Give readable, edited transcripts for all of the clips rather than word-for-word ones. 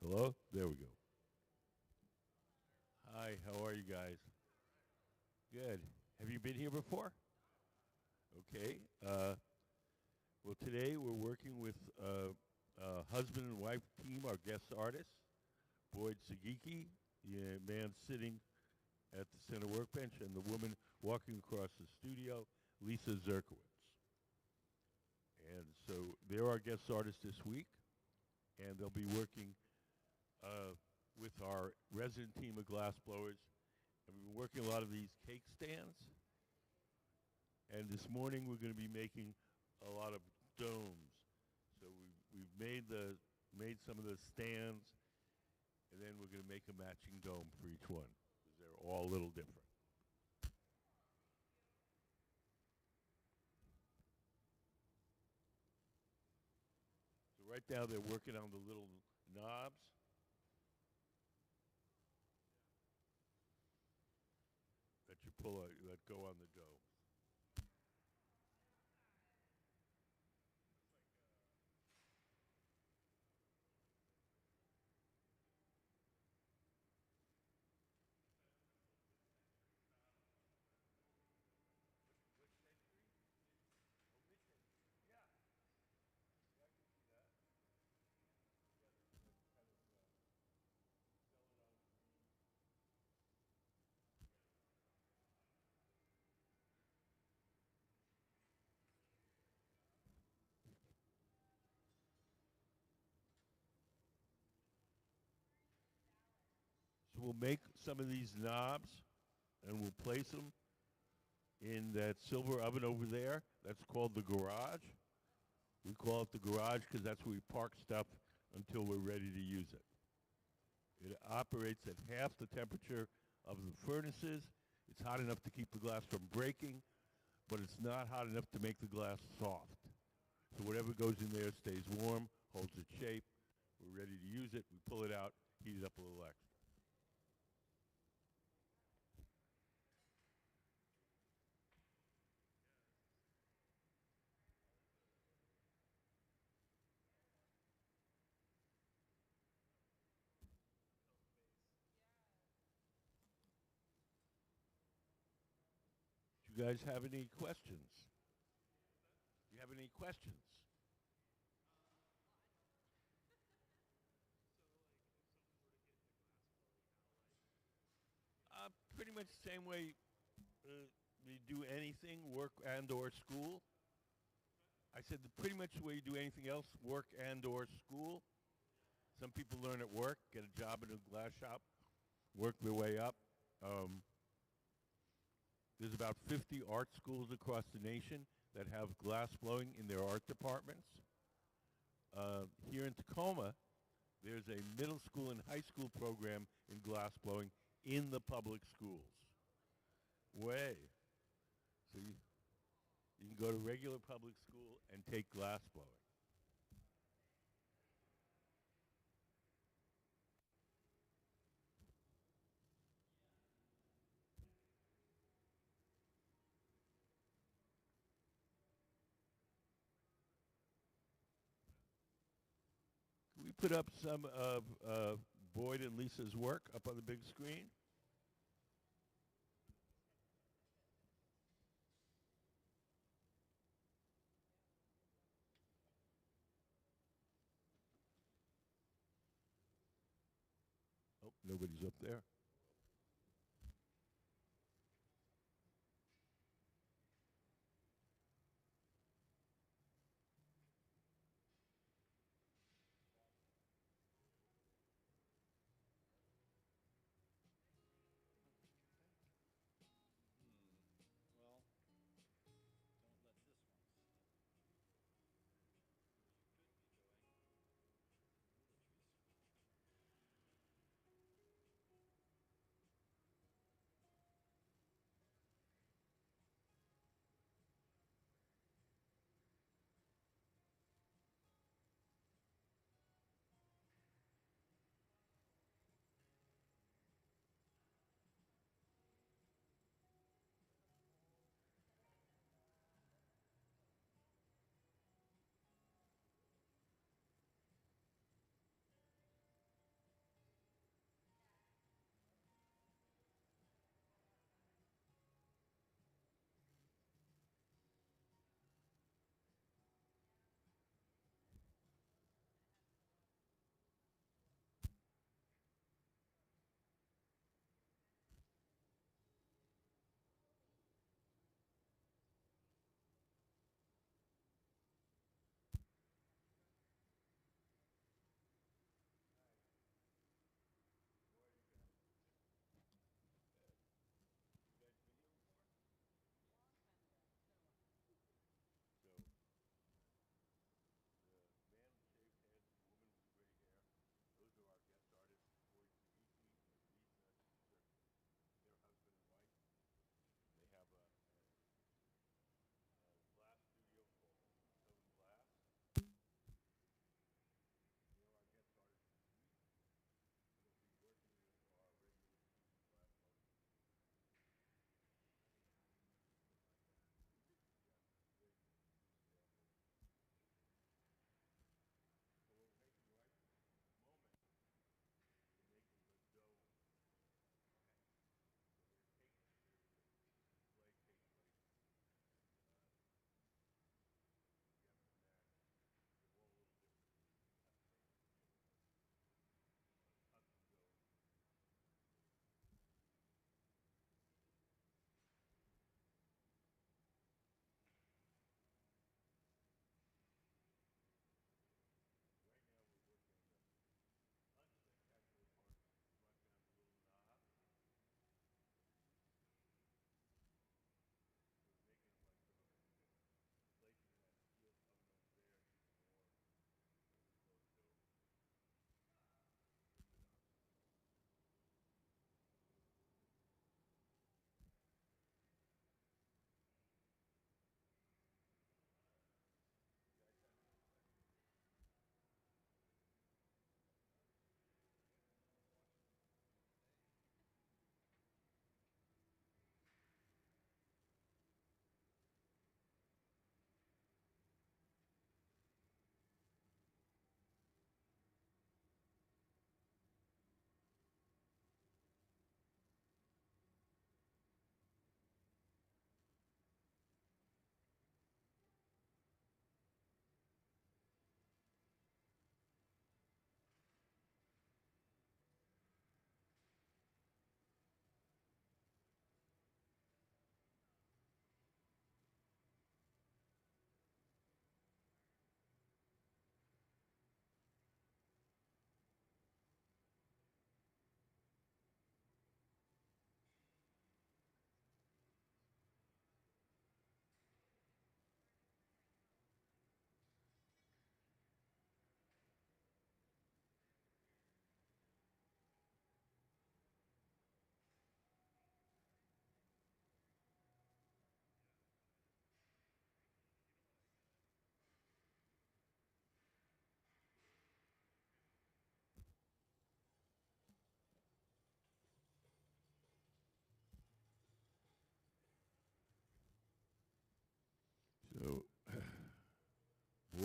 Hello? There we go. Hi, how are you guys? Good. Have you been here before? Okay. Well, today we're working with husband and wife team, our guest artists, Boyd Sugiki, the man sitting at the center workbench, and the woman walking across the studio, Lisa Zerkowitz. And so they're our guest artists this week, and they'll be working with our resident team of glass blowers. And we've been working a lot of these cake stands. And this morning we're going to be making a lot of domes. So we've made some of the stands, and then we're going to make a matching dome for each one, because they're all a little different. So right now they're working on the little knobs. That you pull out, that go on the dough. So we'll make some of these knobs, and we'll place them in that silver oven over there. That's called the garage. We call it the garage because that's where we park stuff until we're ready to use it. It operates at half the temperature of the furnaces. It's hot enough to keep the glass from breaking, but it's not hot enough to make the glass soft. So whatever goes in there stays warm, holds its shape. We're ready to use it. We pull it out, heat it up a little extra. Do you guys have any questions? Do you have any questions? Pretty much the same way we do anything, work and or school. I said pretty much the way you do anything else, work and or school. Some people learn at work, get a job in a glass shop, work their way up. There's about 50 art schools across the nation that have glass blowing in their art departments. Here in Tacoma, there's a middle school and high school program in glass blowing in the public schools. Way. So you can go to regular public school and take glass blowing. Can we put up some of Boyd and Lisa's work up on the big screen? Oh, nobody's up there. Well, don't let this one stop.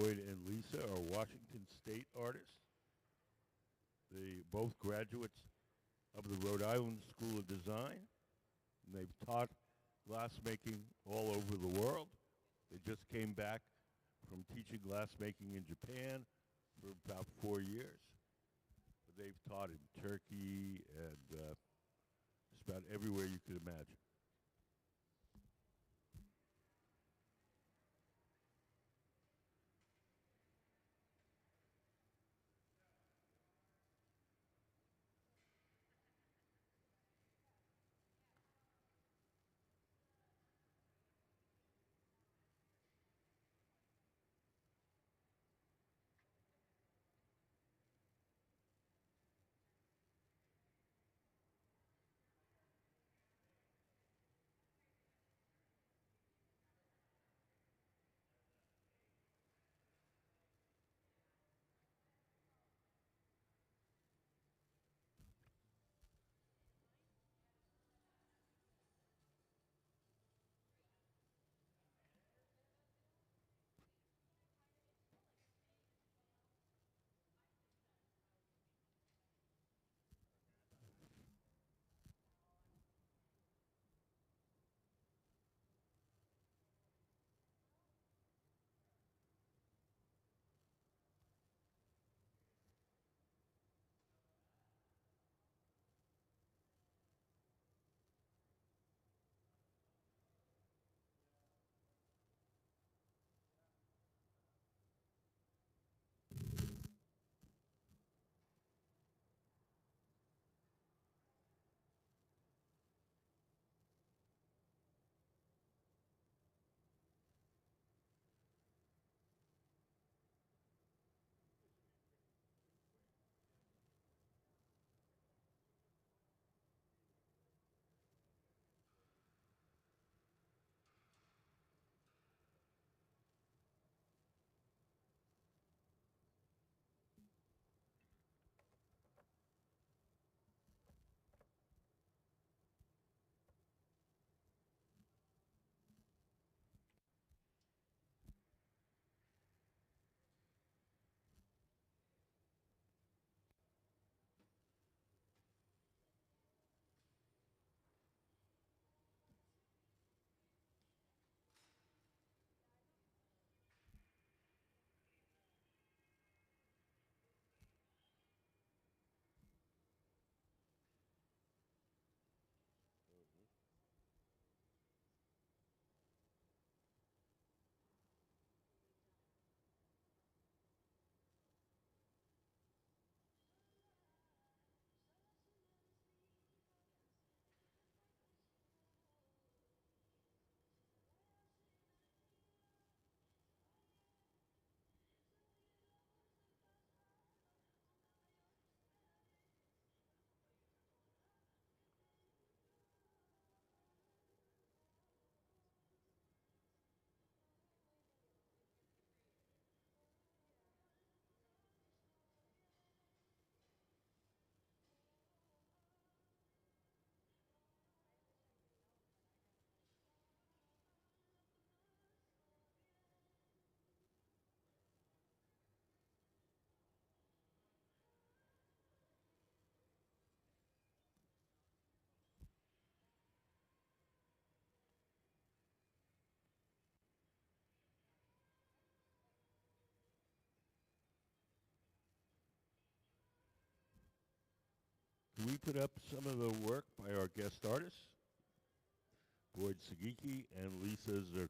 Boyd and Lisa are Washington State artists. They both graduates of the Rhode Island School of Design. And they've taught glassmaking all over the world. They just came back from teaching glassmaking in Japan for about 4 years. But they've taught in Turkey and just about everywhere you could imagine. Can we put up some of the work by our guest artists? Boyd Sugiki and Lisa Zerkowitz.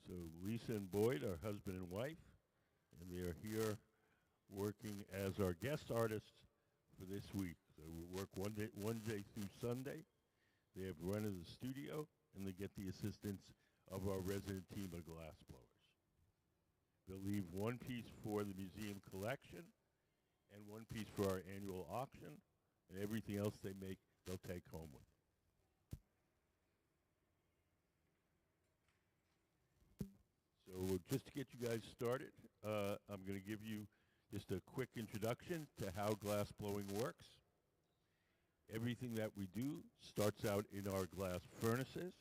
So Lisa and Boyd are husband and wife, and they are here working as our guest artists for this week. So we work one day through Sunday. They have rented the studio, and they get the assistance of our resident team of glass blowers. They'll leave one piece for the museum collection, and one piece for our annual auction, and everything else they make, they'll take home with them. So just to get you guys started, I'm going to give you just a quick introduction to how glass blowing works. Everything that we do starts out in our glass furnaces.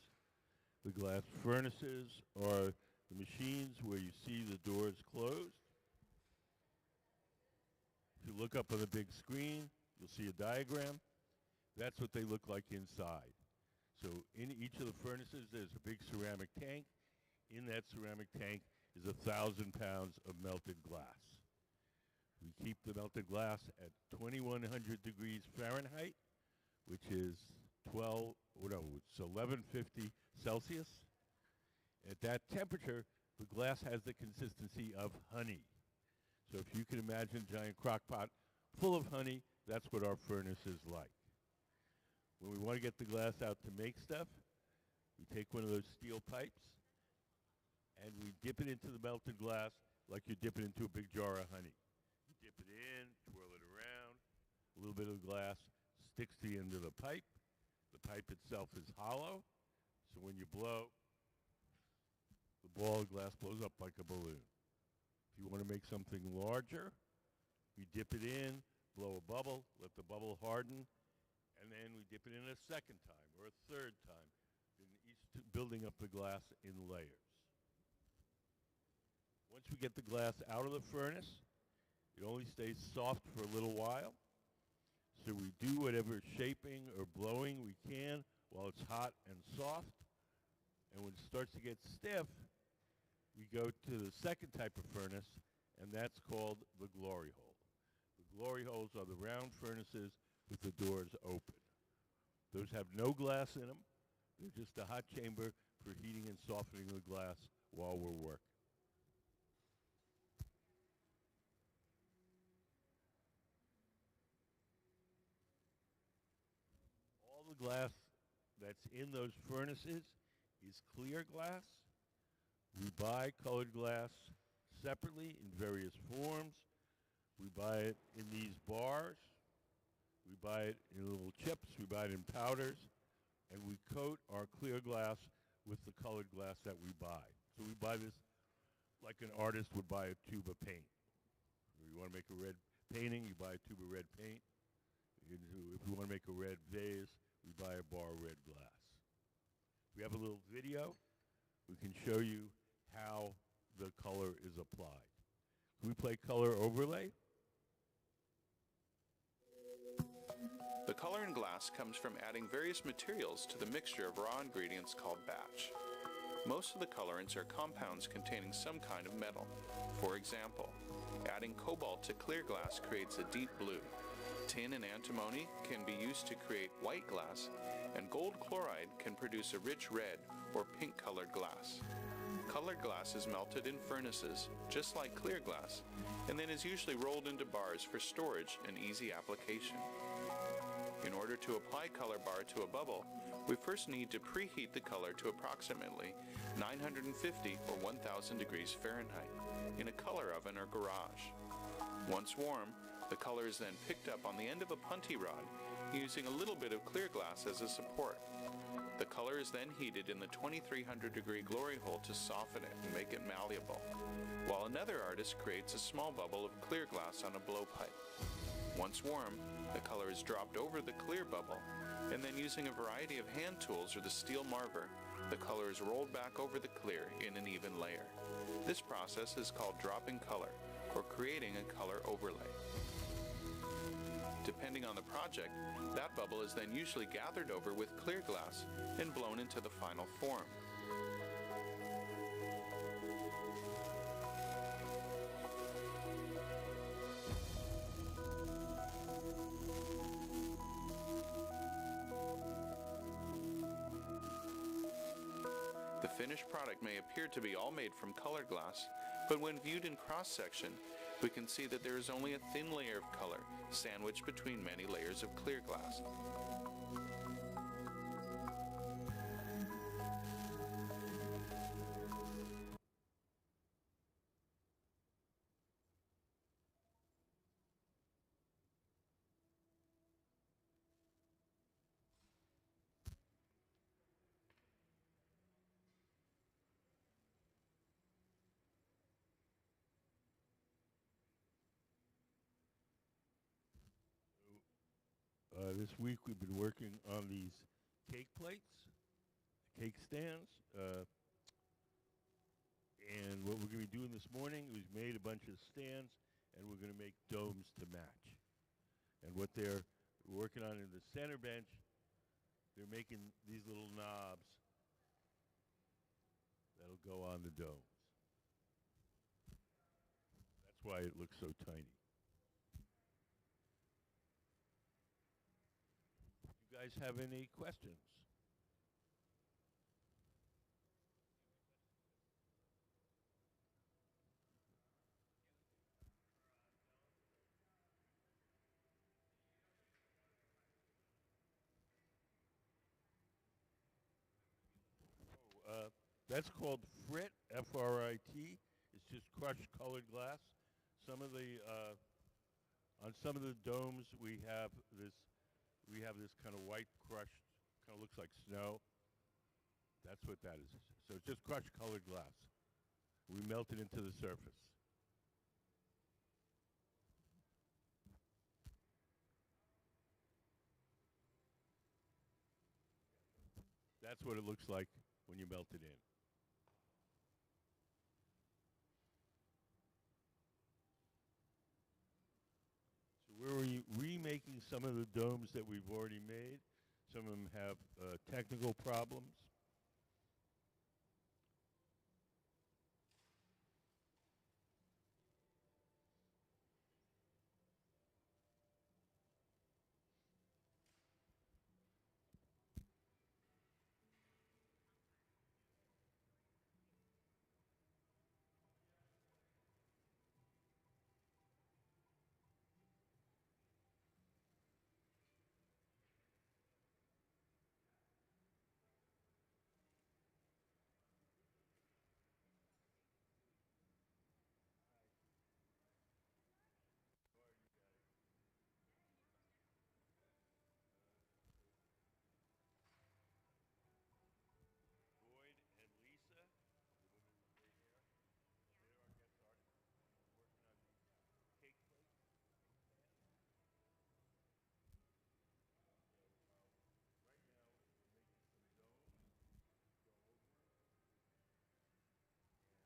The glass furnaces are the machines where you see the doors closed. If you look up on the big screen, you'll see a diagram. That's what they look like inside. So in each of the furnaces, there's a big ceramic tank. In that ceramic tank is 1,000 pounds of melted glass. We keep the melted glass at 2,100 degrees Fahrenheit, which is 1150 Celsius. At that temperature, the glass has the consistency of honey. So if you can imagine a giant crock pot full of honey, that's what our furnace is like. When we want to get the glass out to make stuff, we take one of those steel pipes and we dip it into the melted glass like you dip it into a big jar of honey. You dip it in, twirl it around, a little bit of glass sticks to the end of the pipe. The pipe itself is hollow, so when you blow, the ball of glass blows up like a balloon. If you want to make something larger, we dip it in, blow a bubble, let the bubble harden, and then we dip it in a second time or a third time, building up the glass in layers. Once we get the glass out of the furnace, it only stays soft for a little while. So we do whatever shaping or blowing we can while it's hot and soft. And when it starts to get stiff, we go to the second type of furnace, and that's called the glory hole. The glory holes are the round furnaces with the doors open. Those have no glass in them. They're just a hot chamber for heating and softening the glass while we're working. All the glass that's in those furnaces is clear glass. We buy colored glass separately in various forms. We buy it in these bars. We buy it in little chips. We buy it in powders. And we coat our clear glass with the colored glass that we buy. So we buy this like an artist would buy a tube of paint. If you want to make a red painting, you buy a tube of red paint. If you want to make a red vase, we buy a bar of red glass. We have a little video. We can show you how the color is applied. Can we play color overlay? The color in glass comes from adding various materials to the mixture of raw ingredients called batch. Most of the colorants are compounds containing some kind of metal. For example, adding cobalt to clear glass creates a deep blue. Tin and antimony can be used to create white glass, and gold chloride can produce a rich red or pink-colored glass. Colored glass is melted in furnaces, just like clear glass, and then is usually rolled into bars for storage and easy application. In order to apply color bar to a bubble, we first need to preheat the color to approximately 950 or 1000 degrees Fahrenheit in a color oven or garage. Once warm, the color is then picked up on the end of a punty rod using a little bit of clear glass as a support. The color is then heated in the 2300 degree glory hole to soften it and make it malleable, while another artist creates a small bubble of clear glass on a blowpipe. Once warm, the color is dropped over the clear bubble, and then using a variety of hand tools or the steel marver, the color is rolled back over the clear in an even layer. This process is called dropping color, or creating a color overlay. Depending on the project, that bubble is then usually gathered over with clear glass and blown into the final form. The finished product may appear to be all made from colored glass, but when viewed in cross-section, we can see that there is only a thin layer of color sandwiched between many layers of clear glass. This week we've been working on these cake plates, cake stands, and what we're going to be doing this morning is we've made a bunch of stands, and we're going to make domes to match. And what they're working on in the center bench, they're making these little knobs that'll go on the domes. That's why it looks so tiny. You guys have any questions? That's called frit, F-R-I-T. It's just crushed colored glass. Some of the on some of the domes we have this kind of white crushed, kind of looks like snow. That's what that is. So it's just crushed colored glass. We melt it into the surface. That's what it looks like when you melt it in. So we're remaking some of the domes that we've already made. Some of them have technical problems. Boyd and Lisa, the women who were here, they're our guest artists. We're working on these cake plates, cake stands. So right now we're making some domes to go over it. And he's right specifically what he's doing right now, making these knobs that'll go on top. We've done some projects with people who have sort of 3D printed ceramics, blown glass into them. I'm just wondering if the materials to make clays are also transparent. Yeah, the porcelain. Yeah. Yeah, we haven't done any work with porcelain. The only thing I can recall that we've done with clay is these guys came from the university and they 3D printed these forms and we blew glass into them. I went to art school and they did work with ceramics and they made some plates that were so silica glass like they didn't work well together because they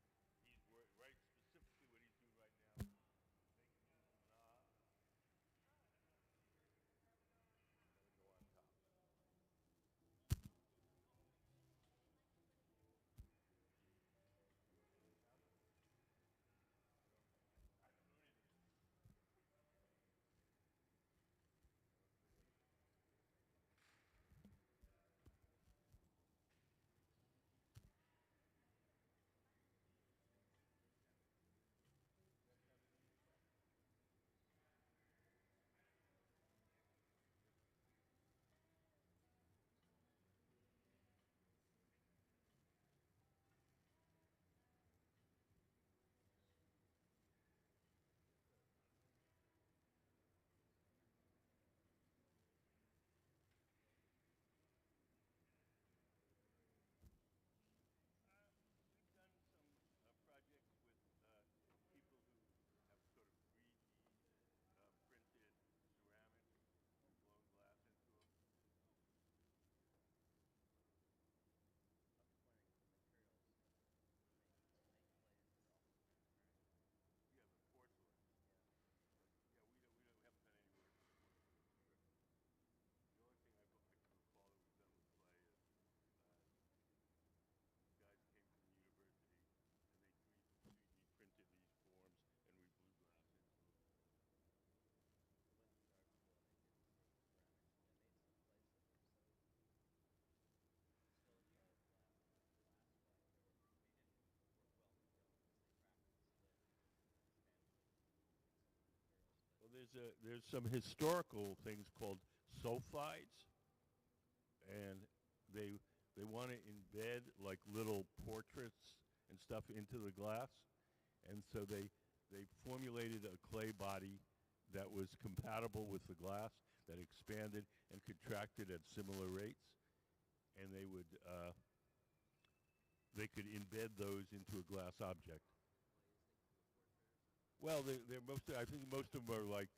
cracked and split substantially with some of the materials. But Well, there's some historical things called sulfides, and they want to embed like little portraits and stuff into the glass, and so they formulated a clay body that was compatible with the glass, that expanded and contracted at similar rates, and they could embed those into a glass object. glaze they could do a portrait or something. Well, they're mostly, I think most of them are like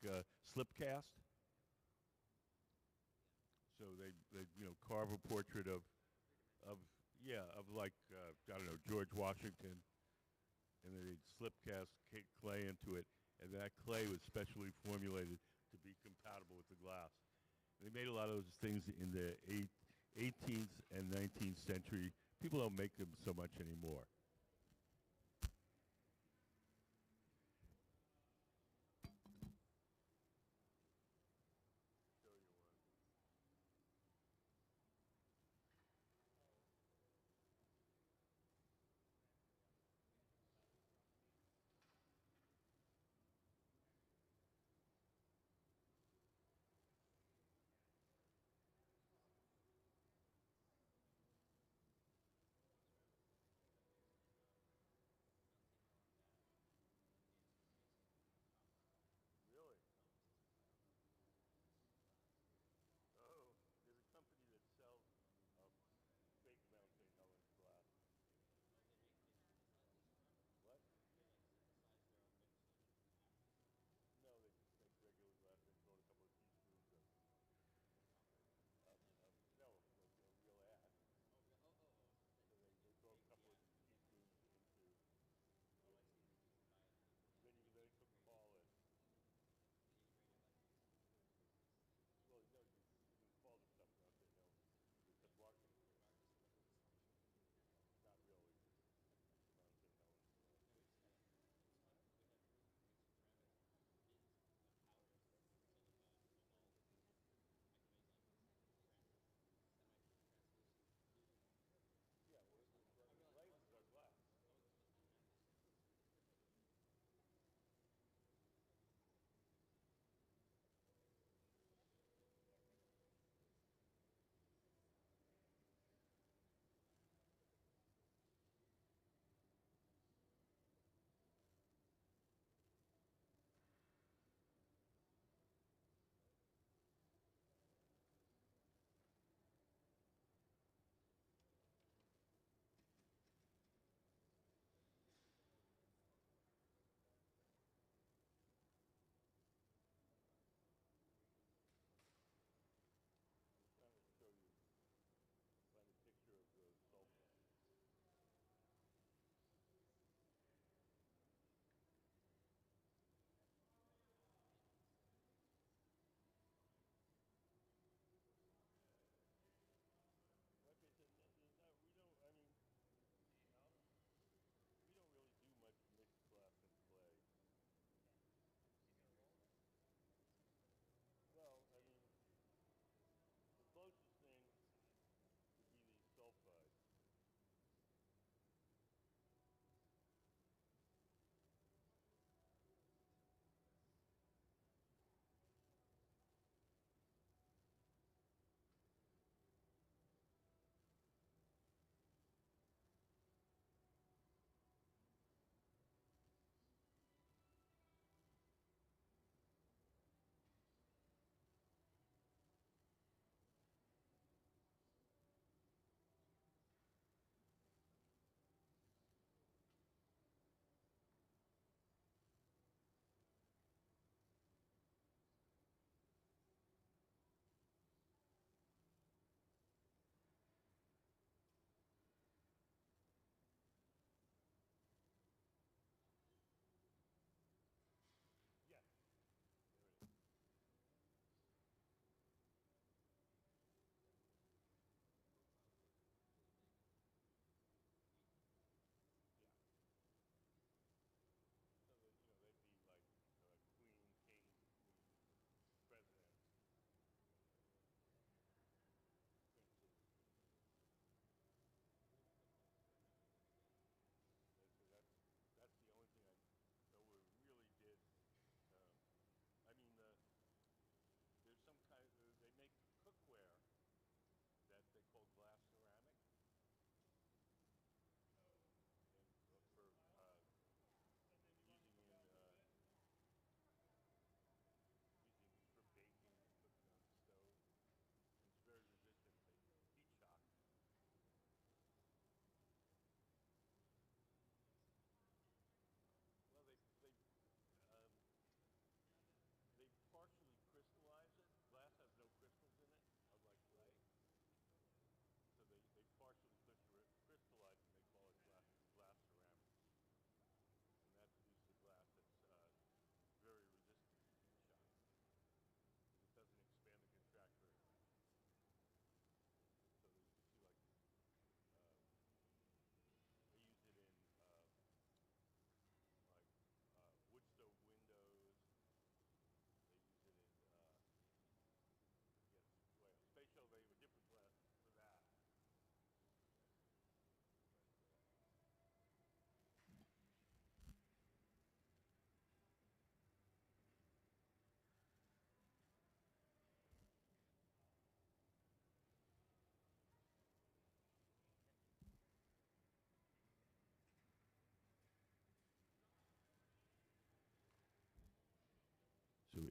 slip cast. So they carve a portrait of yeah, of like I don't know, George Washington, and then they'd slip cast clay into it, and that clay was specially formulated to be compatible with the glass. They made a lot of those things in the 18th and 19th century. People don't make them so much anymore.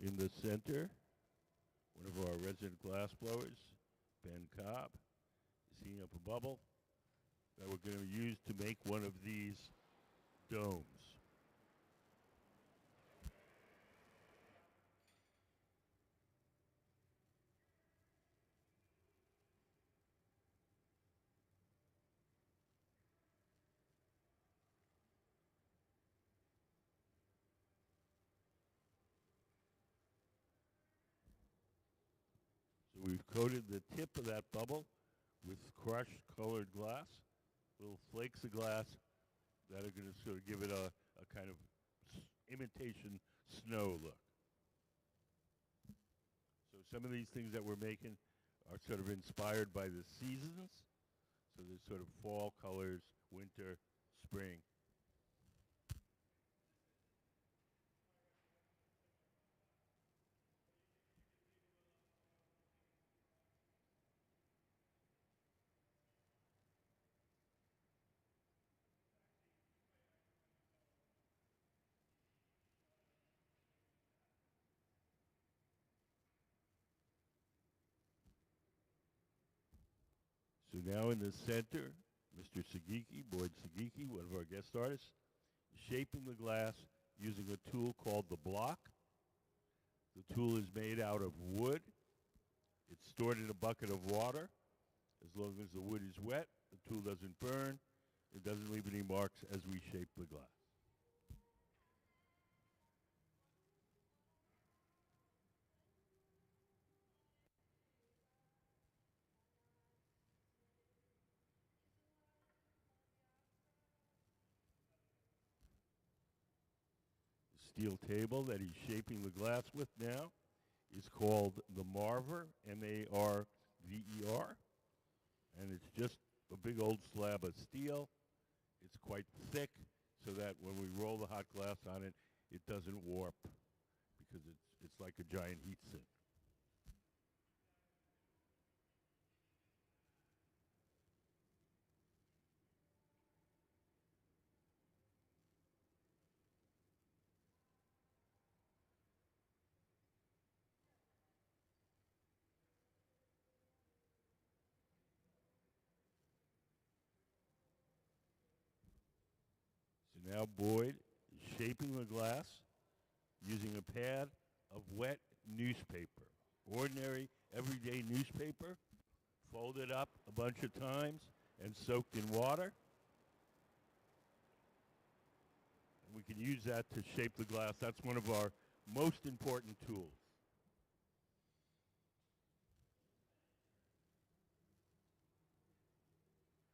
in the center, one of our resident glass blowers, Ben Cobb, is heating up a bubble that we're going to use to make one of these domes. So we've coated the tip of that bubble with crushed colored glass, little flakes of glass that are going to sort of give it a kind of imitation snow look. So some of these things that we're making are sort of inspired by the seasons. So there's sort of fall colors, winter, spring. So now in the center, Mr. Sugiki, Boyd Sugiki, one of our guest artists, is shaping the glass using a tool called the block. The tool is made out of wood. It's stored in a bucket of water. As long as the wood is wet, the tool doesn't burn. It doesn't leave any marks as we shape the glass. The steel table that he's shaping the glass with now is called the Marver, M-A-R-V-E-R. And it's just a big old slab of steel. It's quite thick so that when we roll the hot glass on it, it doesn't warp because it's like a giant heat sink. So now Boyd is shaping the glass using a pad of wet newspaper. Ordinary, everyday newspaper, folded up a bunch of times and soaked in water. And we can use that to shape the glass. That's one of our most important tools.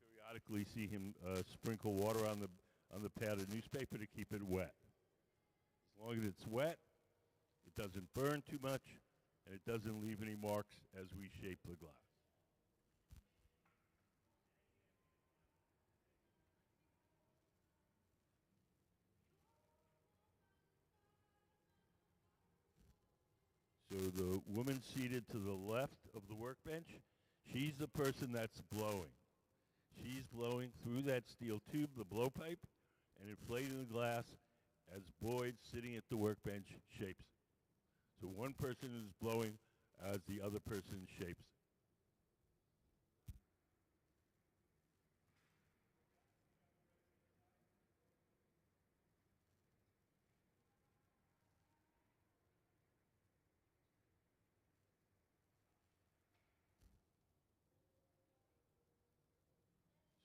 Periodically see him sprinkle water on the pad of newspaper to keep it wet. As long as it's wet, it doesn't burn too much, and it doesn't leave any marks as we shape the glass. So the woman seated to the left of the workbench, she's the person that's blowing. She's blowing through that steel tube, the blowpipe, and inflating the glass as Boyd, sitting at the workbench, shapes it. So one person is blowing as the other person shapes it.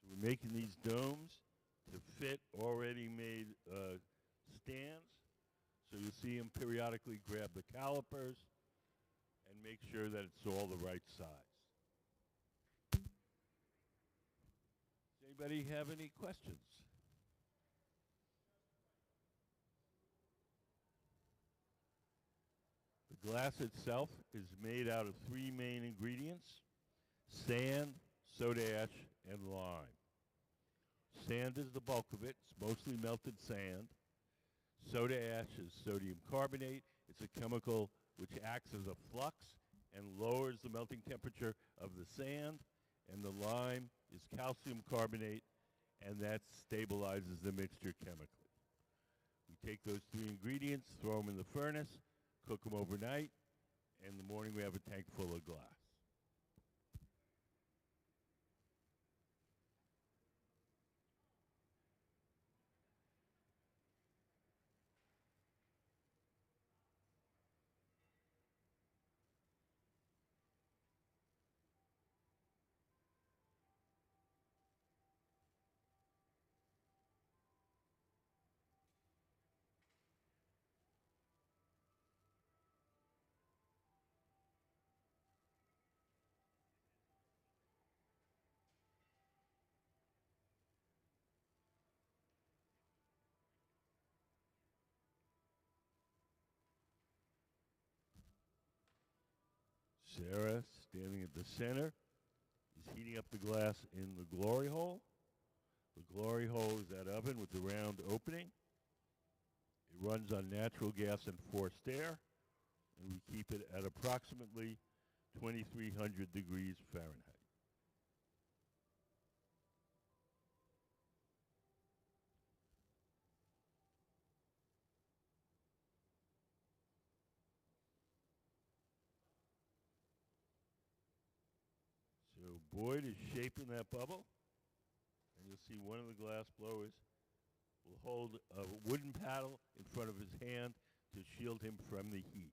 So we're making these domes to fit already made stands. So you'll see him periodically grab the calipers and make sure that it's all the right size. Does anybody have any questions? The glass itself is made out of three main ingredients: sand, soda ash, and lime. Sand is the bulk of it. It's mostly melted sand. Soda ash is sodium carbonate. It's a chemical which acts as a flux and lowers the melting temperature of the sand. And the lime is calcium carbonate, and that stabilizes the mixture chemically. We take those three ingredients, throw them in the furnace, cook them overnight, and in the morning we have a tank full of glass. Sarah, standing at the center, is heating up the glass in the glory hole. The glory hole is that oven with the round opening. It runs on natural gas and forced air, and we keep it at approximately 2,300 degrees Fahrenheit. So Boyd is shaping that bubble, and you'll see one of the glass blowers will hold a wooden paddle in front of his hand to shield him from the heat.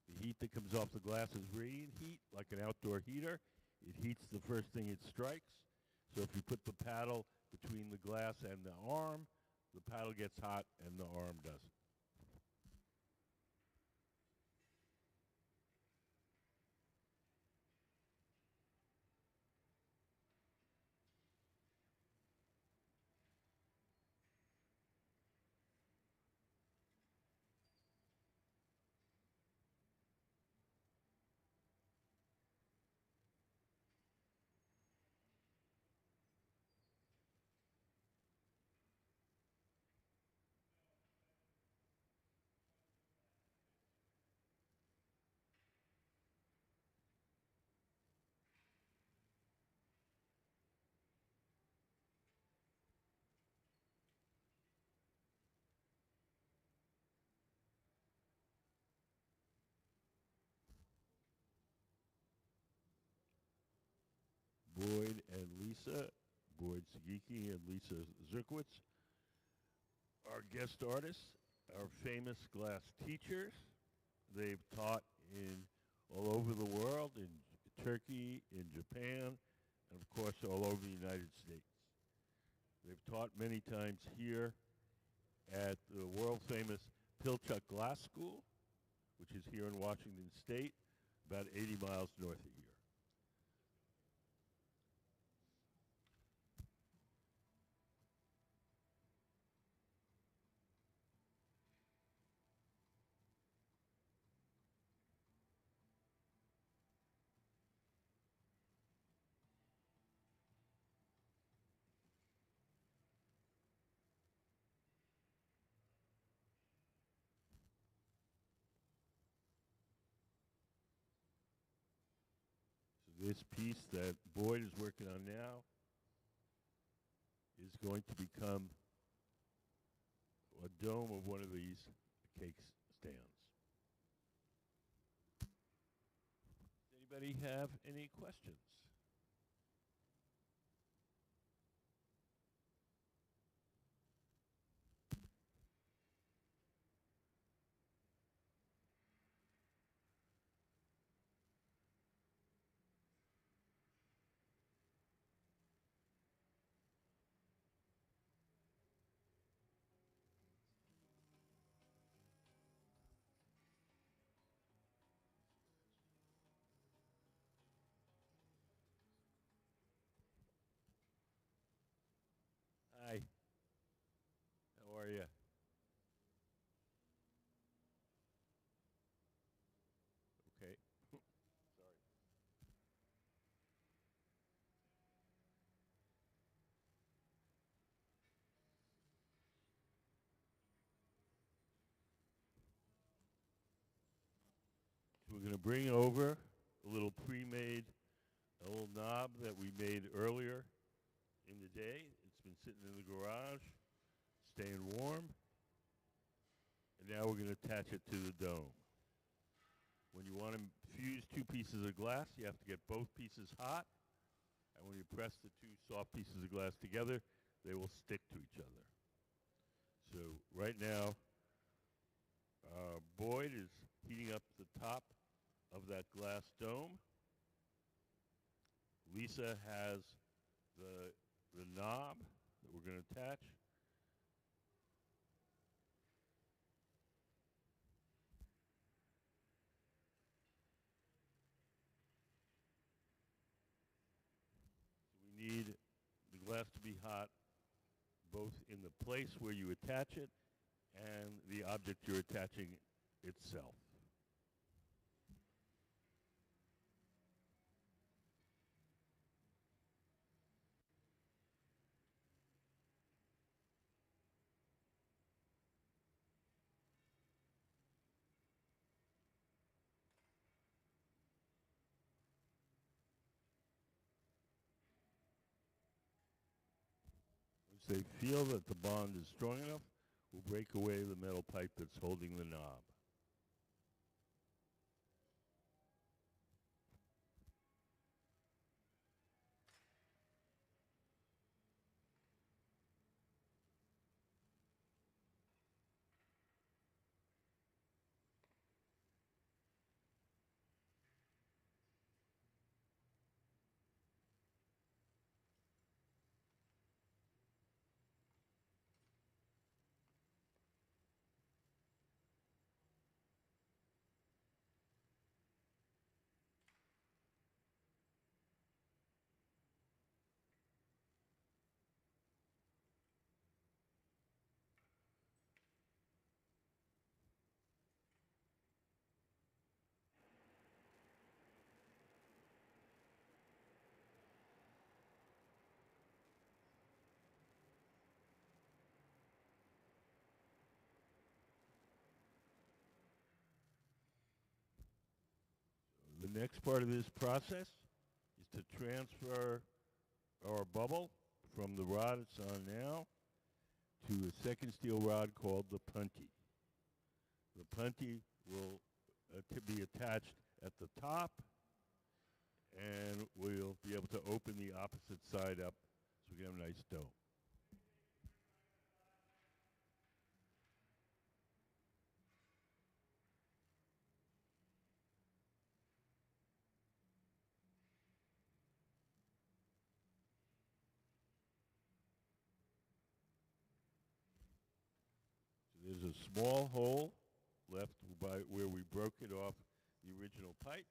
The heat that comes off the glass is radiant heat, like an outdoor heater. It heats the first thing it strikes. So if you put the paddle between the glass and the arm, the paddle gets hot and the arm doesn't. Boyd and Lisa, Boyd Sugiki and Lisa Zerkowitz, are guest artists, are famous glass teachers. They've taught in all over the world, in Turkey, in Japan, and of course all over the United States. They've taught many times here at the world famous Pilchuck Glass School, which is here in Washington State, about 80 miles north of here. This piece that Boyd is working on now is going to become a dome of one of these cake stands. Does anybody have any questions? Hi. How are you? Okay. Sorry. So we're going to bring over a little pre-made, a little knob that we made earlier in the day. It's been sitting in the garage, staying warm. And now we're going to attach it to the dome. When you want to fuse two pieces of glass, you have to get both pieces hot. And when you press the two soft pieces of glass together, they will stick to each other. So right now, Boyd is heating up the top of that glass dome. Lisa has the knob that we're going to attach. So we need the glass to be hot both in the place where you attach it and the object you're attaching itself. Once they feel that the bond is strong enough, we'll break away the metal pipe that's holding the knob. The next part of this process is to transfer our bubble from the rod it's on now to a second steel rod called the punty. The punty will be attached at the top, and we'll be able to open the opposite side up so we can have a nice dome. There's a small hole left by where we broke it off the original pipe.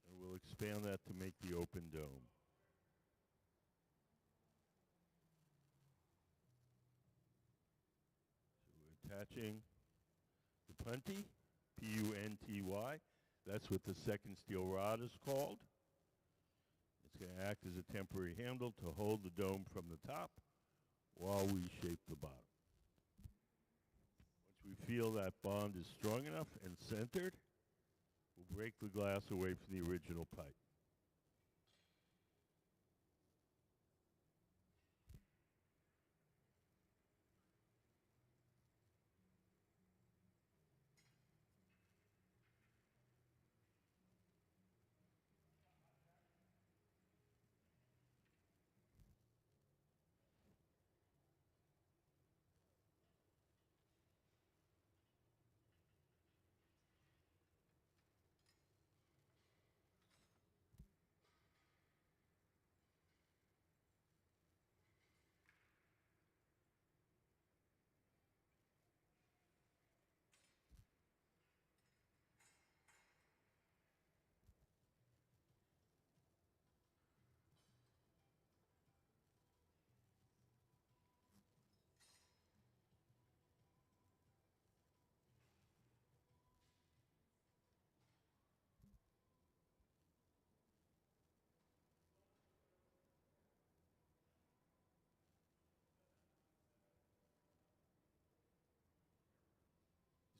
And we'll expand that to make the open dome. So we're attaching the punty, P-U-N-T-Y. That's what the second steel rod is called. It's going to act as a temporary handle to hold the dome from the top while we shape the bottom. Once we feel that bond is strong enough and centered, we'll break the glass away from the original pipe.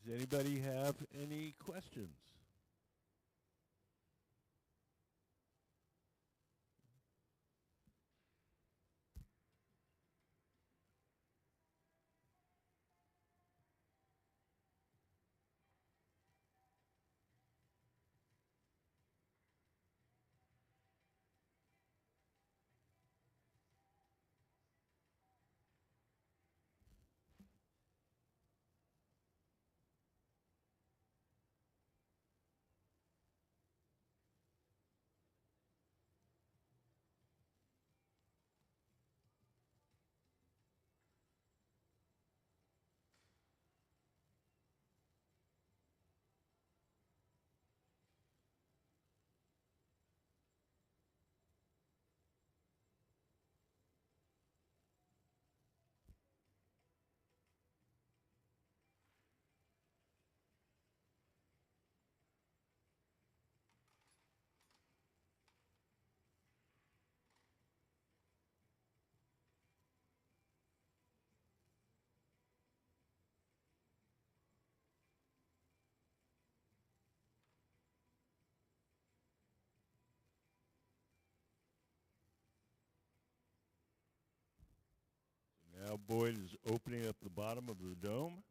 Does anybody have any questions? Now Boyd is opening up the bottom of the dome.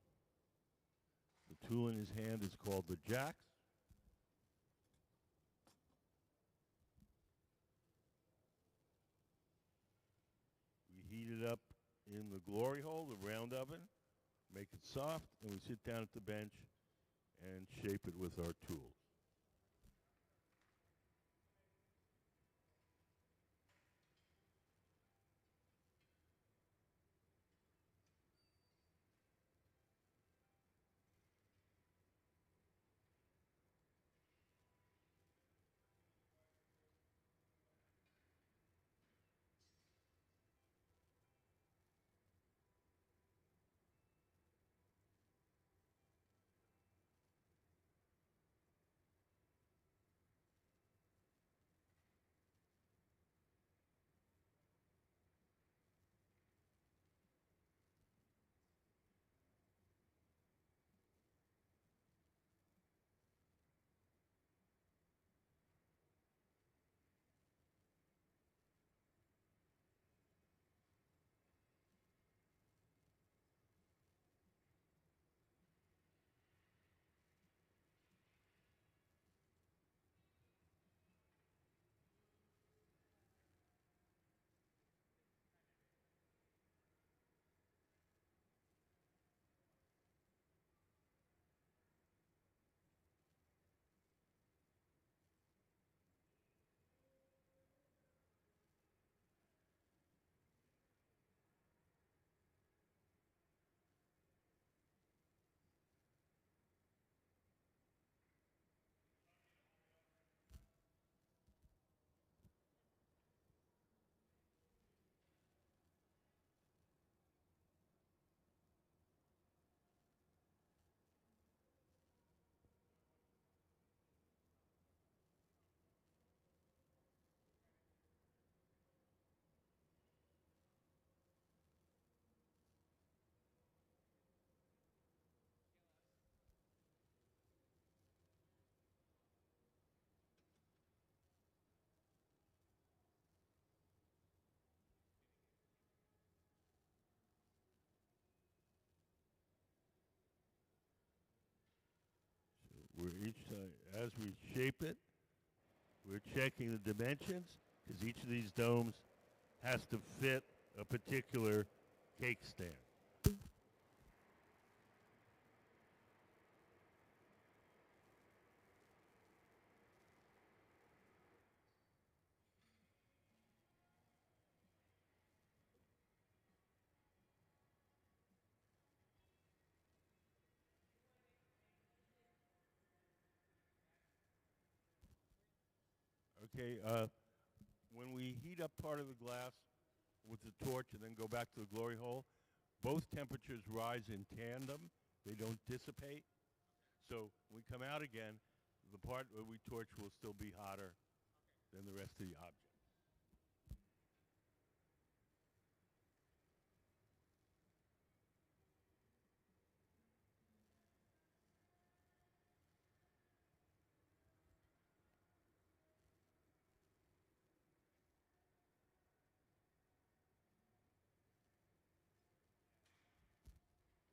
The tool in his hand is called the jacks. We heat it up in the glory hole, the round oven, make it soft, and we sit down at the bench and shape it with our tools. We're each time, as we shape it, we're checking the dimensions because each of these domes has to fit a particular cake stand. Okay, when we heat up part of the glass with the torch and then go back to the glory hole, both temperatures rise in tandem. They don't dissipate. So when we come out again, the part where we torch will still be hotter than the rest of the object.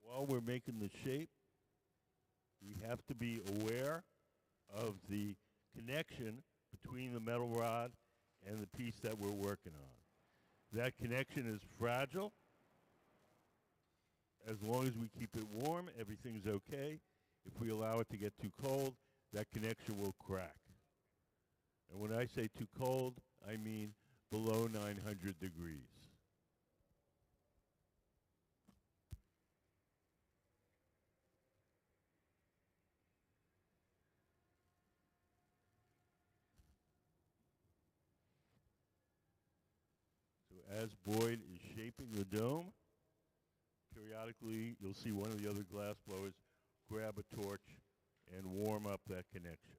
While we're making the shape, we have to be aware of the connection between the metal rod and the piece that we're working on. That connection is fragile. As long as we keep it warm, everything's okay. If we allow it to get too cold, that connection will crack. And when I say too cold, I mean below 900 degrees. So as Boyd is shaping the dome, periodically you'll see one of the other glass blowers grab a torch and warm up that connection.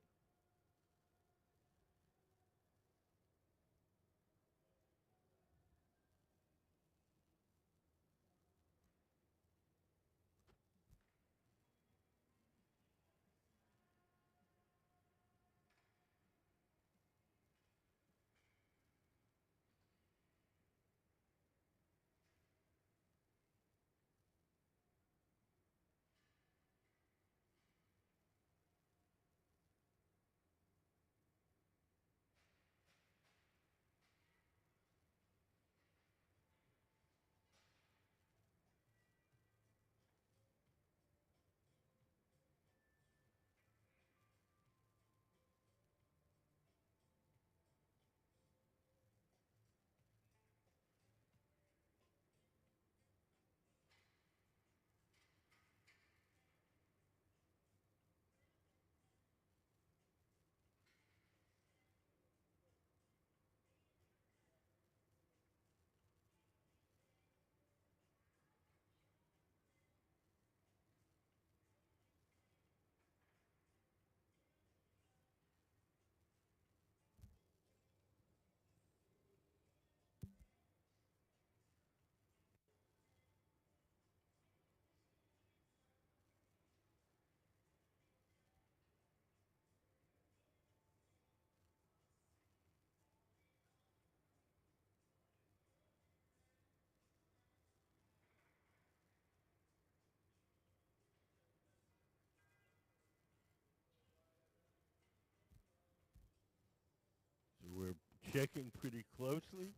checking pretty closely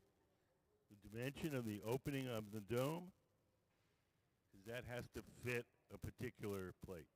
the dimension of the opening of the dome, because that has to fit a particular plate.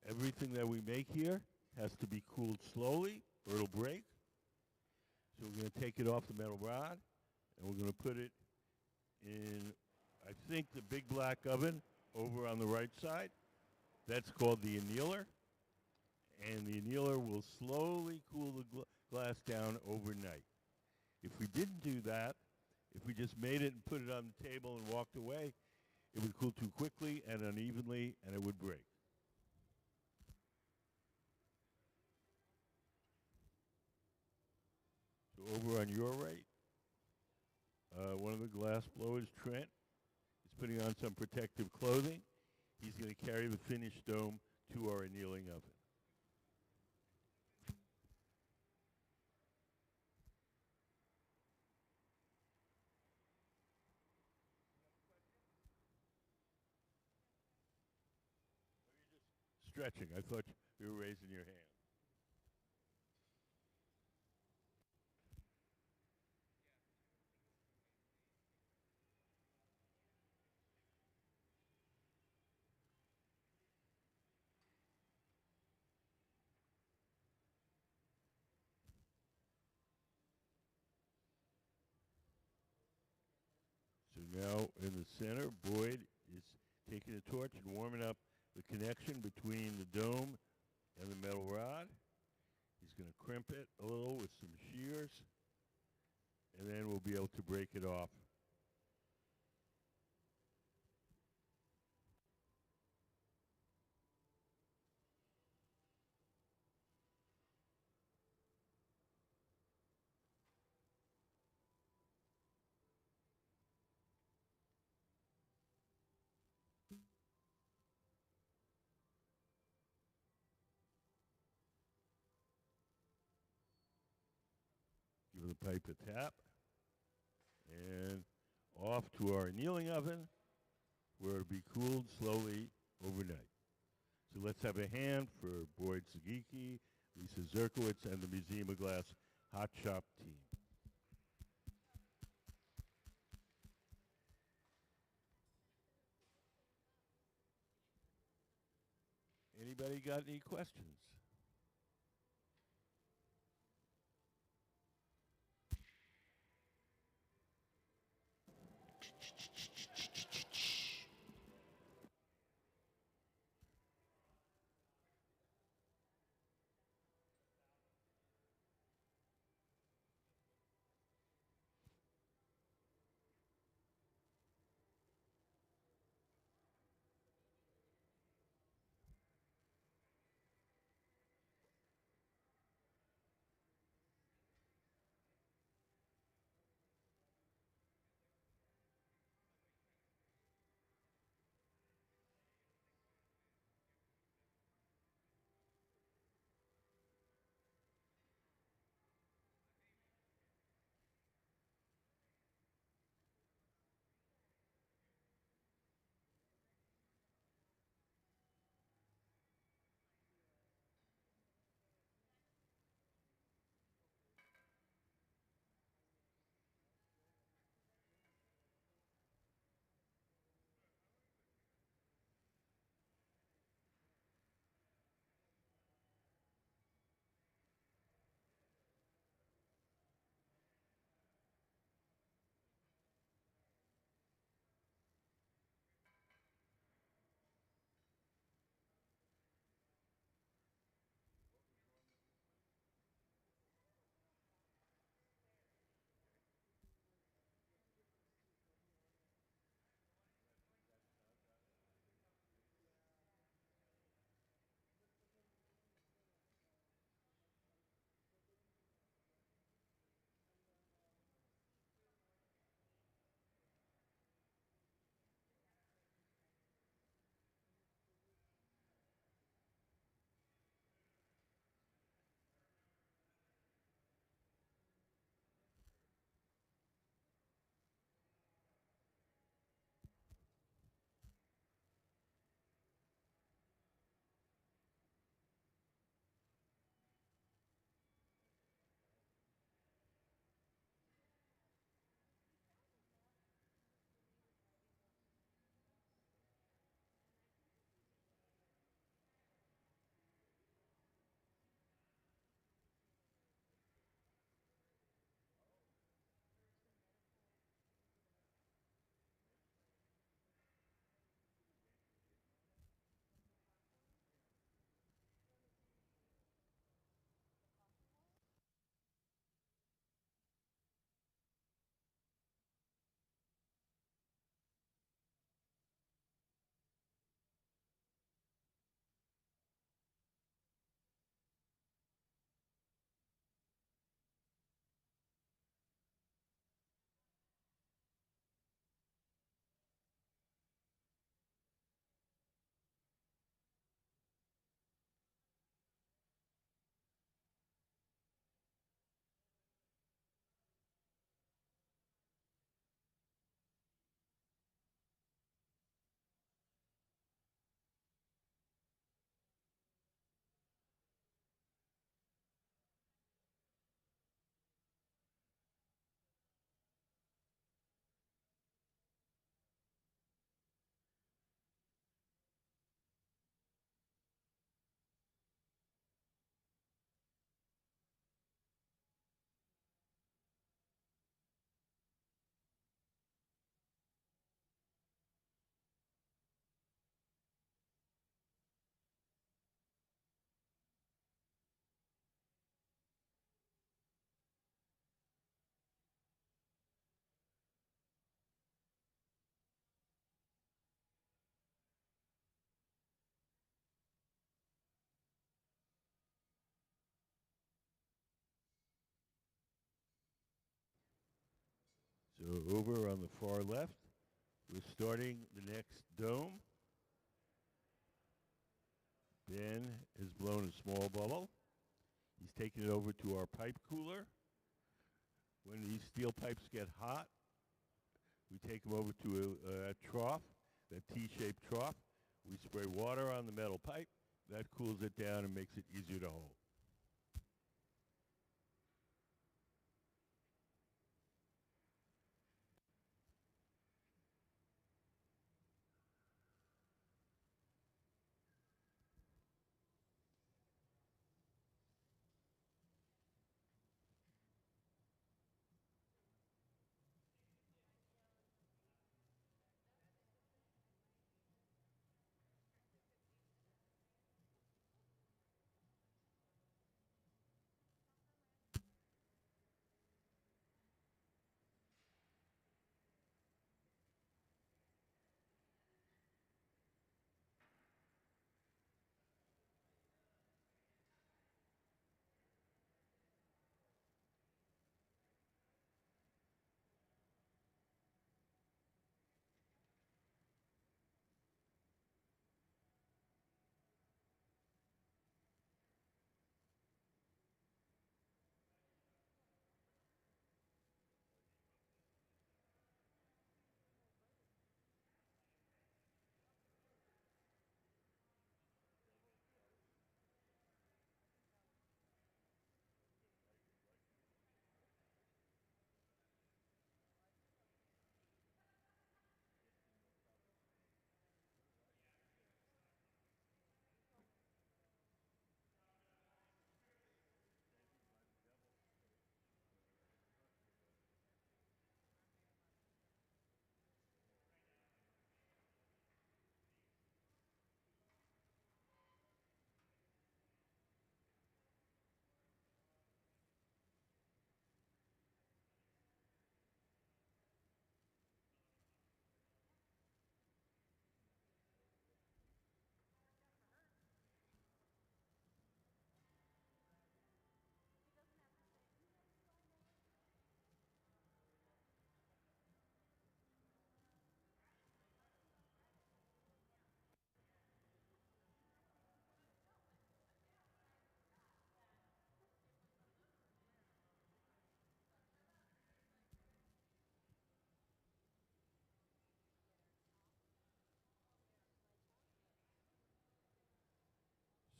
Everything that we make here has to be cooled slowly or it'll break. So we're going to take it off the metal rod and we're going to put it in, I think, the big black oven over on the right side. That's called the annealer. And the annealer will slowly cool the glass down overnight. If we didn't do that, if we just made it and put it on the table and walked away, it would cool too quickly and unevenly and it would break. So over on your right, one of the glass blowers, Trent, is putting on some protective clothing. He's going to carry the finished dome to our annealing oven. Stretching. I thought you were raising your hand. So now in the center, Boyd is taking a torch and warming up the connection between the dome and the metal rod. He's going to crimp it a little with some shears, and then we'll be able to break it off. Give the pipe a tap, and off to our annealing oven, where it'll be cooled slowly overnight. So let's have a hand for Boyd Sugiki, Lisa Zerkowitz, and the Museum of Glass Hot Shop team. Anybody got any questions? So over on the far left, we're starting the next dome. Ben has blown a small bubble. He's taken it over to our pipe cooler. When these steel pipes get hot, we take them over to a trough, that T-shaped trough. We spray water on the metal pipe. That cools it down and makes it easier to hold.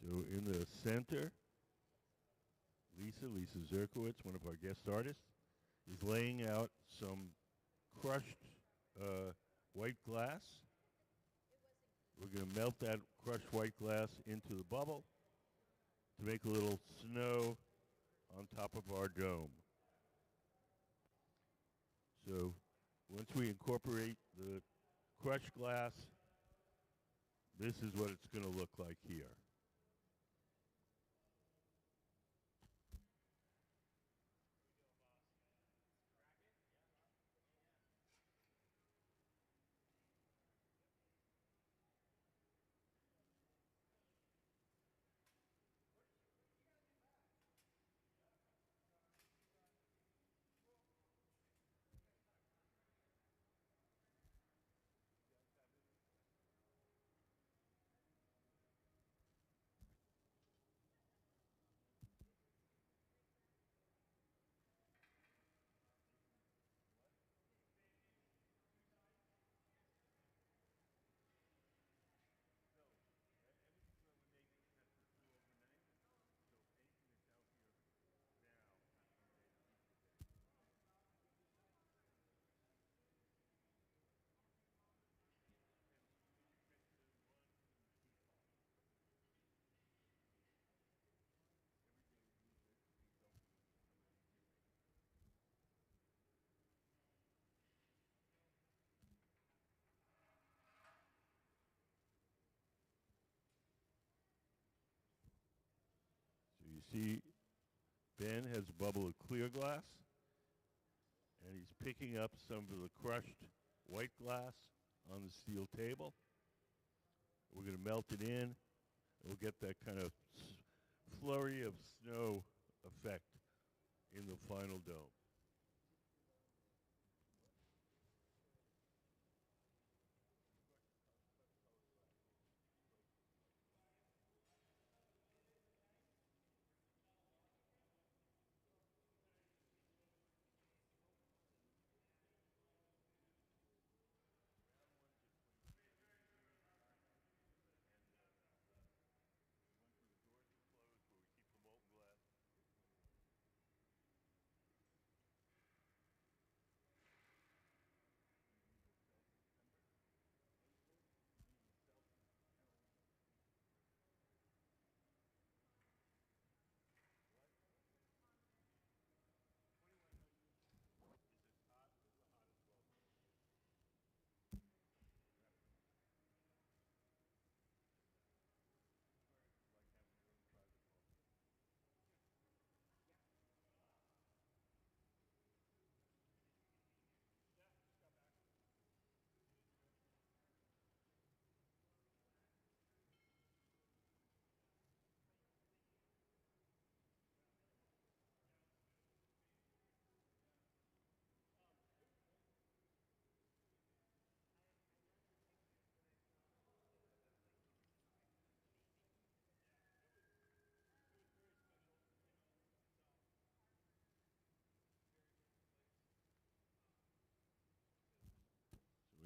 So in the center, Lisa Zerkowitz, one of our guest artists, is laying out some crushed white glass. We're going to melt that crushed white glass into the bubble to make a little snow on top of our dome. So once we incorporate the crushed glass, this is what it's going to look like here. So you see Ben has a bubble of clear glass, and he's picking up some of the crushed white glass on the steel table. We're going to melt it in. We'll get that kind of flurry of snow effect in the final dome.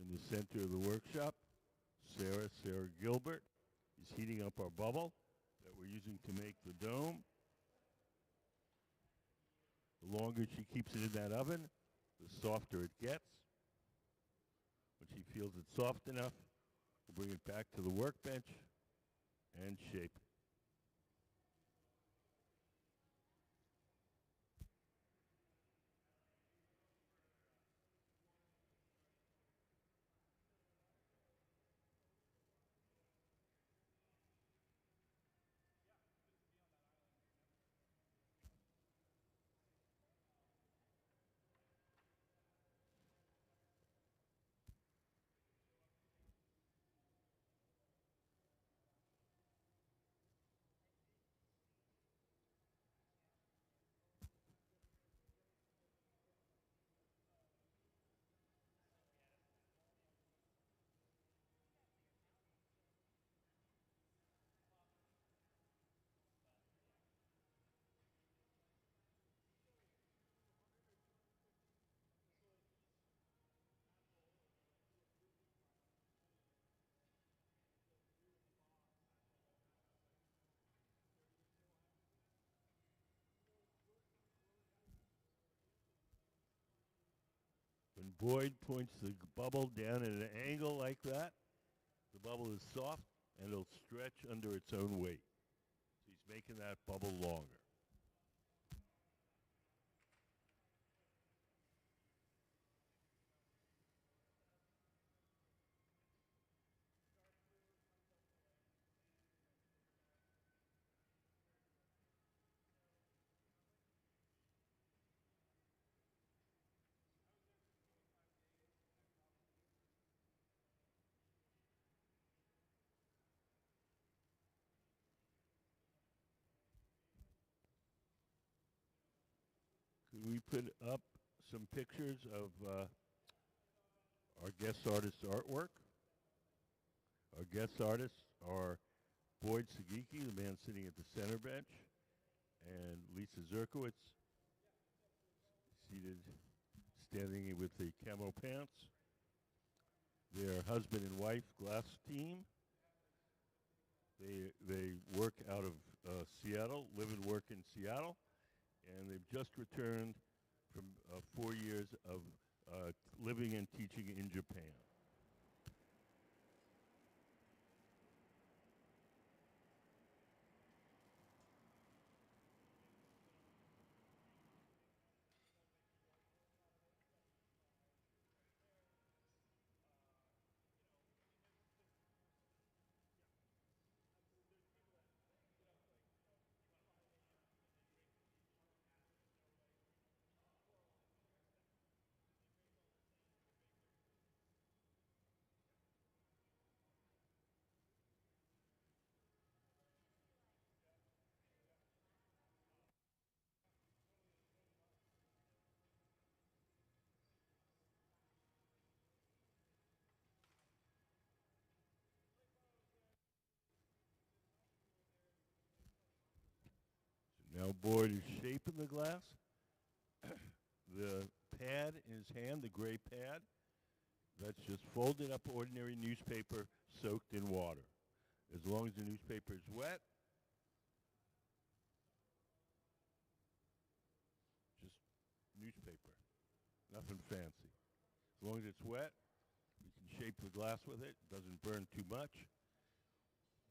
In the center of the workshop, Sarah Gilbert, is heating up our bubble that we're using to make the dome. The longer she keeps it in that oven, the softer it gets. When she feels it's soft enough, we'll bring it back to the workbench and shape it. When Boyd points the bubble down at an angle like that, the bubble is soft and it'll stretch under its own weight. So he's making that bubble longer. Could we put up some pictures of our guest artist's artwork? Our guest artists are Boyd Sugiki, the man sitting at the center bench, and Lisa Zerkowitz, seated, standing with the camo pants. They're husband and wife glass team. They work out of Seattle, live and work in Seattle, and they've just returned from 4 years of living and teaching in Japan. Now Boyd is shaping the glass. The pad in his hand, the gray pad, that's just folded up ordinary newspaper soaked in water. As long as the newspaper is wet, just newspaper, nothing fancy. As long as it's wet, you can shape the glass with it. It doesn't burn too much.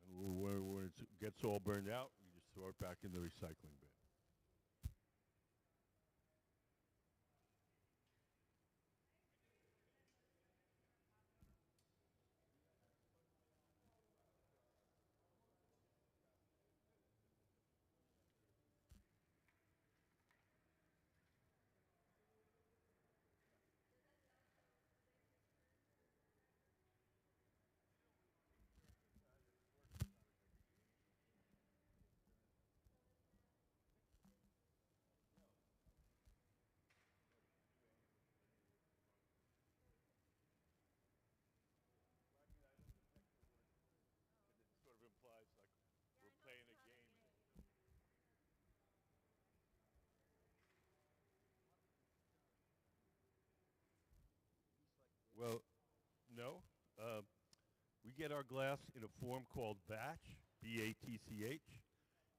And when it gets all burned out, you just throw it back in the recycling bin. get our glass in a form called batch, B-A-T-C-H,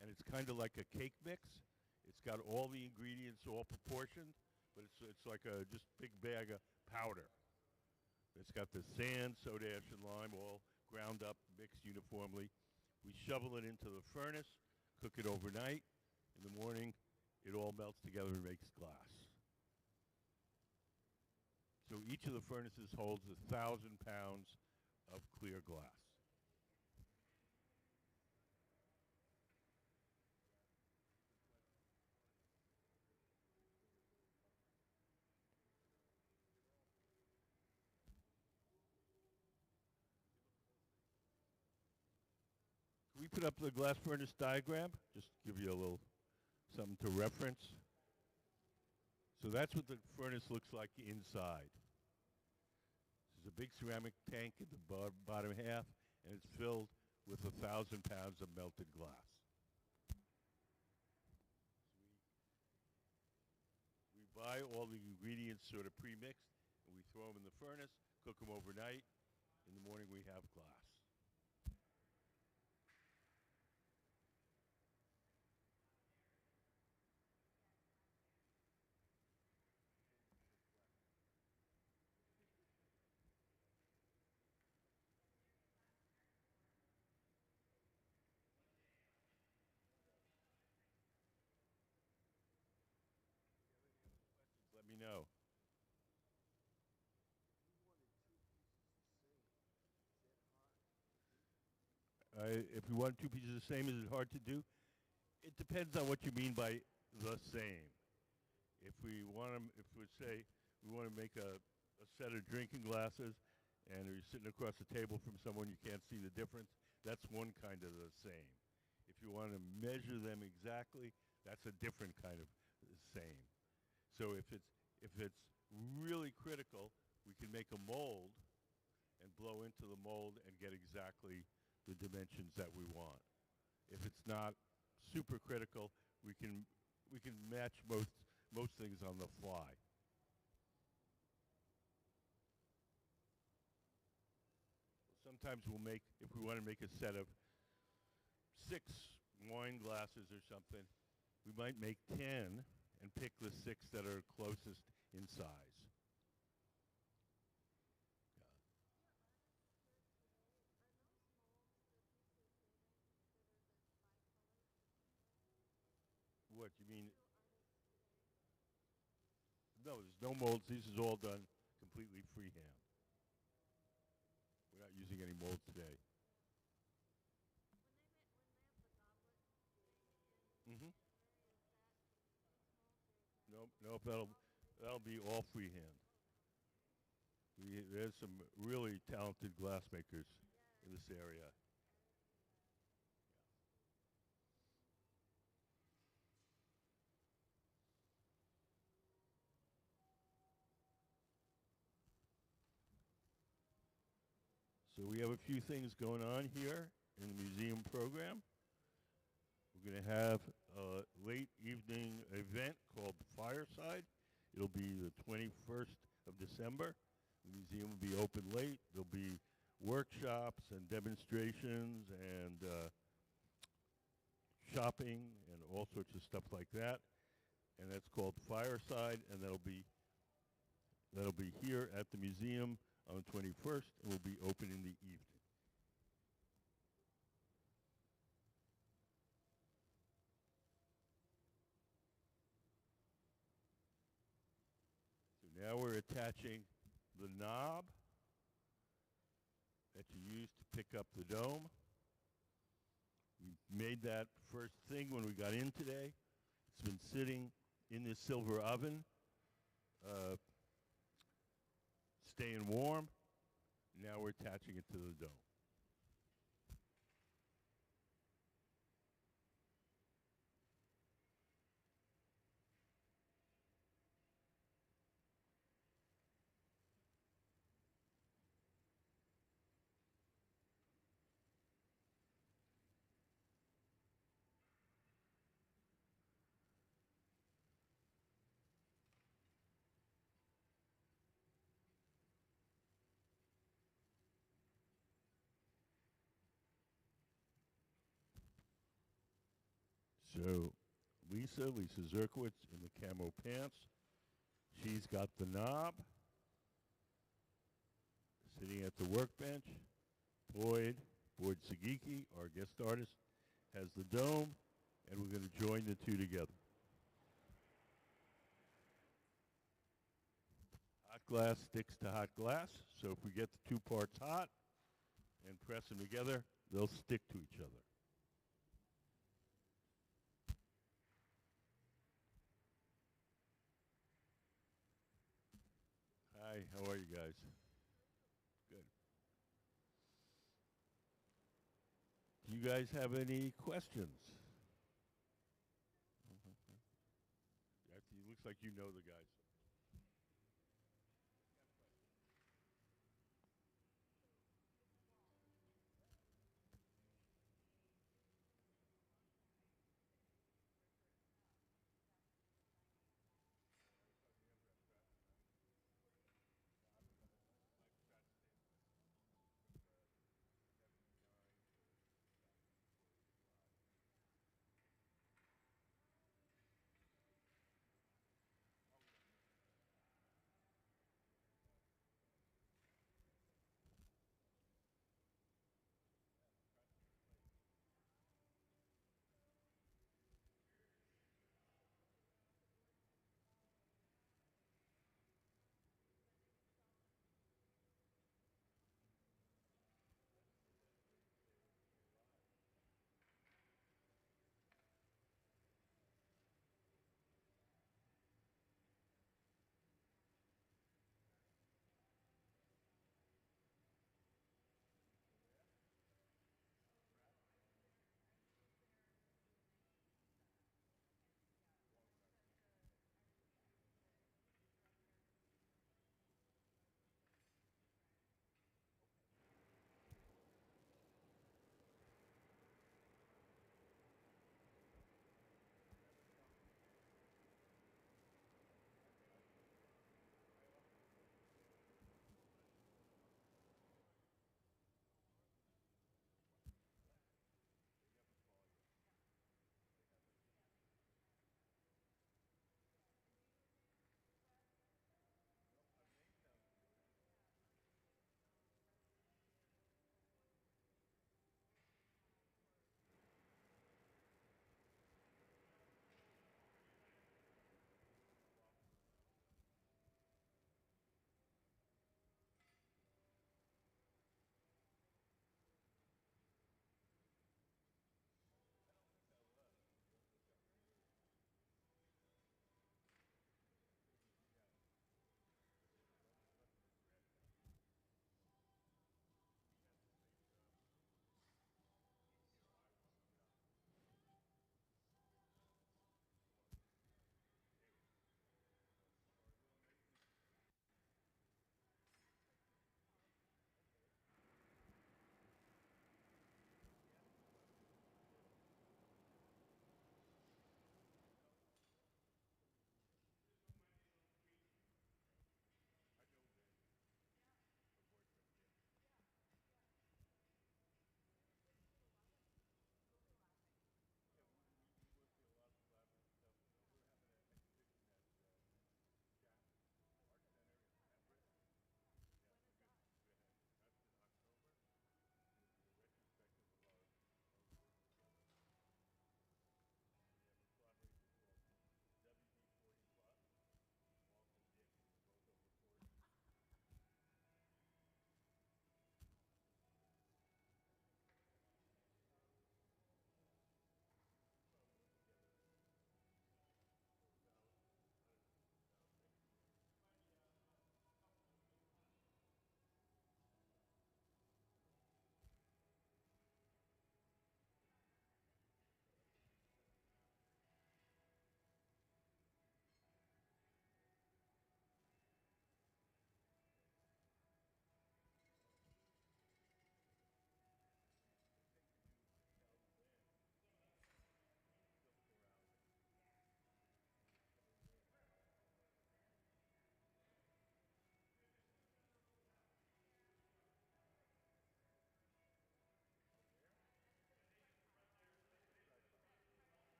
and it's kind of like a cake mix. It's got all the ingredients all proportioned, but it's like a just big bag of powder. It's got the sand, soda ash, and lime all ground up, mixed uniformly. We shovel it into the furnace, cook it overnight. In the morning, it all melts together and makes glass. So each of the furnaces holds 1,000 pounds of clear glass. Can we put up the glass furnace diagram? Just give you a little something to reference. So that's what the furnace looks like inside. There's a big ceramic tank in the bottom half, and it's filled with 1,000 pounds of melted glass. We buy all the ingredients sort of pre-mixed, and we throw them in the furnace, cook them overnight. In the morning, we have glass. Let me know. If we want two pieces the same, is it hard to do? It depends on what you mean by the same. If we want to, if we say we want to make a set of drinking glasses, and you're sitting across the table from someone you can't see the difference, that's one kind of the same. If you want to measure them exactly, that's a different kind of same. So if it's really critical, we can make a mold and blow into the mold and get exactly the dimensions that we want. If it's not super critical, we can match most things on the fly. Sometimes we'll make, if we want to make a set of 6 wine glasses or something, we might make 10 and pick the 6 that are closest in size. What, you mean? No, there's no molds. This is all done completely freehand. We're not using any molds today. Mm-hmm. Nope, that'll be all freehand. There's some really talented glassmakers in this area. So we have a few things going on here in the museum program. We're going to have a late evening event called Fireside. It'll be the 21st of December. The museum will be open late. There'll be workshops and demonstrations and shopping and all sorts of stuff like that. And that's called Fireside, and that'll be here at the museum on the 21st, and will be open in the evening. So now we're attaching the knob that you use to pick up the dome. We made that first thing when we got in today. It's been sitting in this silver oven, staying warm. Now we're attaching it to the dome. So Lisa Zerkowitz in the camo pants. She's got the knob, sitting at the workbench. Boyd Sugiki, our guest artist, has the dome, and we're going to join the two together. Hot glass sticks to hot glass, so if we get the two parts hot and press them together, they'll stick to each other. Hi, how are you guys? Good. Do you guys have any questions? It looks like you know the guys.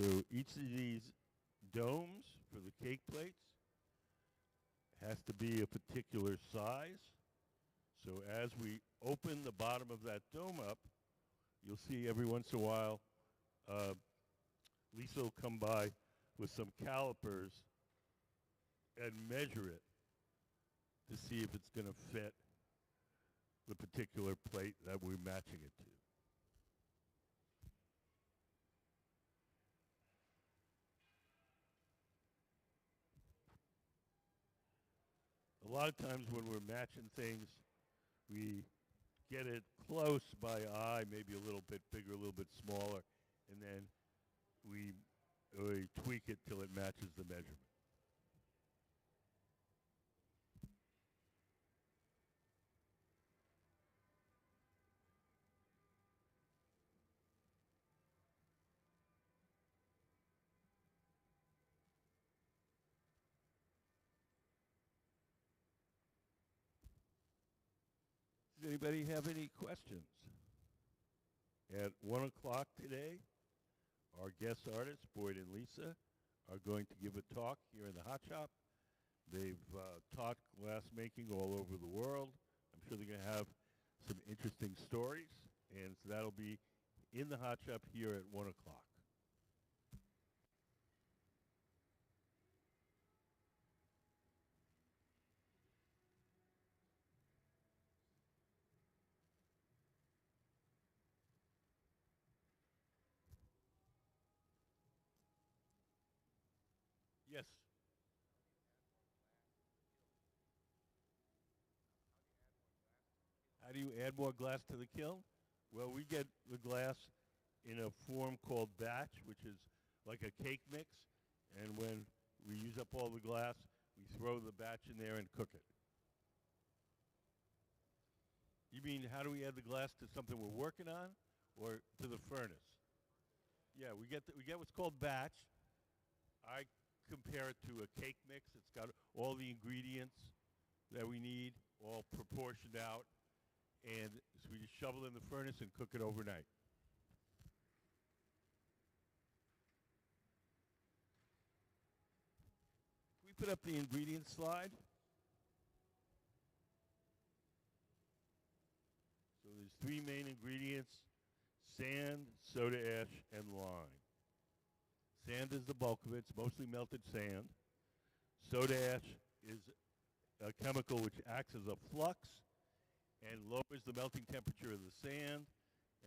So each of these domes for the cake plates has to be a particular size. So as we open the bottom of that dome up, you'll see every once in a while uh, Lisa will come by with some calipers and measure it to see if it's going to fit the particular plate that we're matching it to. A lot of times when we're matching things, we get it close by eye, maybe a little bit bigger, a little bit smaller, and then we tweak it till it matches the measurement. Does anybody have any questions? At 1 o'clock today, our guest artists, Boyd and Lisa, are going to give a talk here in the Hot Shop. They've taught glass making all over the world. I'm sure they're going to have some interesting stories, and so that'll be in the Hot Shop here at 1 o'clock. Yes. How do you add more glass to the kiln? Well, we get the glass in a form called batch, which is like a cake mix. And when we use up all the glass, we throw the batch in there and cook it. You mean how do we add the glass to something we're working on or to the furnace? Yeah, we get what's called batch. I compare it to a cake mix. It's got all the ingredients that we need, all proportioned out. And so we just shovel in the furnace and cook it overnight. Can we put up the ingredients slide? So there's 3 main ingredients: sand, soda ash, and lime. Sand is the bulk of it. It's mostly melted sand. Soda ash is a chemical which acts as a flux and lowers the melting temperature of the sand.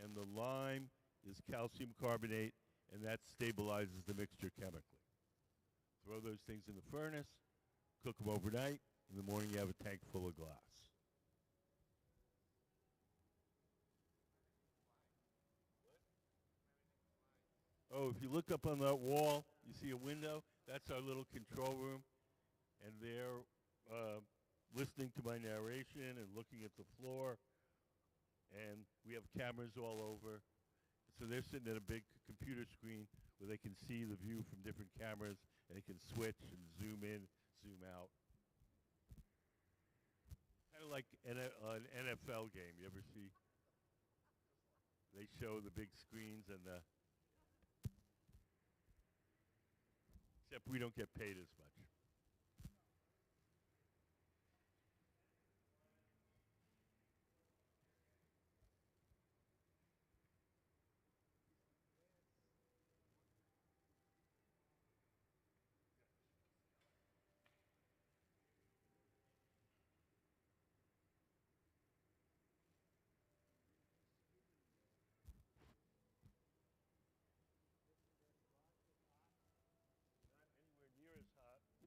And the lime is calcium carbonate, and that stabilizes the mixture chemically. Throw those things in the furnace, cook them overnight. In the morning, you have a tank full of glass. Oh, if you look up on that wall, you see a window. That's our little control room. And they're listening to my narration and looking at the floor. And we have cameras all over. So they're sitting at a big computer screen where they can see the view from different cameras, and they can switch and zoom in, zoom out. Kind of like an NFL game. You ever see? They show the big screens and the... Except we don't get paid as much. Not anywhere near as hot.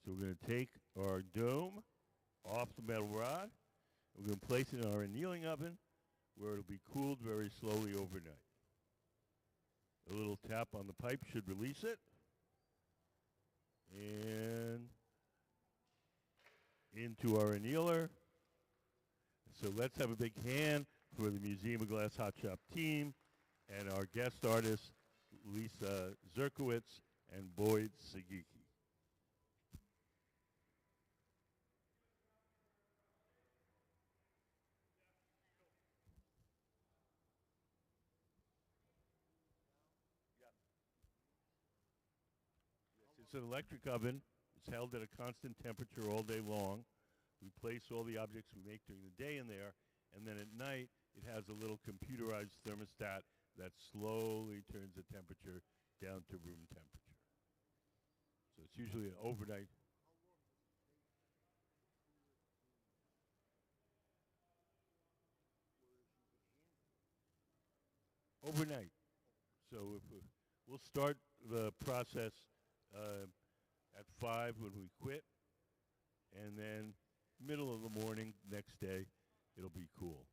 So we're going to take our dome off the metal rod. We're going to place it in our annealing oven where it'll be cooled very slowly overnight. A little tap on the pipe should release it. And into our annealer. So let's have a big hand for the Museum of Glass Hot Shop team and our guest artists, Lisa Zerkowitz and Boyd Sugiki. It's an electric oven. It's held at a constant temperature all day long. We place all the objects we make during the day in there, and then at night it has a little computerized thermostat that slowly turns the temperature down to room temperature. So it's usually an overnight. Overnight. So if we'll start the process at 5 when we quit, and then middle of the morning next day it'll be cool.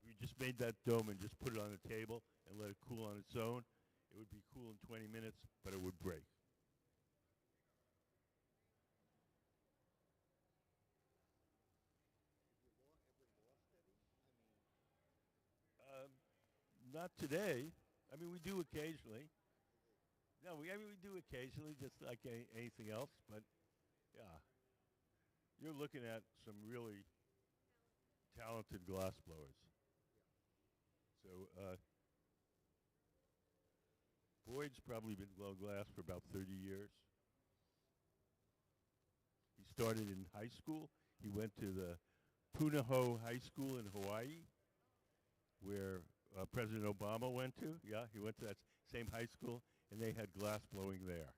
We just made that dome and just put it on the table and let it cool on its own. It would be cool in 20 minutes, but it would break. Not today. I mean, we do occasionally. No, we do occasionally, just like anything else. But yeah, you're looking at some really talented glass blowers. So Boyd's probably been blowing glass for about 30 years. He started in high school. He went to the Punahou High School in Hawaii, where President Obama went to. Yeah, he went to that same high school, and they had glass blowing there.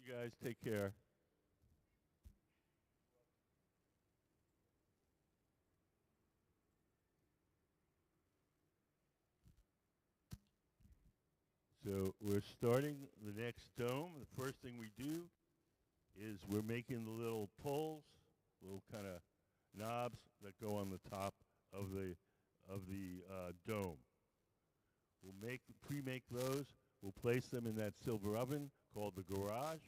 See you guys. Take care. So we're starting the next dome. The first thing we do is we're making the little pulls, little kind of knobs that go on the top of the of the dome. We'll pre-make those. We'll place them in that silver oven called the garage,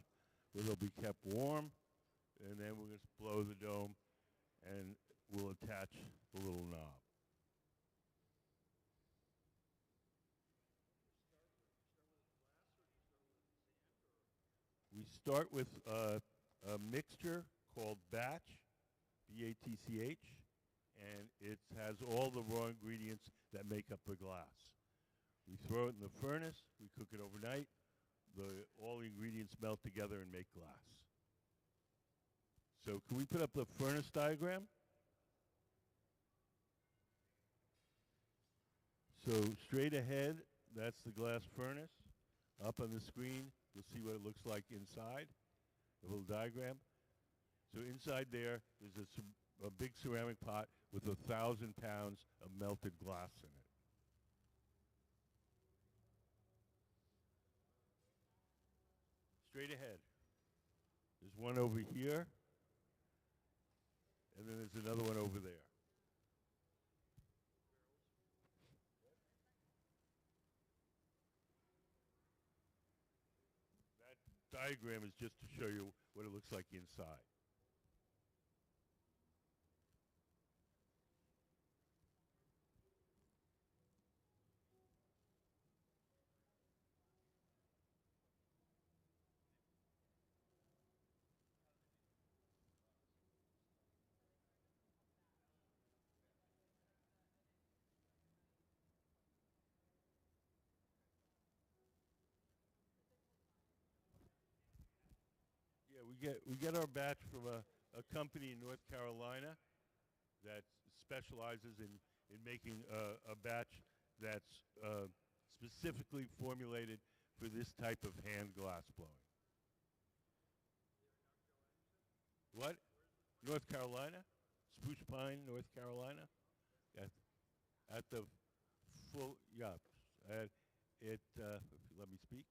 where they'll be kept warm, and then we'll just blow the dome, and we'll attach the little knob. We start with a mixture called batch, B-A-T-C-H, and it has all the raw ingredients that make up the glass. We throw it in the furnace, we cook it overnight, all the ingredients melt together and make glass. So can we put up the furnace diagram? So straight ahead, that's the glass furnace. Up on the screen, you'll see what it looks like inside, a little diagram. So inside there is a big ceramic pot with 1,000 pounds of melted glass in it. Straight ahead. There's one over here, and then there's another one over there. That diagram is just to show you what it looks like inside. Yeah, we get our batch from a company in North Carolina that specializes in making a batch that's specifically formulated for this type of hand glass blowing. What? North Carolina? Spruce Pine, North Carolina? At the full, yeah, let me speak.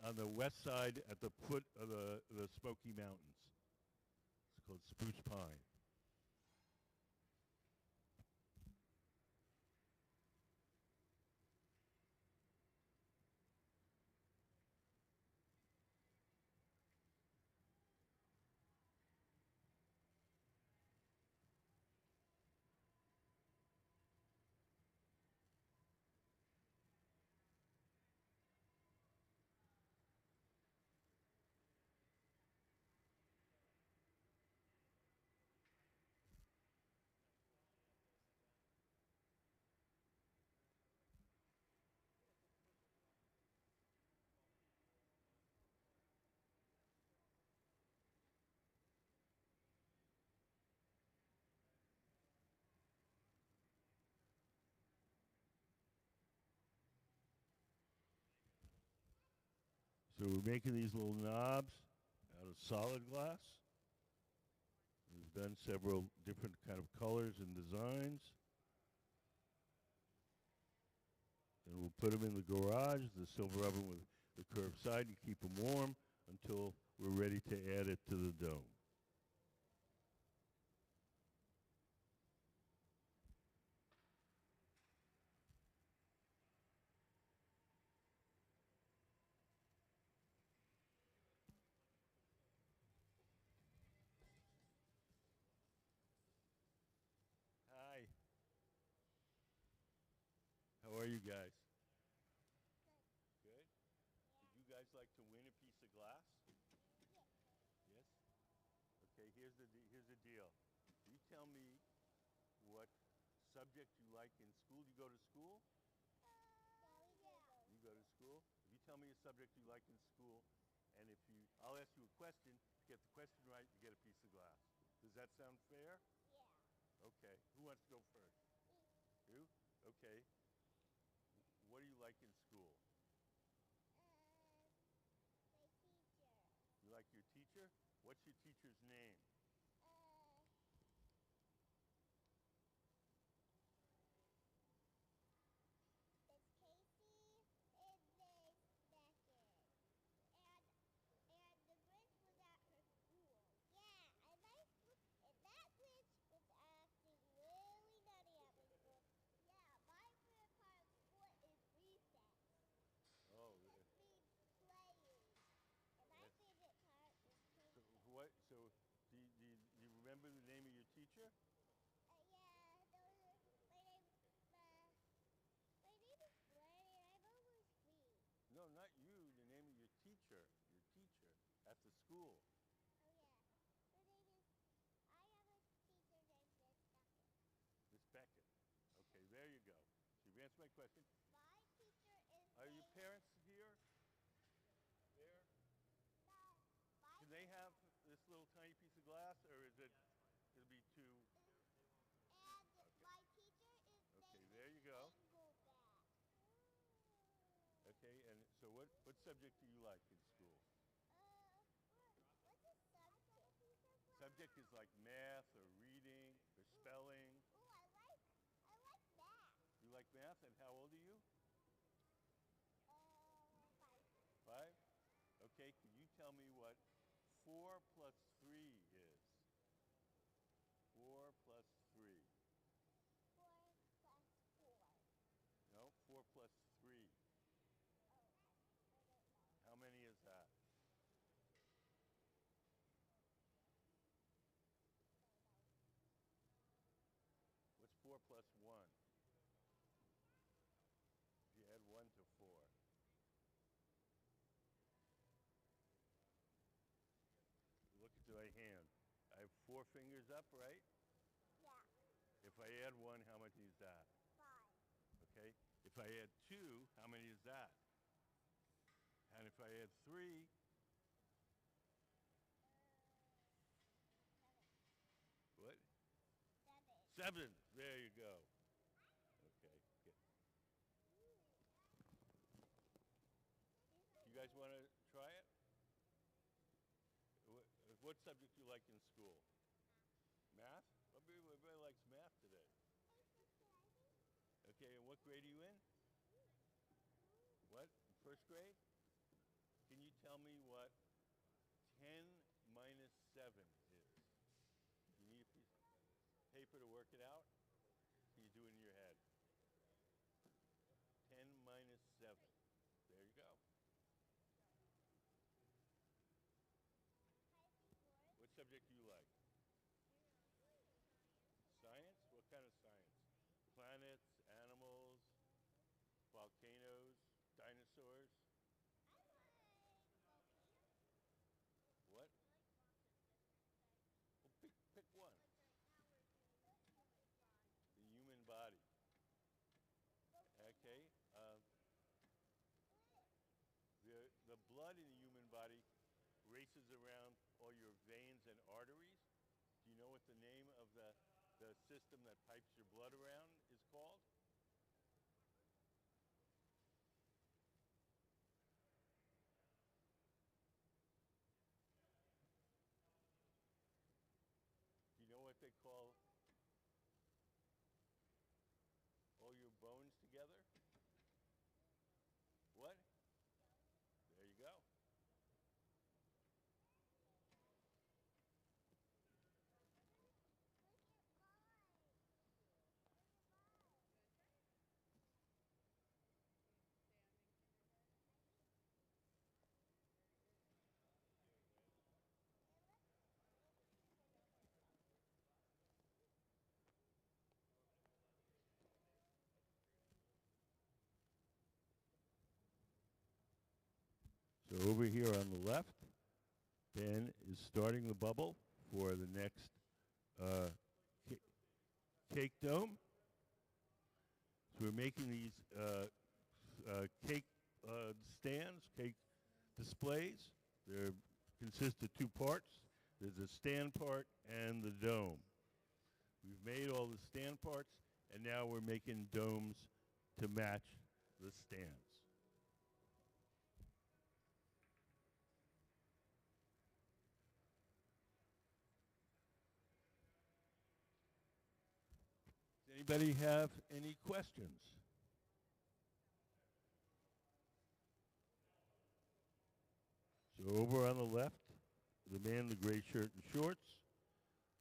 On the west side, at the foot of the Smoky Mountains. It's called Spruce Pine. So we're making these little knobs out of solid glass. We've done several different kind of colors and designs. And we'll put them in the garage, the silver oven with the curved side, and keep them warm until we're ready to add it to the dome. Hi. How are you guys? Good? Would you guys like to win a piece of glass? Yes? Okay, here's the deal. You tell me what subject you like in school. Do you go to school? You go to school? If you tell me a subject you like in school, and I'll ask you a question. If you get the question right, you get a piece of glass. Does that sound fair? Okay. Who wants to go first? You? Okay. What do you like in school? You like your teacher? What's your teacher's name? teacher? Yeah, my name is Glenn and I'm almost 3. No, not you. The name of your teacher. Your teacher at the school. Oh yeah. Her name is, I have a teacher named Miss Duckett. Miss Beckett. Okay, there you go. So you've answered my question. My teacher is Are your named, parents here? There? no, my Can they have this little tiny piece of glass, or is it? It'll be too. and my teacher is Okay, named there you go. Dingleback. Okay, and so what subject do you like in school? What's a subject? Subject is like math or reading or spelling. Oh, I like math. You like math, and how old are you? 5. 5? Okay, can you tell me what 4 plus 3 is? 4 plus 3. 4 plus 4. No, 4 plus 3. Oh, I don't know. How many is that? What's 4 plus 1? If you add 1 to 4. Look at my hand. I have 4 fingers up, right? Yeah, If I add 1, how much is that? 5. Okay. If I add 2, how many is that? And if I add 3, 7. what? 7. 7. There you go. Okay. Good. You guys want to try it? What subject do you like in school? Math? Everybody likes math today. Okay, and what grade are you in? What? First grade? Can you tell me what 10 minus 7 is? You need a piece of paper to work it out? Can you do it in your head? 10 minus 7. There you go. What subject do you like? Science? What kind of science? Planets, animals, volcanoes, dinosaurs? What? Well, pick one. The human body. Okay. The blood in the human body races around all your veins and arteries. Do you know what the name of the system that pipes your blood around is called? Do you know what they call all your bones together? What? There you go. So over here on the left, Ben is starting the bubble for the next cake dome. So we're making these cake stands, cake displays. They consist of 2 parts. There's the stand part and the dome. We've made all the stand parts, and now we're making domes to match the stands. Does anybody have any questions? So over on the left, the man in the gray shirt and shorts,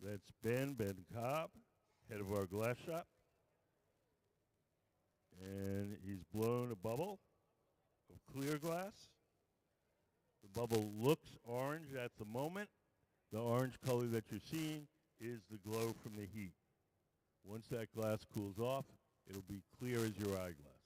that's Ben Cobb, head of our glass shop. And he's blown a bubble of clear glass. The bubble looks orange at the moment. The orange color that you're seeing is the glow from the heat. Once that glass cools off, it'll be clear as your eyeglass.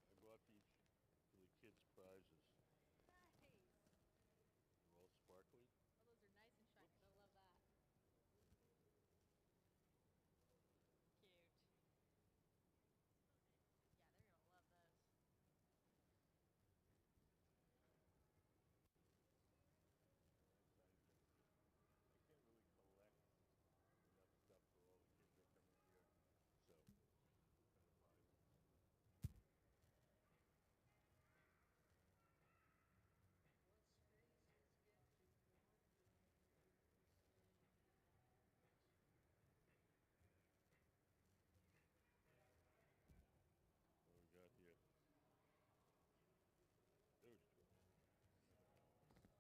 I bought these for the kids' prizes. Nice. They're all sparkly. Oh, those are nice and shiny. I love that. Cute. Yeah, they're gonna love those. I can't really collect enough stuff for all the kids that come in here, so we're trying to buy them.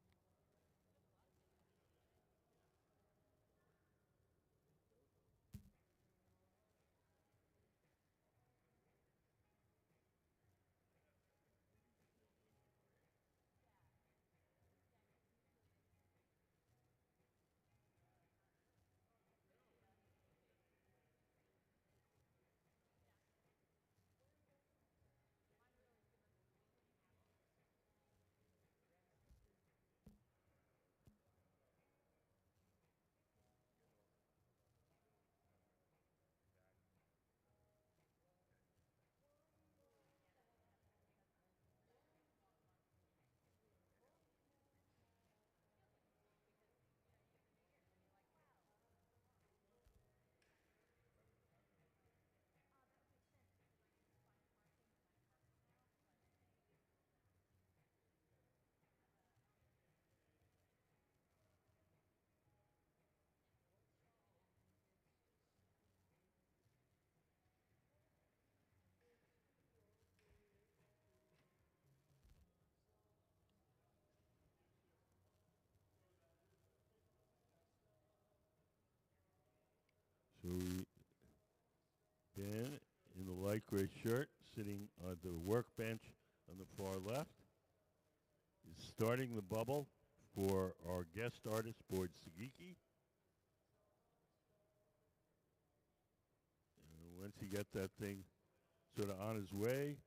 What we got here? There's George. So Ben, in the light gray shirt, sitting on the workbench on the far left, is starting the bubble for our guest artist, board Sugiki. And once he gets that thing sort of on his way,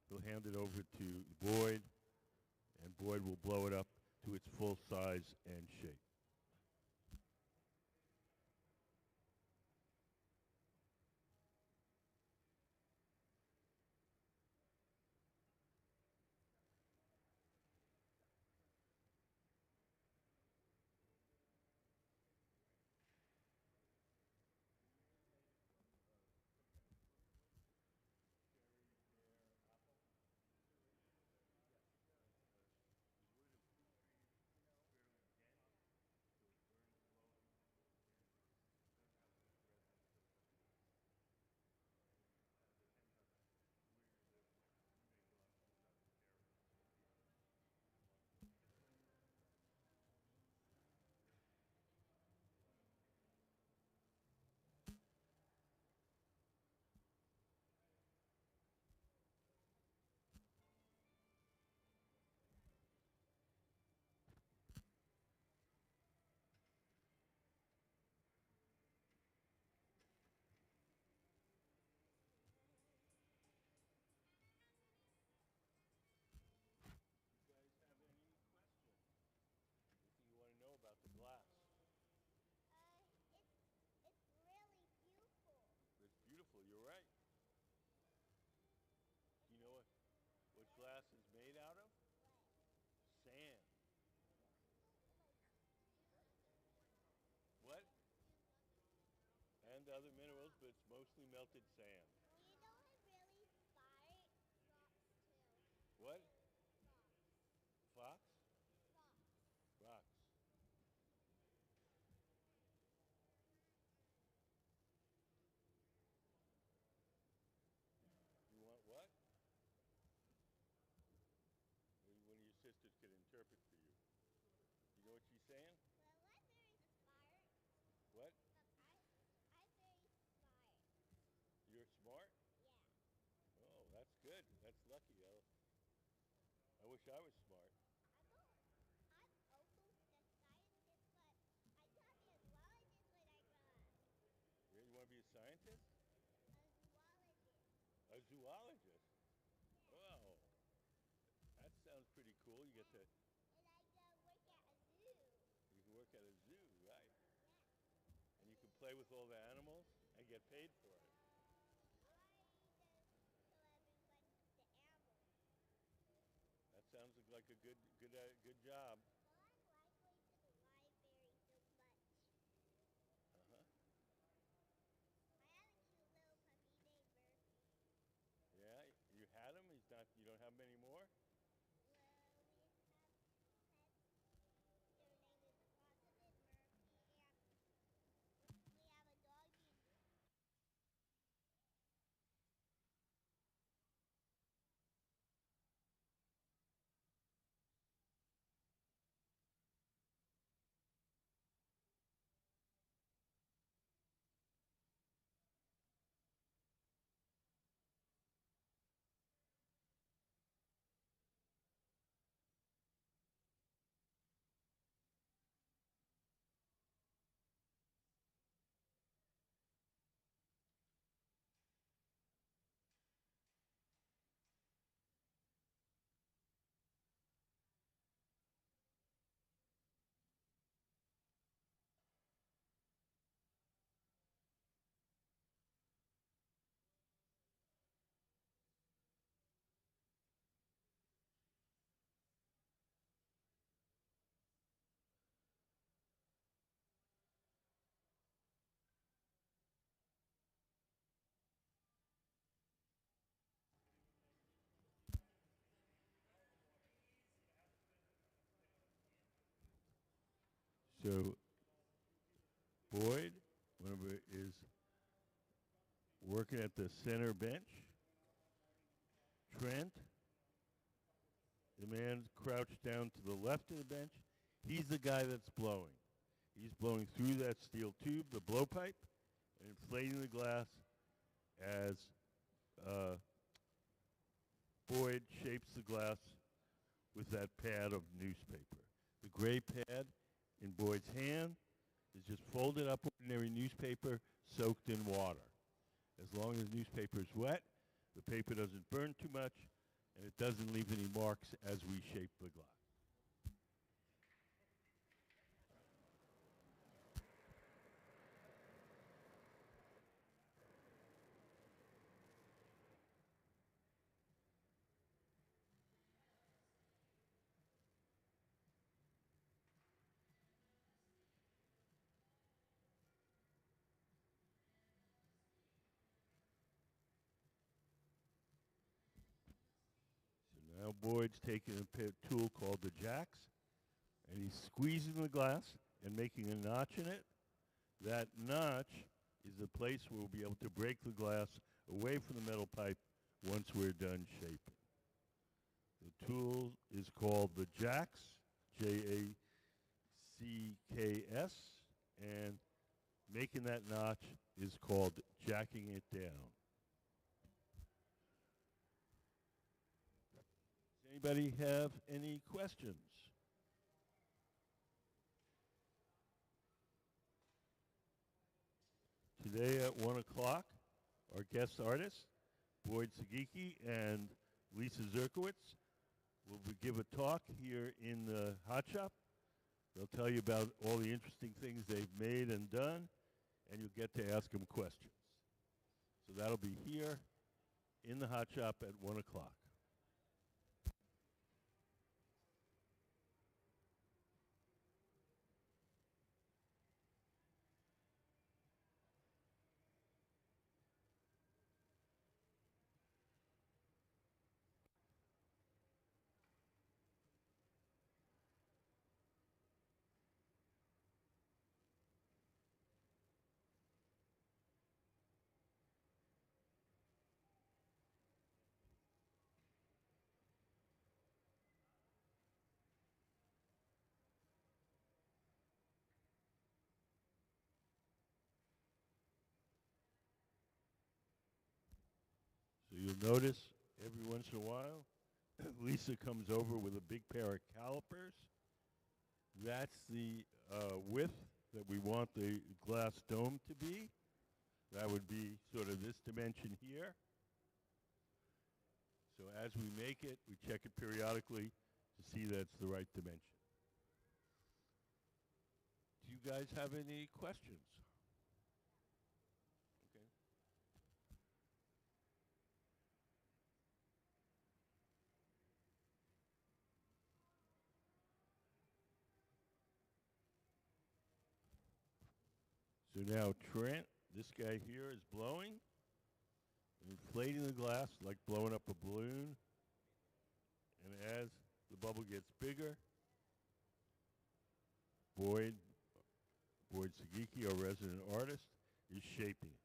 he'll hand it over to Boyd, and Boyd will blow it up to its full size and shape. Is wood a fruit tree fairly dense? and other minerals, but it's mostly melted sand. You know what really inspired? Rocks too. What? Rocks. Fox? Rocks. Rocks. You want what? One of your sisters can interpret for you. You know what she's saying? Well, I'm very inspired. What? Look, I'm very inspired. You're smart? Yeah. Oh, that's good. That's lucky. I wish I was smart. I'm almost a scientist, but I thought be a zoologist when I grow up. Yeah, you want to be a scientist? A zoologist. A zoologist? Yeah. Wow. That sounds pretty cool. You get to, And I go work at a zoo. you can work at a zoo, right? Yeah. And you can play with all the animals and get paid for it. I just show everyone the animals. That sounds like a good job. Well, I like going to the library so much. Uh-huh. I have a cute little puppy named Murphy. Yeah, you had him. He's not. You don't have him anymore. Well, we have pets. Their name is Blossom and Murphy, and we have a dog named So Boyd, remember, is working at the center bench. Trent, the man crouched down to the left of the bench, he's the guy that's blowing. He's blowing through that steel tube, the blowpipe, and inflating the glass as Boyd shapes the glass with that pad of newspaper. The gray pad in Boyd's hand is just folded up ordinary newspaper soaked in water. As long as newspaper is wet, the paper doesn't burn too much, and it doesn't leave any marks as we shape the glass. So now Boyd's taking a tool called the jacks, and he's squeezing the glass and making a notch in it. That notch is the place where we'll be able to break the glass away from the metal pipe once we're done shaping. The tool is called the jacks, Jacks, and making that notch is called jacking it down. Does anybody have any questions? Today at 1 o'clock, our guest artists, Boyd Sugiki and Lisa Zerkowitz, will give a talk here in the hot shop. They'll tell you about all the interesting things they've made and done, and you'll get to ask them questions. So that'll be here in the hot shop at 1 o'clock. You'll notice every once in a while, Lisa comes over with a big pair of calipers. That's the width that we want the glass dome to be. That would be sort of this dimension here. So as we make it, we check it periodically to see that it's the right dimension. Do you guys have any questions? Okay. So now Trent, this guy here is blowing, inflating the glass like blowing up a balloon. And as the bubble gets bigger, Boyd Sugiki, our resident artist, is shaping it.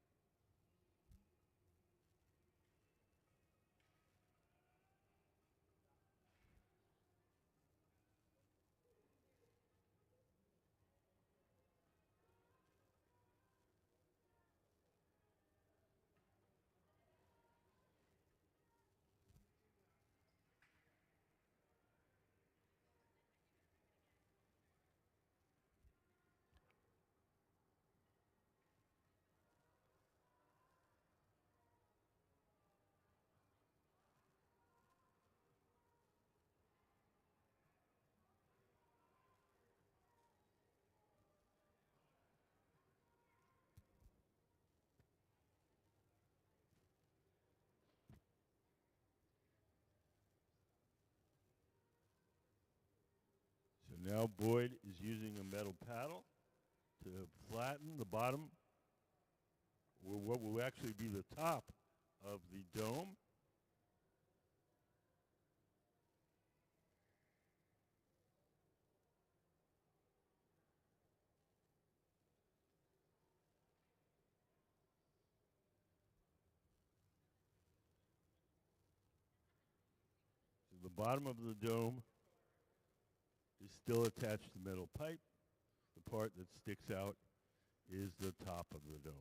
So now Boyd is using a metal paddle to flatten the bottom, or what will actually be the top of the dome. So the bottom of the dome is still attached to metal pipe. The part that sticks out is the top of the dome.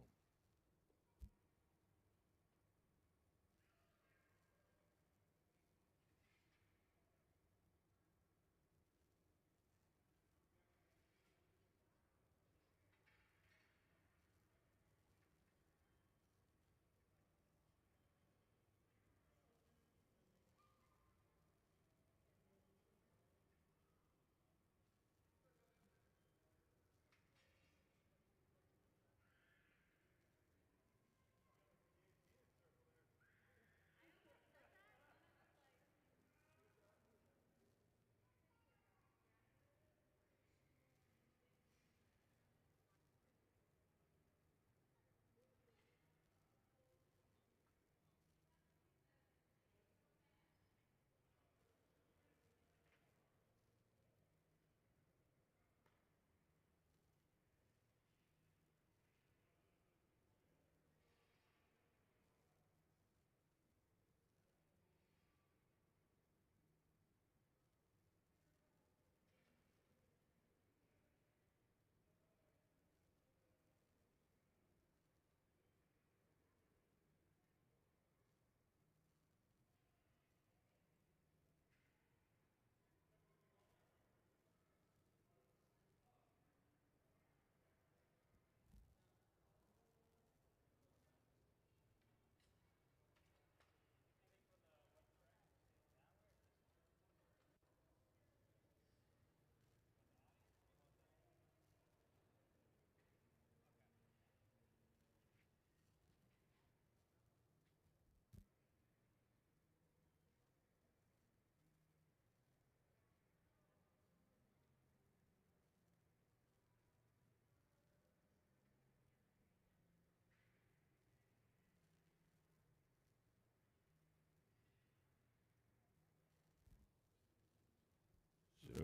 So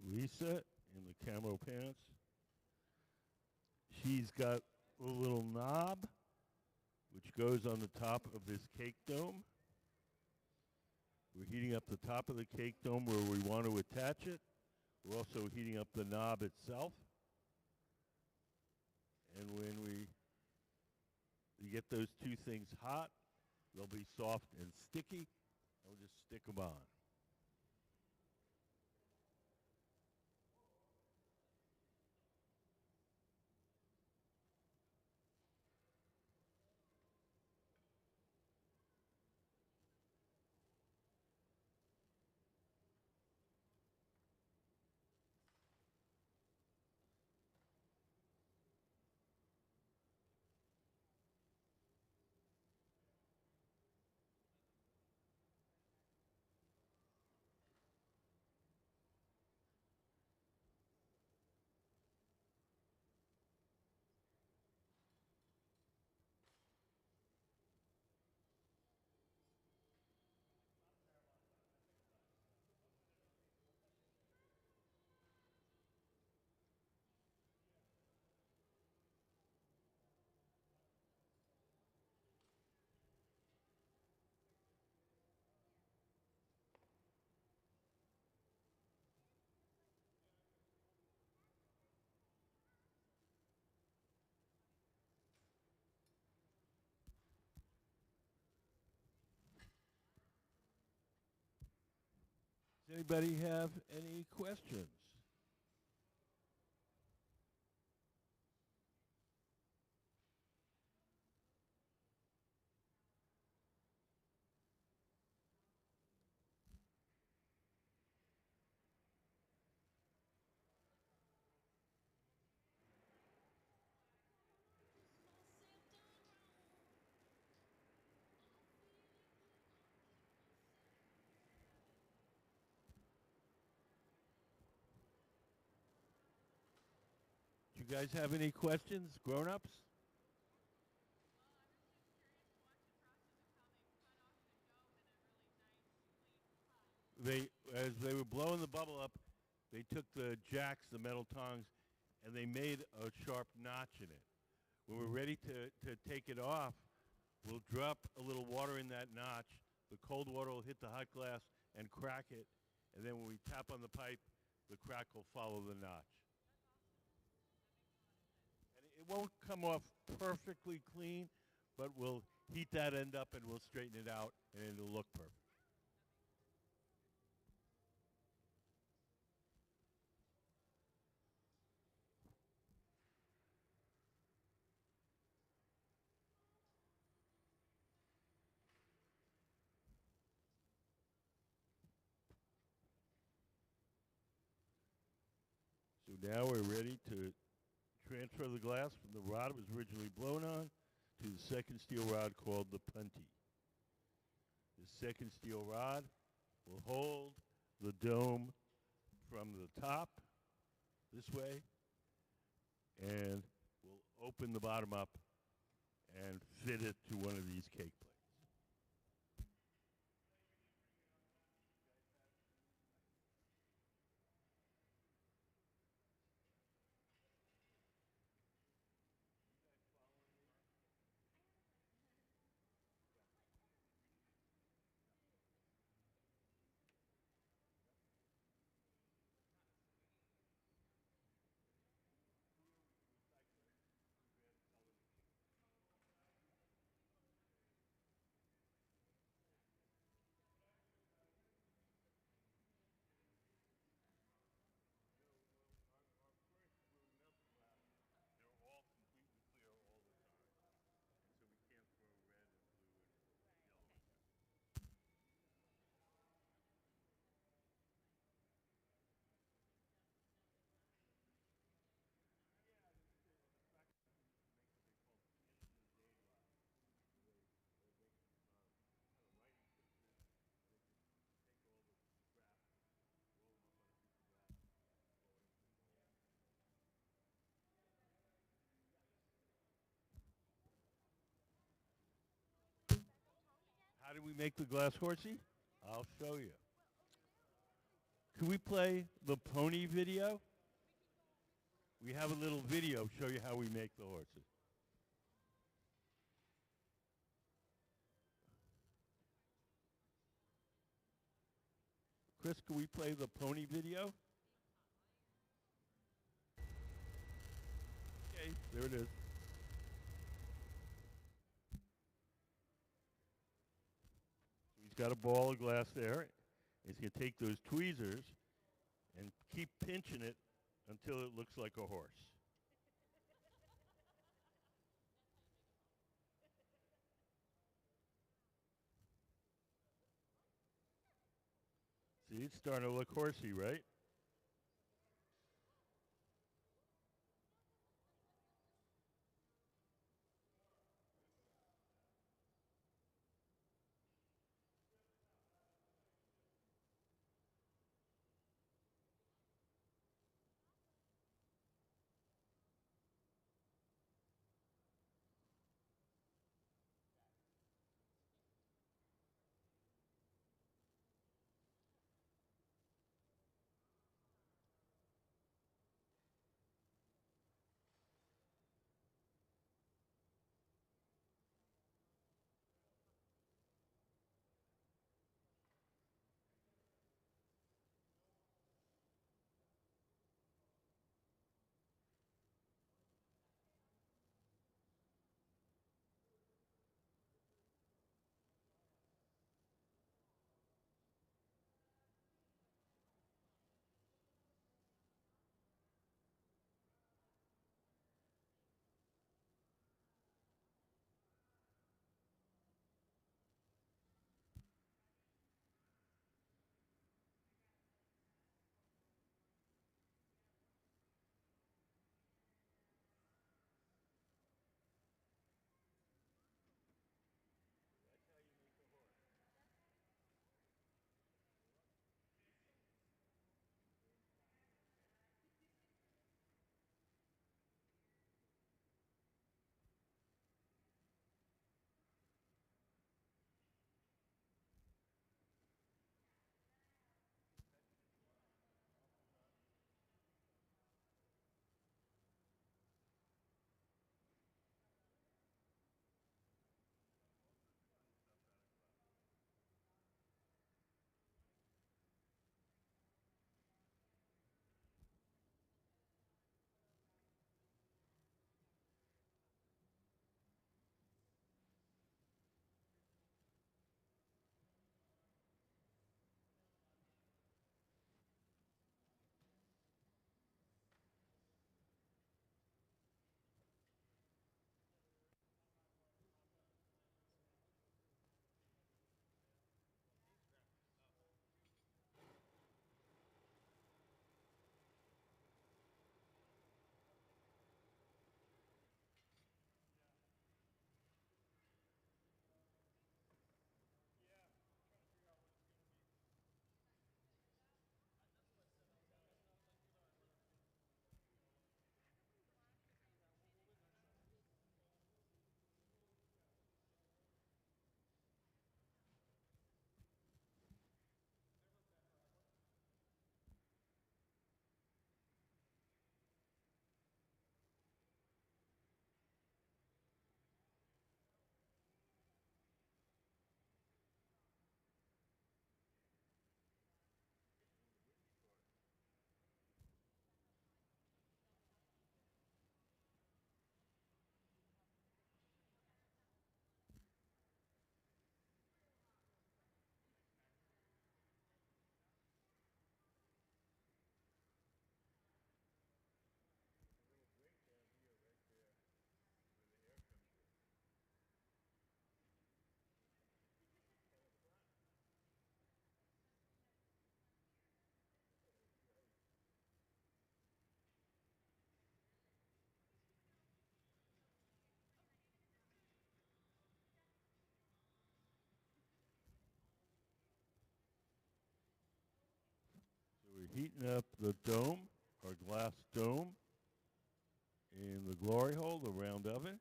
Lisa in the camo pants, she's got a little knob which goes on the top of this cake dome. We're heating up the top of the cake dome where we want to attach it. We're also heating up the knob itself. And when we get those two things hot, They'll be soft and sticky. I'll just stick them on. Does anybody have any questions? Do you guys have any questions, grown-ups? They, as they were blowing the bubble up, they took the jacks, the metal tongs, and they made a sharp notch in it. When we're ready to take it off, we'll drop a little water in that notch. The cold water will hit the hot glass and crack it. And then when we tap on the pipe, the crack will follow the notch. And it won't come off perfectly clean, but we'll heat that end up and we'll straighten it out and it'll look perfect. So now we're ready to transfer the glass from the rod it was originally blown on to the second steel rod called the punty. The second steel rod will hold the dome from the top this way, and we'll open the bottom up and fit it to one of these cake plates. How do we make the glass horsey? I'll show you. Can we play the pony video? We have a little video show you how we make the horses. Chris, can we play the pony video? Okay, there it is. got a ball of glass there. He's going to take those tweezers and keep pinching it until it looks like a horse. See, it's starting to look horsey, right? We're heating up the dome, our glass dome, in the glory hole, the round oven.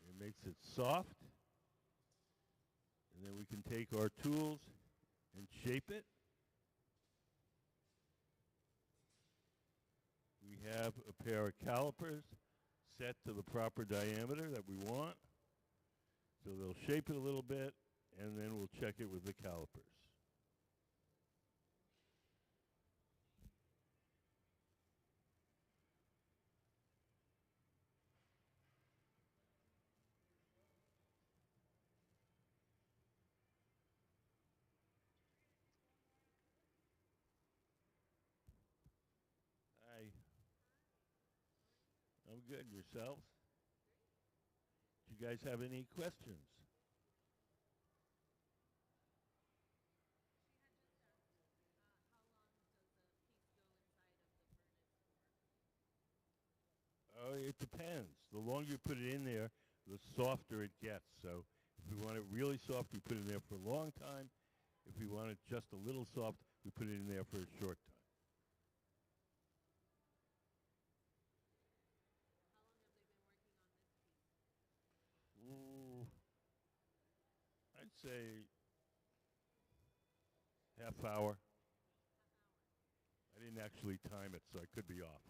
It makes it soft. And then we can take our tools and shape it. We have a pair of calipers set to the proper diameter that we want. So they'll shape it a little bit, and then we'll check it with the calipers. good. And yourselves? Do you guys have any questions? Oh, it depends. The longer you put it in there, the softer it gets. So if we want it really soft, we put it in there for a long time. If we want it just a little soft, we put it in there for a short time. Ooh, I'd say half hour. I didn't actually time it, so I could be off.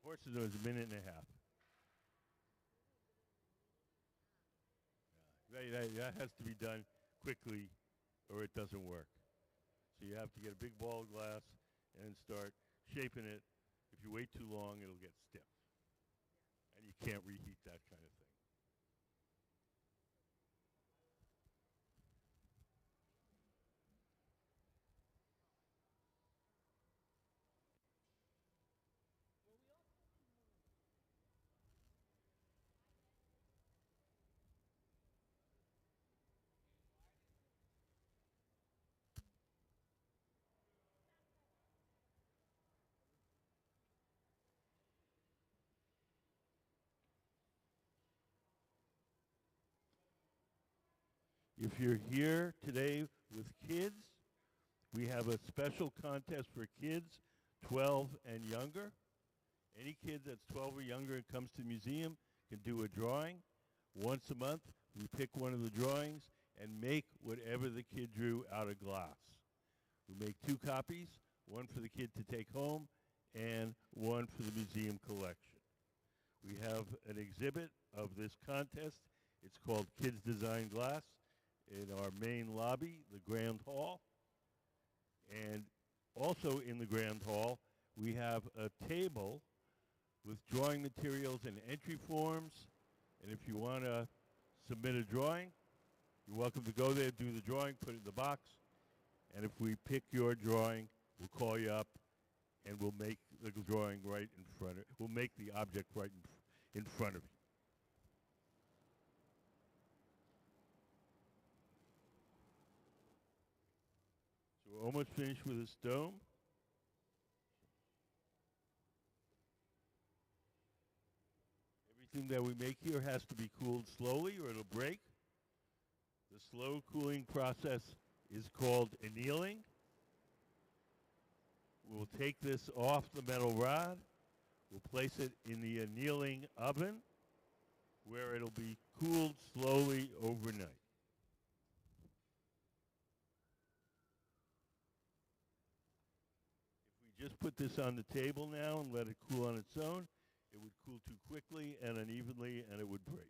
Horses was a minute and a half. That has to be done quickly or it doesn't work. So you have to get a big ball of glass and start shaping it. If you wait too long, it'll get stiff. And you can't reheat that kind of thing. If you're here today with kids, we have a special contest for kids 12 and younger. Any kid that's 12 or younger and comes to the museum can do a drawing. Once a month, we pick one of the drawings and make whatever the kid drew out of glass. We make 2 copies, one for the kid to take home and one for the museum collection. We have an exhibit of this contest. It's called Kids Design Glass in our main lobby, the Grand Hall. And also in the Grand Hall, we have a table with drawing materials and entry forms. And if you want to submit a drawing, you're welcome to go there, do the drawing, put it in the box. And if we pick your drawing, we'll call you up and we'll make the drawing right in front of we'll make the object right in front of you. So we're almost finished with this dome. Everything that we make here has to be cooled slowly or it'll break. The slow cooling process is called annealing. We'll take this off the metal rod. We'll place it in the annealing oven where it'll be cooled slowly overnight. If we just put this on the table now and let it cool on its own, it would cool too quickly and unevenly and it would break.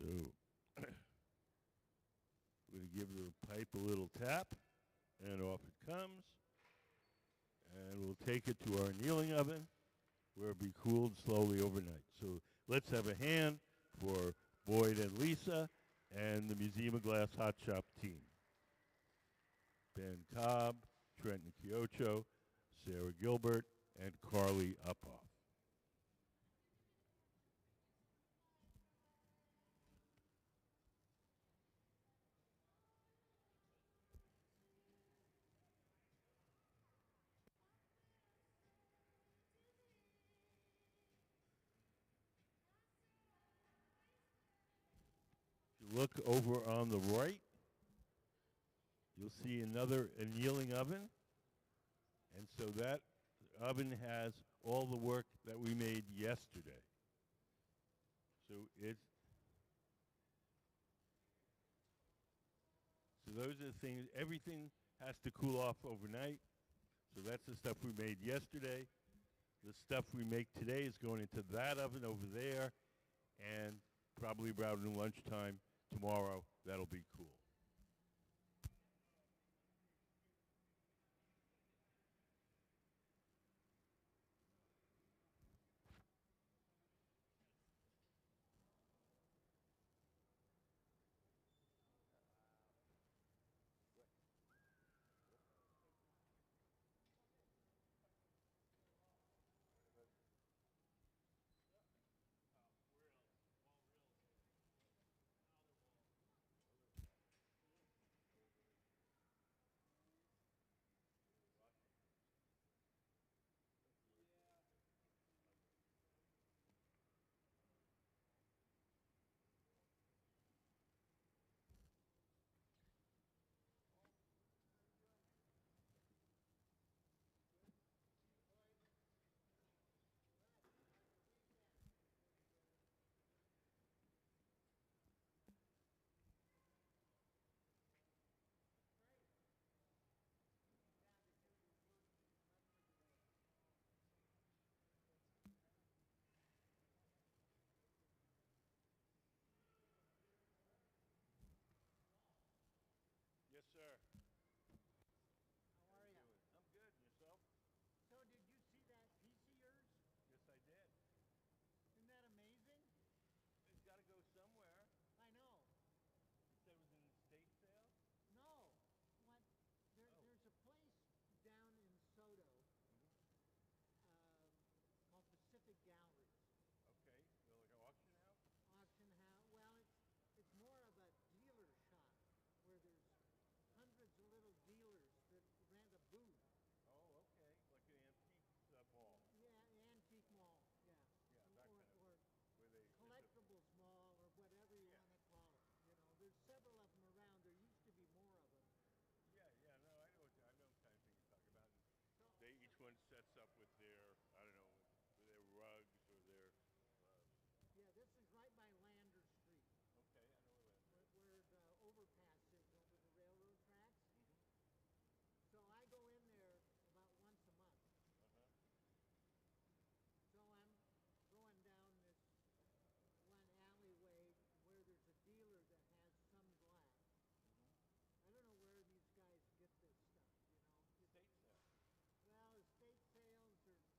So we're going to give the pipe a little tap, and off it comes. And we'll take it to our annealing oven, where it'll be cooled slowly overnight. So let's have a hand for Boyd and Lisa and the Museum of Glass Hot Shop team. Ben Cobb, Trenton Kiocho, Sarah Gilbert, and Carly Uphoff. Look over on the right, you'll see another annealing oven and so that oven has all the work that we made yesterday. So it's so those are the things. Everything has to cool off overnight. So that's the stuff we made yesterday. The stuff we make today is going into that oven over there, and probably around lunchtime tomorrow, that'll be cool. Yes, sir. How are you? I'm good. And yourself? So did you see that piece of yours? Yes, I did. Isn't that amazing? It's got to go somewhere. I know. You said it was in the estate sale? No. What? Oh. There's a place down in Soto Mm-hmm. called Pacific Galleries. Okay. So like an auction house? Auction house. Well, it's more of a dealer shop where there's hundreds of little dealers that rent a booth. Oh, okay. Like an antique mall. Yeah, antique mall. Yeah. Yeah, that kind of or where they collectibles mall or whatever you Yeah. want to call it. You know, there's several of them around. There used to be more of them. Yeah. No, I know kind of thing you're talking about. And So, they each one sets up with their I don't know with their rugs or their. yeah, this is right by Lander Street, Okay, I know where that is. where the overpass is over the railroad tracks. Mm-hmm. So I go in there about once a month. Uh-huh. So I'm going down this one alleyway where there's a dealer that has some glass. Mm-hmm. I don't know where these guys get this stuff, you know. Estate sale. Well, estate sales or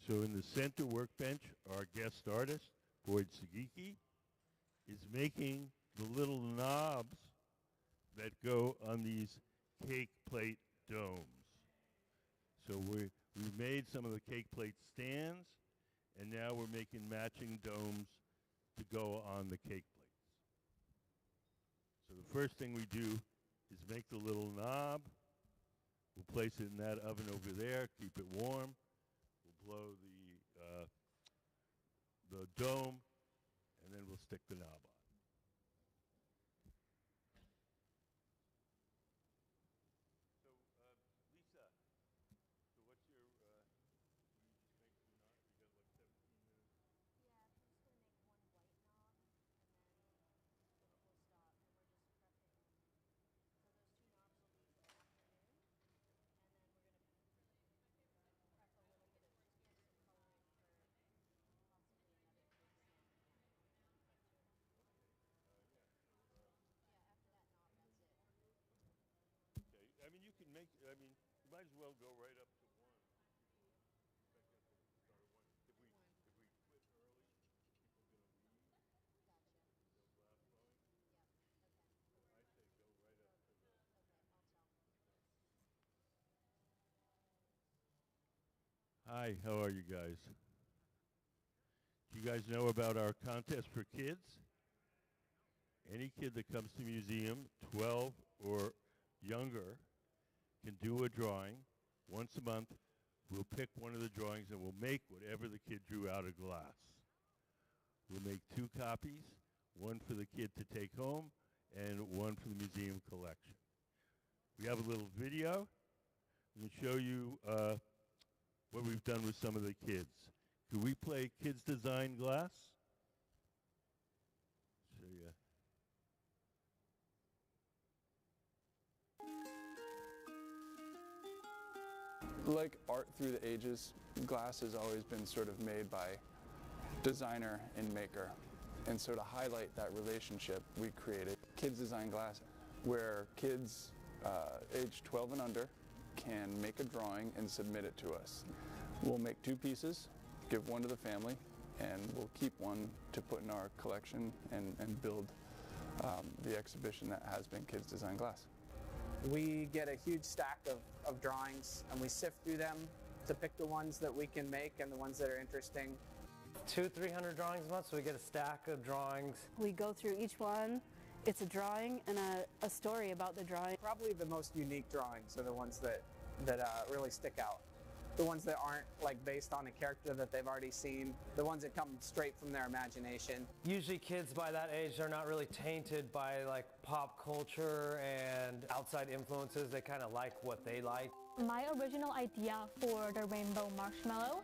So in the center workbench, our guest artist, Boyd Sugiki, is making the little knobs that go on these cake plate domes. So we've made some of the cake plate stands, and now we're making matching domes to go on the cake plates. So the first thing we do is make the little knob. We'll place it in that oven over there, keep it warm. We'll blow the dome, and then we'll stick the knob on. Lisa, so what's your, you just make two knobs, you got like 17 minutes? Yeah, I'm just gonna make one white knob, and then we'll stop, and we're just prepping. So those two knobs will be this afternoon, and then we're gonna prep a little bit of just custom coloring for possibly another cake stand. Yeah, after that knob, that's it. Okay, I mean, you can make, I mean, you might as well go right up to one. In fact, that's what we start at one. If we quit early, people are going to leave. Gotcha. No glass blowing. Yep. Okay. I say go right up to the. Okay, I'll tell. Hi, how are you guys? Do you guys know about our contest for kids? Any kid that comes to the museum, 12 or younger, can do a drawing. Once a month, we'll pick one of the drawings and we'll make whatever the kid drew out of glass. We'll make 2 copies, one for the kid to take home and one for the museum collection. We have a little video. I'm going to show you what we've done with some of the kids. Could we play Kids Design Glass? Show you. Like art through the ages, glass has always been sort of made by designer and maker. And so to highlight that relationship, we created Kids Design Glass, where kids age 12 and under can make a drawing and submit it to us. We'll make 2 pieces, give one to the family, and we'll keep one to put in our collection and build the exhibition that has been Kids Design Glass. We get a huge stack of drawings, and we sift through them to pick the ones that we can make and the ones that are interesting. 200-300 drawings a month, so we get a stack of drawings. We go through each one. It's a drawing and a story about the drawing. Probably the most unique drawings are the ones that really stick out. The ones that aren't like based on a character that they've already seen. The ones that come straight from their imagination. Usually kids by that age are not really tainted by like pop culture and outside influences. They kind of like what they like. My original idea for the rainbow marshmallow,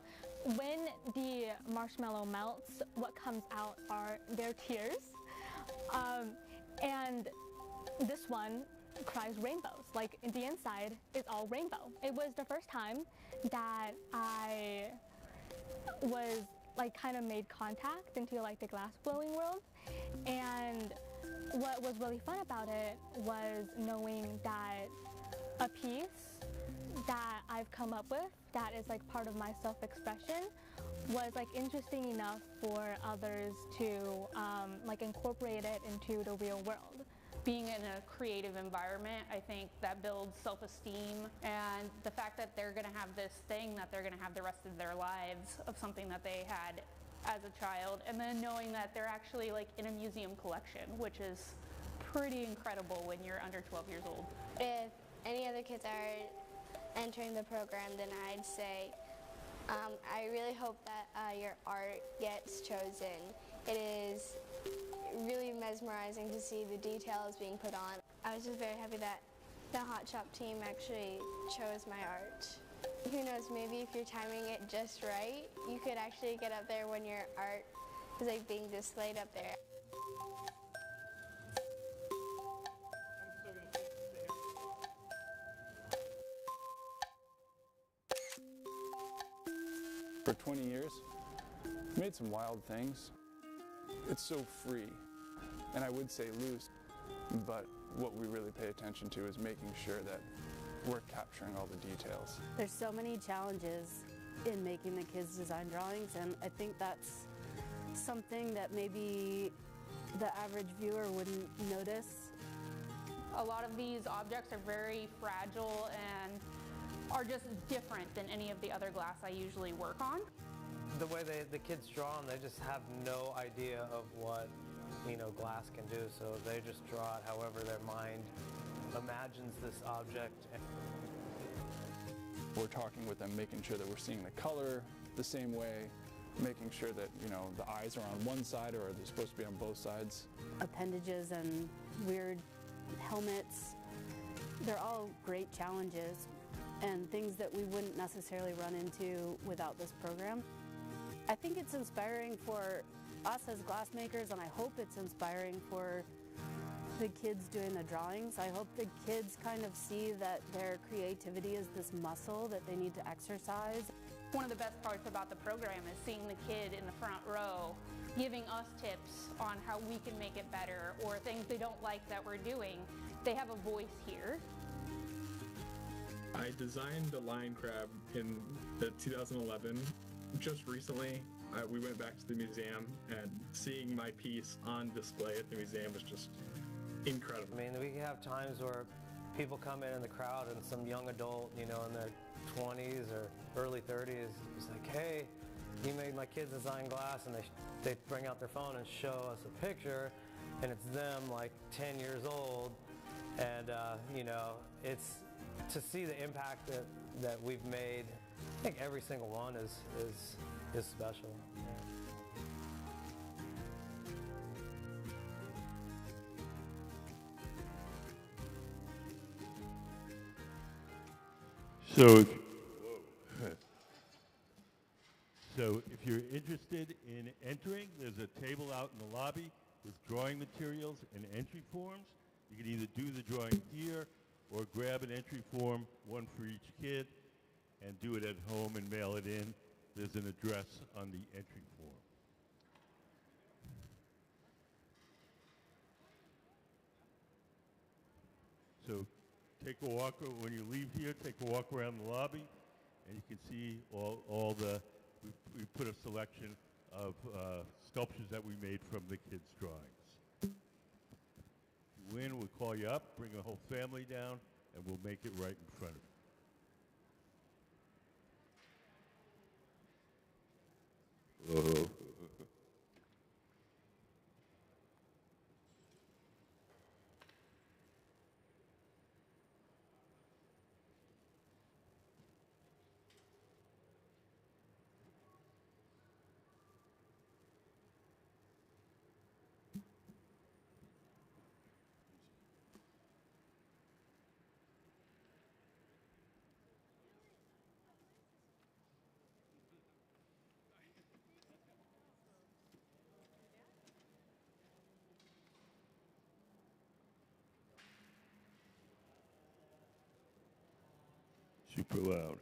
when the marshmallow melts, what comes out are their tears. And this one cries rainbows. Like the inside is all rainbow. It was the first time that I was like kind of made contact into like the glass blowing world. And what was really fun about it was knowing that a piece that I've come up with that is like part of my self-expression was like interesting enough for others to like incorporate it into the real world. Being in a creative environment, I think that builds self-esteem, and the fact that they're going to have this thing that they're going to have the rest of their lives of something that they had as a child, and then knowing that they're actually like in a museum collection, which is pretty incredible when you're under 12 years old. If any other kids are entering the program, then I'd say I really hope that your art gets chosen. It is really mesmerizing to see the details being put on. I was just very happy that the Hot Shop team actually chose my art. Who knows, maybe if you're timing it just right, you could actually get up there when your art is like being displayed up there. For 20 years, we made some wild things. It's so free, and I would say loose, but what we really pay attention to is making sure that we're capturing all the details. There's so many challenges in making the kids design drawings, and I think that's something that maybe the average viewer wouldn't notice. A lot of these objects are very fragile and are just different than any of the other glass I usually work on. The way the kids draw them, they just have no idea of what, you know, glass can do, so they just draw it however their mind imagines this object. We're talking with them, making sure that we're seeing the color the same way, making sure that, you know, the eyes are on one side or are they supposed to be on both sides. Appendages and weird helmets, they're all great challenges and things that we wouldn't necessarily run into without this program. I think it's inspiring for us as glassmakers, and I hope it's inspiring for the kids doing the drawings. I hope the kids kind of see that their creativity is this muscle that they need to exercise. One of the best parts about the program is seeing the kid in the front row giving us tips on how we can make it better or things they don't like that we're doing. They have a voice here. I designed a lion crab in 2011. Just recently, we went back to the museum, and seeing my piece on display at the museum was just incredible. I mean, we have times where people come in the crowd and some young adult, you know, in their 20s or early 30s is like, hey, you made my kids design glass, and they bring out their phone and show us a picture, and it's them like 10 years old, and you know, it's to see the impact that we've made. I think every single one is special. So if you're interested in entering, there's a table out in the lobby with drawing materials and entry forms. You can either do the drawing here or grab an entry form, one for each kid, and do it at home and mail it in. There's an address on the entry form. So take a walk, when you leave here, take a walk around the lobby, and you can see all the, we put a selection of sculptures that we made from the kids' drawings. If you win, we'll call you up, bring a whole family down, and we'll make it right in front of you. Whoa. Super loud.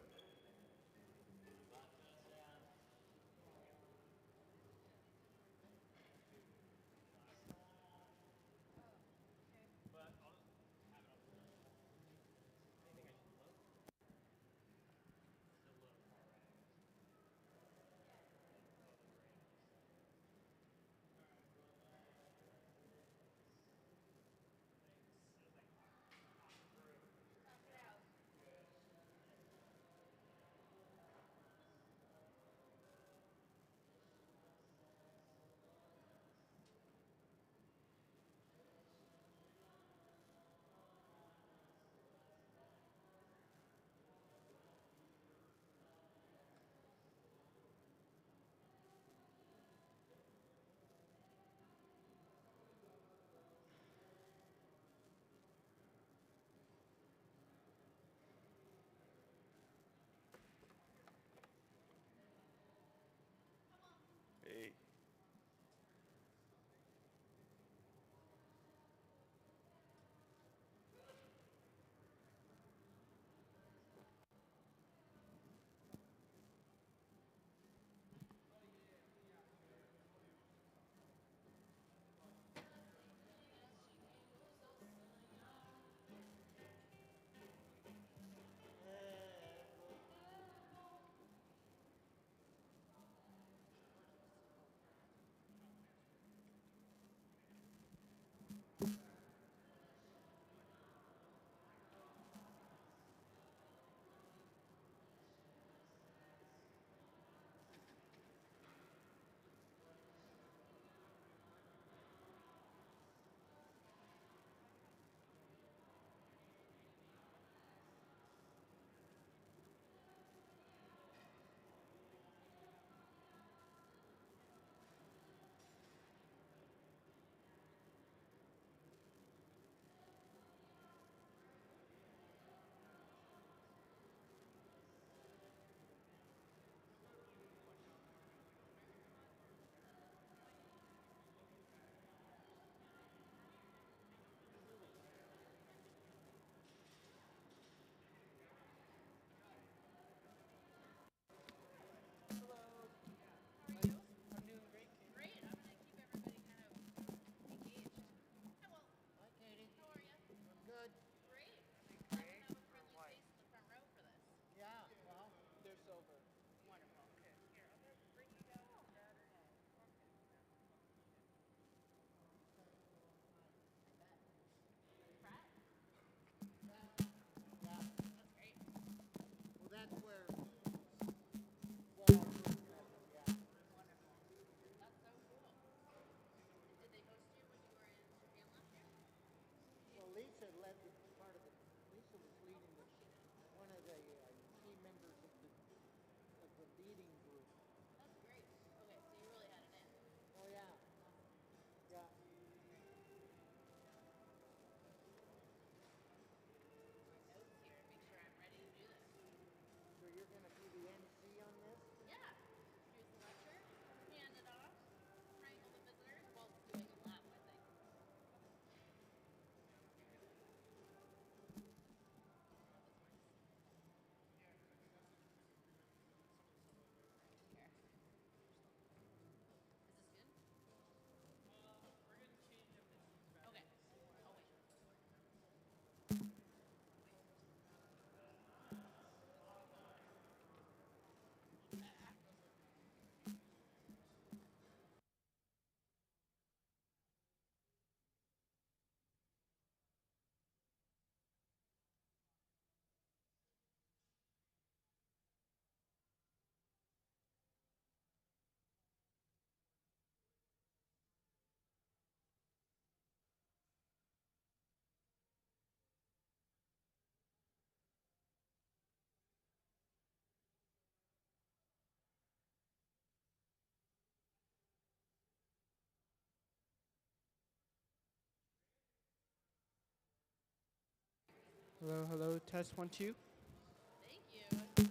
Hello, hello. Test 1, 2. Thank you. All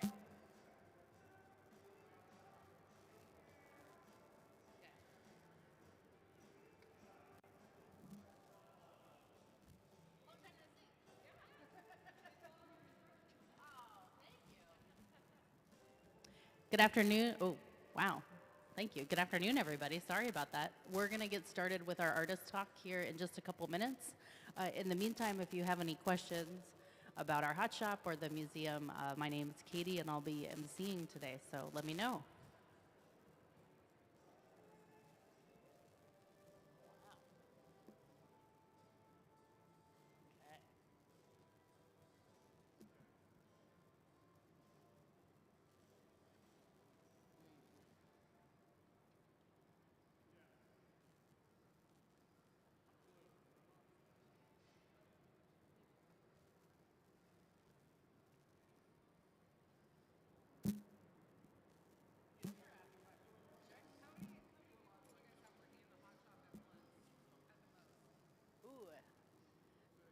right. Okay. Long time no see. Yeah. Oh, thank you. Good afternoon. Oh, wow. Thank you. Good afternoon, everybody. Sorry about that. We're going to get started with our artist talk here in just a couple minutes. In the meantime, if you have any questions about our hot shop or the museum, my name is Katie, and I'll be emceeing today, so let me know.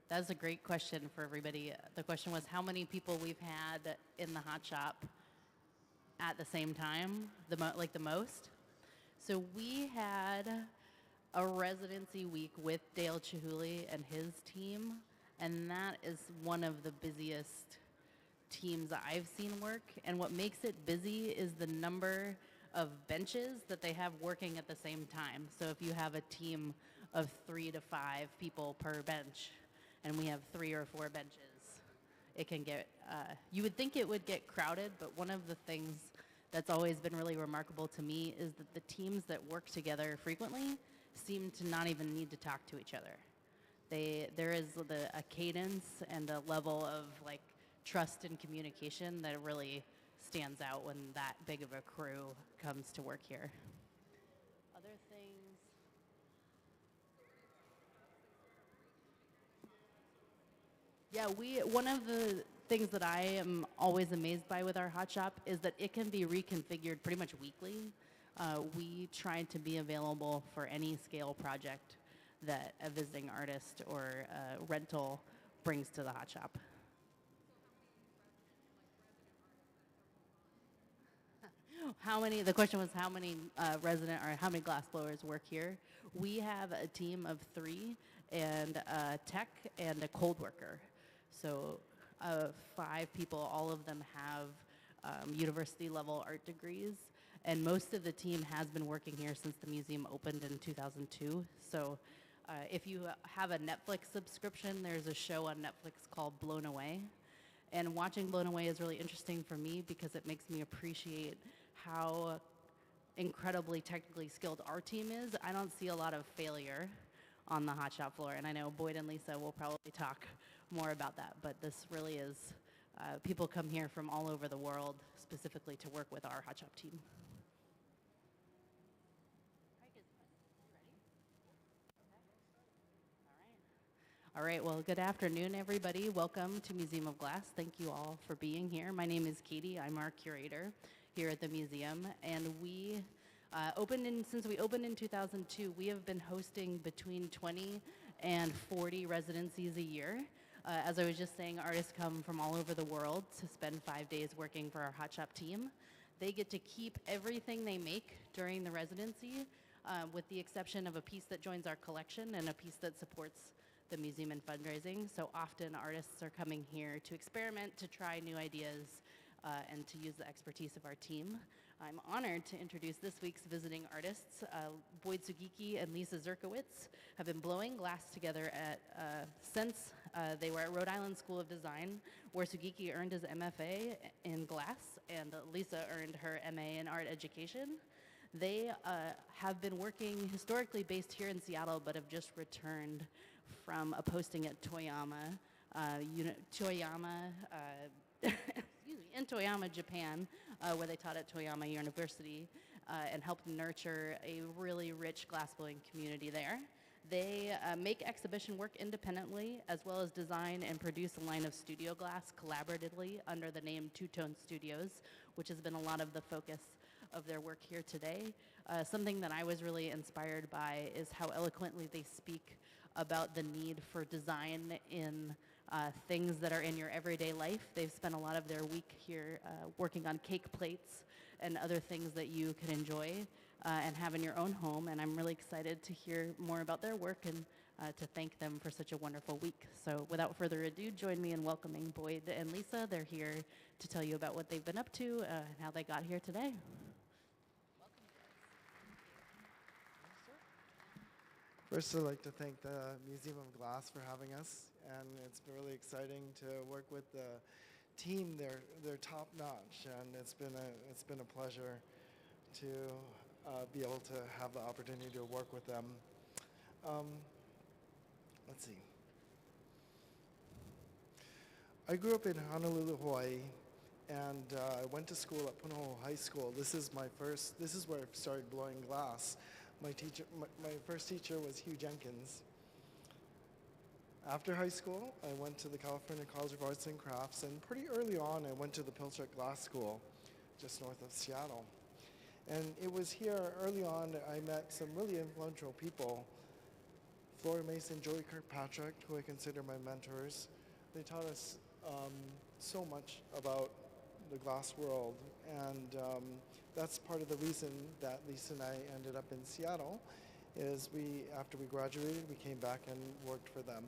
That's a great question for everybody. The question was how many people we've had in the hot shop at the same time, the most. So we had a residency week with Dale Chihuly and his team, and that is one of the busiest teams that I've seen work. And what makes it busy is the number of benches that they have working at the same time. So if you have a team of 3 to 5 people per bench, and we have 3 or 4 benches, it can get, you would think it would get crowded, but one of the things that's always been really remarkable to me is that the teams that work together frequently seem to not even need to talk to each other. There is a cadence and a level of like trust and communication that really stands out when that big of a crew comes to work here. Other things. Yeah, one of the things that I am always amazed by with our hot shop is that it can be reconfigured pretty much weekly. We try to be available for any scale project that a visiting artist or rental brings to the hot shop. The question was how many resident or how many glass blowers work here. We have a team of 3 and a tech and a cold worker. So 5 people, all of them have university level art degrees. And most of the team has been working here since the museum opened in 2002. So if you have a Netflix subscription, there's a show on Netflix called Blown Away. And watching Blown Away is really interesting for me because it makes me appreciate how incredibly technically skilled our team is. I don't see a lot of failure on the hot shop floor, and I know Boyd and Lisa will probably talk more about that, but this really is, people come here from all over the world specifically to work with our hot shop team. All right, well, good afternoon, everybody. Welcome to Museum of Glass. Thank you all for being here. My name is Katie. I'm our curator here at the museum, and since we opened in 2002, we have been hosting between 20 and 40 residencies a year. As I was just saying, artists come from all over the world to spend 5 days working for our hot shop team. They get to keep everything they make during the residency, with the exception of a piece that joins our collection and a piece that supports the museum and fundraising. So often artists are coming here to experiment, to try new ideas, and to use the expertise of our team. I'm honored to introduce this week's visiting artists. Boyd Sugiki and Lisa Zerkowitz have been blowing glass together since they were at Rhode Island School of Design, where Sugiki earned his MFA in glass and Lisa earned her MA in art education. They have been working historically based here in Seattle, but have just returned from a posting at Toyama, in Toyama, Japan, where they taught at Toyama University and helped nurture a really rich glassblowing community there. They make exhibition work independently, as well as design and produce a line of studio glass collaboratively under the name Two Tone Studios, which has been a lot of the focus of their work here today. Something that I was really inspired by is how eloquently they speak about the need for design in things that are in your everyday life. They've spent a lot of their week here working on cake plates and other things that you can enjoy and have in your own home. And I'm really excited to hear more about their work and to thank them for such a wonderful week. So without further ado, join me in welcoming Boyd and Lisa. They're here to tell you about what they've been up to and how they got here today. First, I'd like to thank the Museum of Glass for having us, and it's been really exciting to work with the team. They're top notch, and it's been a pleasure to be able to have the opportunity to work with them. Let's see. I grew up in Honolulu, Hawaii, and I went to school at Punahou High School. This is where I started blowing glass. My first teacher was Hugh Jenkins. After high school, I went to the California College of Arts and Crafts, and pretty early on, I went to the Pilchuck Glass School, just north of Seattle. And it was here early on that I met some really influential people. Flora Mason, Joey Kirkpatrick, who I consider my mentors. They taught us so much about the glass world, and that's part of the reason that Lisa and I ended up in Seattle, is after we graduated, we came back and worked for them.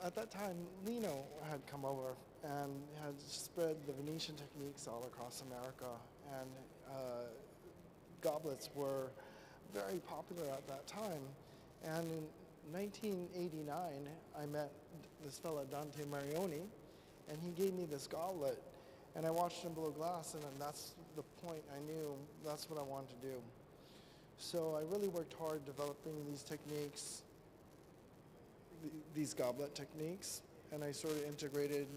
At that time, Lino had come over and had spread the Venetian techniques all across America, and goblets were very popular at that time. And in 1989, I met this fella, Dante Marioni, and he gave me this goblet, and I watched him blow glass, and that's the point I knew that's what I wanted to do. So I really worked hard developing these techniques, these goblet techniques, and I sort of integrated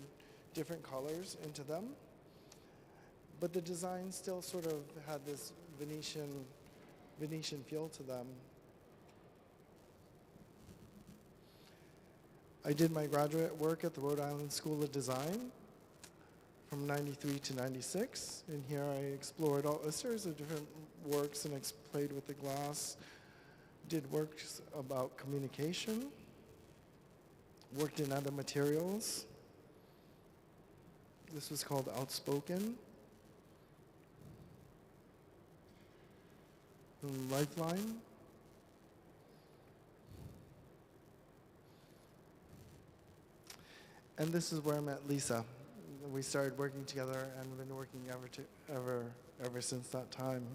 different colors into them. But the design still sort of had this Venetian feel to them. I did my graduate work at the Rhode Island School of Design from 93 to 96. And here I explored a series of different works and played with the glass, did works about communication, worked in other materials. This was called Outspoken. Lifeline. And this is where I met Lisa. We started working together and been working ever since that time.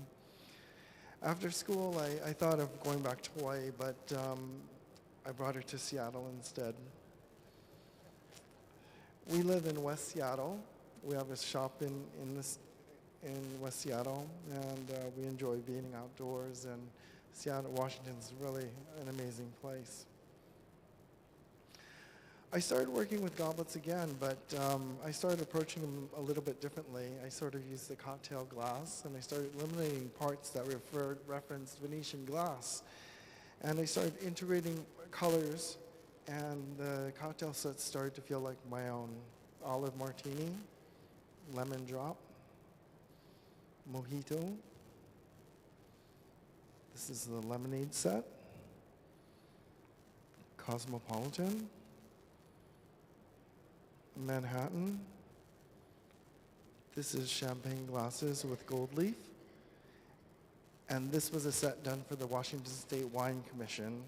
After school, I thought of going back to Hawaii, but I brought her to Seattle instead. We live in West Seattle. We have a shop in West Seattle, and we enjoy being outdoors, and Seattle, Washington's really an amazing place. I started working with goblets again, but I started approaching them a little bit differently. I sort of used the cocktail glass, and I started eliminating parts that referenced Venetian glass. And I started integrating colors, and the cocktail sets started to feel like my own. Olive martini, lemon drop, mojito. This is the lemonade set, cosmopolitan, Manhattan. This is champagne glasses with gold leaf. And this was a set done for the Washington State Wine Commission.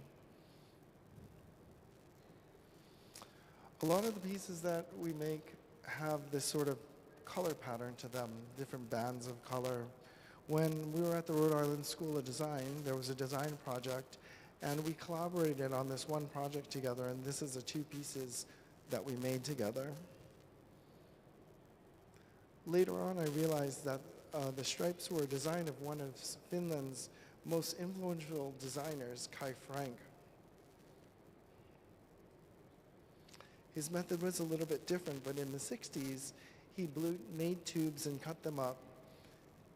A lot of the pieces that we make have this sort of color pattern to them, different bands of color. When we were at the Rhode Island School of Design, there was a design project, and we collaborated on this one project together, and this is the two pieces that we made together. Later on, I realized that the stripes were a design of one of Finland's most influential designers, Kai Frank. His method was a little bit different, but in the 60s, he made tubes and cut them up,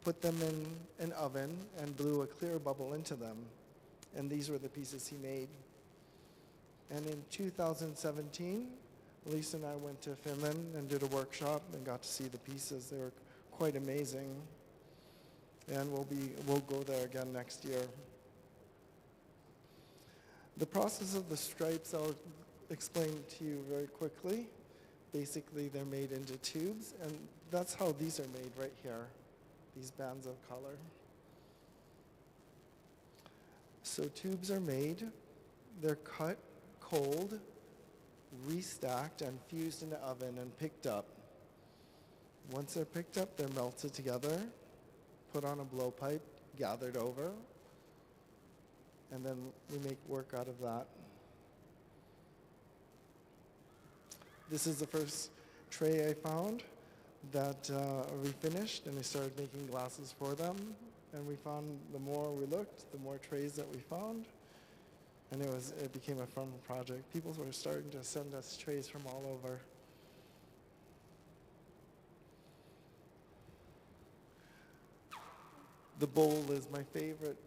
put them in an oven, and blew a clear bubble into them. And these were the pieces he made. And in 2017, Lisa and I went to Finland and did a workshop and got to see the pieces. They were quite amazing. And we'll go there again next year. The process of the stripes I'll explain to you very quickly. Basically, they're made into tubes, and that's how these are made right here, these bands of color. So tubes are made, they're cut cold, restacked, and fused in the oven and picked up. Once they're picked up, they're melted together, put on a blowpipe, gathered over, and then we make work out of that. This is the first tray I found that we finished, and I started making glasses for them. And we found, the more we looked, the more trays that we found. And it became a fun project. People were starting to send us trays from all over. The bowl is my favorite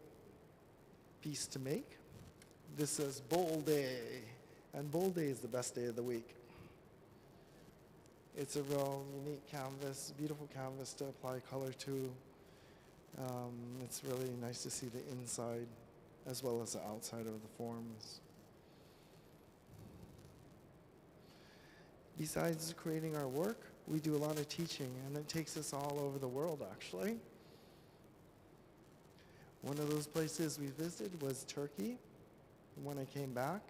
piece to make. This says Bowl Day, and Bowl Day is the best day of the week. It's a real unique canvas, beautiful canvas to apply color to. It's really nice to see the inside as well as the outside of the forms. Besides creating our work, we do a lot of teaching, and it takes us all over the world, actually. One of those places we visited was Turkey. When I came back,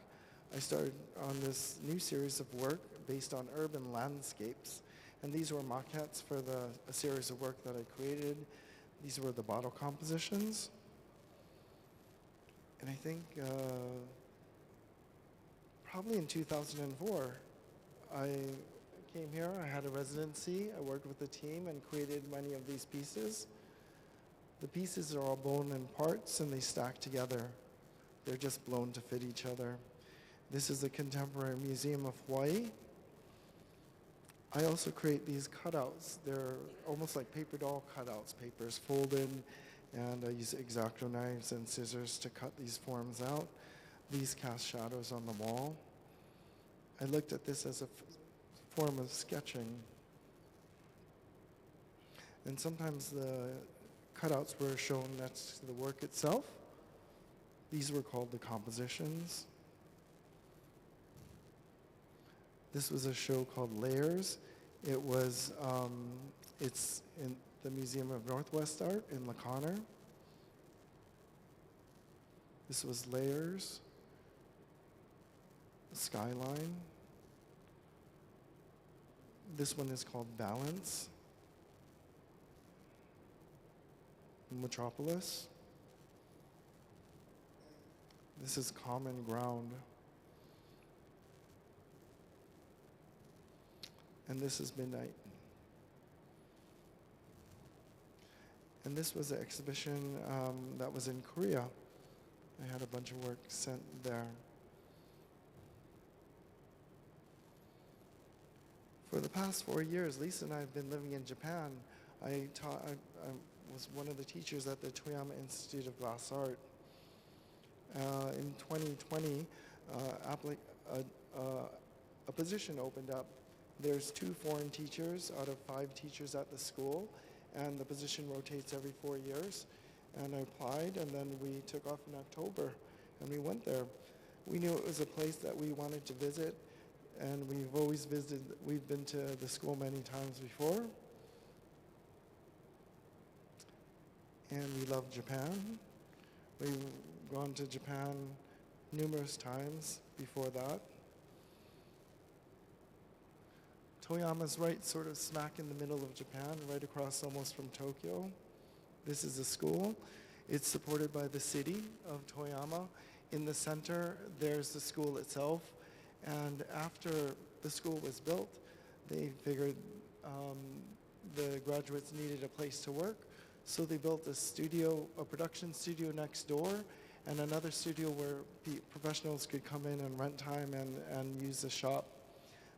I started on this new series of work based on urban landscapes. And these were maquettes for a series of work that I created. These were the bottle compositions. And I think probably in 2004, I came here, I had a residency, I worked with the team and created many of these pieces. The pieces are all bone in parts and they stack together. They're just blown to fit each other. This is the Contemporary Museum of Hawaii. I also create these cutouts. They're almost like paper doll cutouts. Paper's folded, and I use X-Acto knives and scissors to cut these forms out. These cast shadows on the wall. I looked at this as a form of sketching. And sometimes the cutouts were shown next to the work itself. These were called the compositions. This was a show called Layers. It was, it's in the Museum of Northwest Art in La Conner. This was Layers, Skyline. This one is called Balance, Metropolis. This is Common Ground. And this is Midnight. And this was an exhibition that was in Korea. I had a bunch of work sent there. For the past 4 years, Lisa and I have been living in Japan. I was one of the teachers at the Toyama Institute of Glass Art. In 2020, a position opened up. There's 2 foreign teachers out of 5 teachers at the school, and the position rotates every 4 years. And I applied, and then we took off in October, and we went there. We knew it was a place that we wanted to visit, and we've always visited. We've been to the school many times before, and we love Japan. We've gone to Japan numerous times before that. Toyama's right sort of smack in the middle of Japan, right across almost from Tokyo. This is a school. It's supported by the city of Toyama. In the center, there's the school itself. And after the school was built, they figured the graduates needed a place to work. So they built a studio, a production studio next door, and another studio where professionals could come in and rent time and use the shop.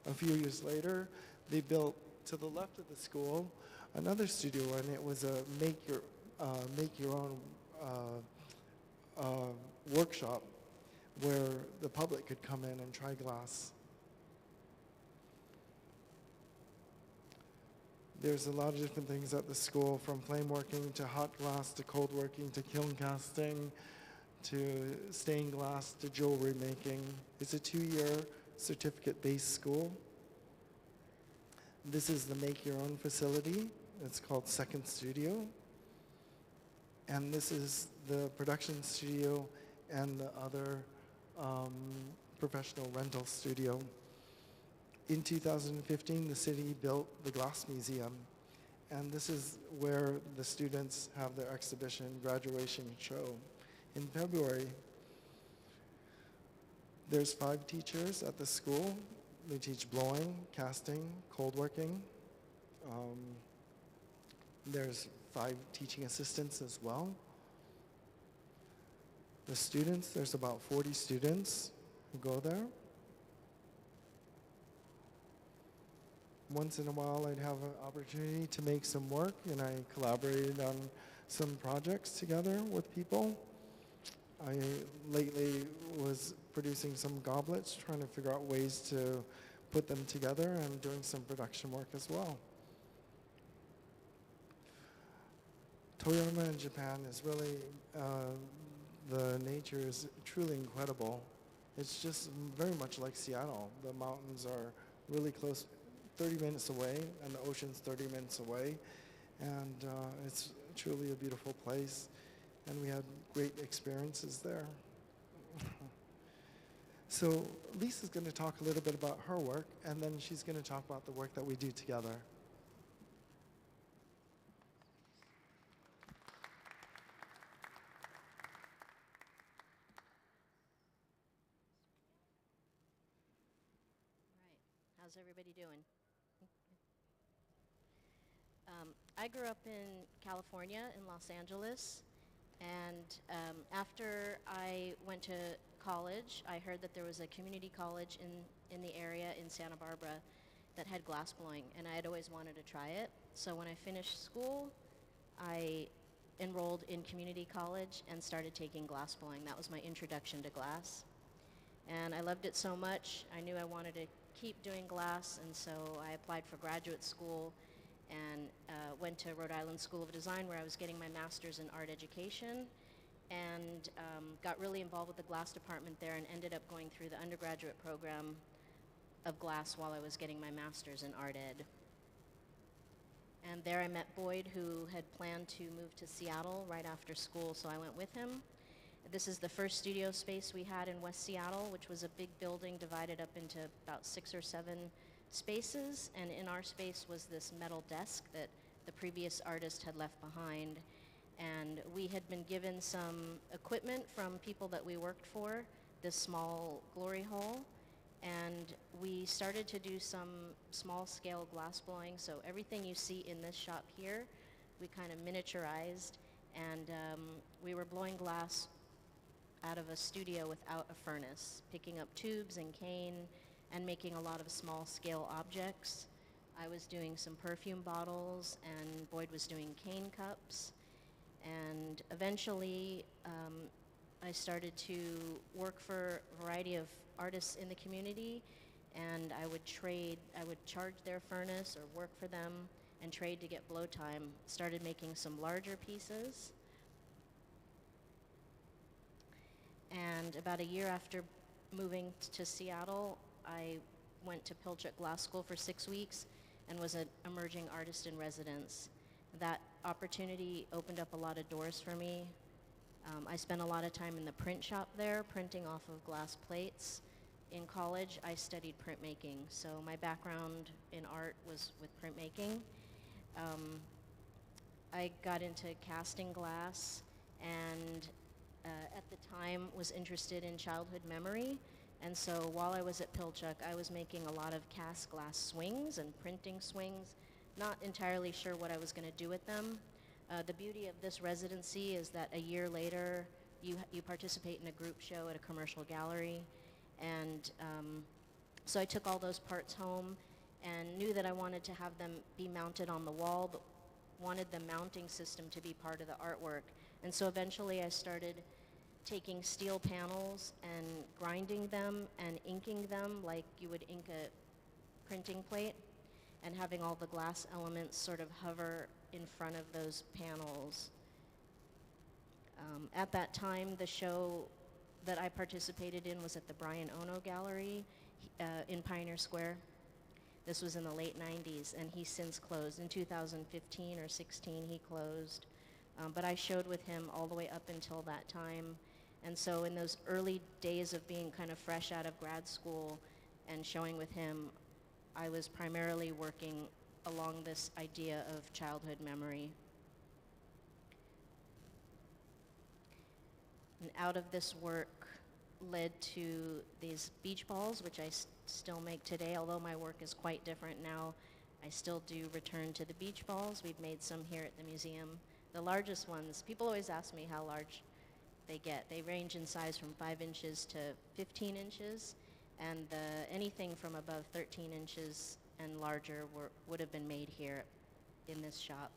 A few years later, they built to the left of the school another studio, and it was a make your own workshop where the public could come in and try glass. There's a lot of different things at the school, from flame working to hot glass to cold working to kiln casting to stained glass to jewelry making. It's a 2-year certificate-based school. This is the Make Your Own facility. It's called Second Studio. And this is the production studio and the other professional rental studio. In 2015, the city built the Glass Museum. And this is where the students have their exhibition, graduation show. In February, there's 5 teachers at the school. They teach blowing, casting, cold working. There's 5 teaching assistants as well. The students, there's about 40 students who go there. Once in a while, I'd have an opportunity to make some work, and I collaborated on some projects together with people. I lately was producing some goblets, trying to figure out ways to put them together, and doing some production work as well. Toyama in Japan is really, the nature is truly incredible. It's just very much like Seattle. The mountains are really close, 30 minutes away, and the ocean's 30 minutes away. And it's truly a beautiful place. And we had great experiences there. So Lisa's going to talk a little bit about her work, and then she's going to talk about the work that we do together. How's everybody doing? I grew up in California, in Los Angeles, and after I went to college, I heard that there was a community college in the area in Santa Barbara that had glass blowing, and I had always wanted to try it. So when I finished school, I enrolled in community college and started taking glass blowing. That was my introduction to glass. And I loved it so much, I knew I wanted to keep doing glass, and so I applied for graduate school and went to Rhode Island School of Design, where I was getting my master's in art education, and got really involved with the glass department there, and ended up going through the undergraduate program of glass while I was getting my master's in art ed. And there I met Boyd, who had planned to move to Seattle right after school, so I went with him. This is the first studio space we had in West Seattle, which was a big building divided up into about 6 or 7 spaces, and in our space was this metal desk that the previous artist had left behind. And we had been given some equipment from people that we worked for, this small glory hole, and we started to do some small-scale glass blowing. So everything you see in this shop here, we kind of miniaturized, and we were blowing glass out of a studio without a furnace, picking up tubes and cane and making a lot of small-scale objects. I was doing some perfume bottles, and Boyd was doing cane cups. And eventually, I started to work for a variety of artists in the community, and I would charge their furnace or work for them and trade to get blow time. Started making some larger pieces. And about a year after moving to Seattle, I went to Pilchuck Glass School for 6 weeks and was an emerging artist in residence. That opportunity opened up a lot of doors for me. I spent a lot of time in the print shop there, printing off of glass plates. In college, I studied printmaking, so my background in art was with printmaking. I got into casting glass, and at the time was interested in childhood memory. And so while I was at Pilchuck, I was making a lot of cast glass swings and printing swings, not entirely sure what I was going to do with them. The beauty of this residency is that a year later, you participate in a group show at a commercial gallery. And so I took all those parts home and knew that I wanted to have them be mounted on the wall, but wanted the mounting system to be part of the artwork. And so eventually I started taking steel panels and grinding them and inking them like you would ink a printing plate, and having all the glass elements sort of hover in front of those panels. At that time, the show that I participated in was at the Brian Ono Gallery in Pioneer Square. This was in the late 90s, and he's since closed. In 2015 or 16, he closed. But I showed with him all the way up until that time. And so in those early days of being kind of fresh out of grad school and showing with him, I was primarily working along this idea of childhood memory. And out of this work led to these beach balls, which I still make today, although my work is quite different now. I still do return to the beach balls. We've made some here at the museum. The largest ones, people always ask me how large they get. They range in size from 5 inches to 15 inches, and anything from above 13 inches and larger would have been made here in this shop.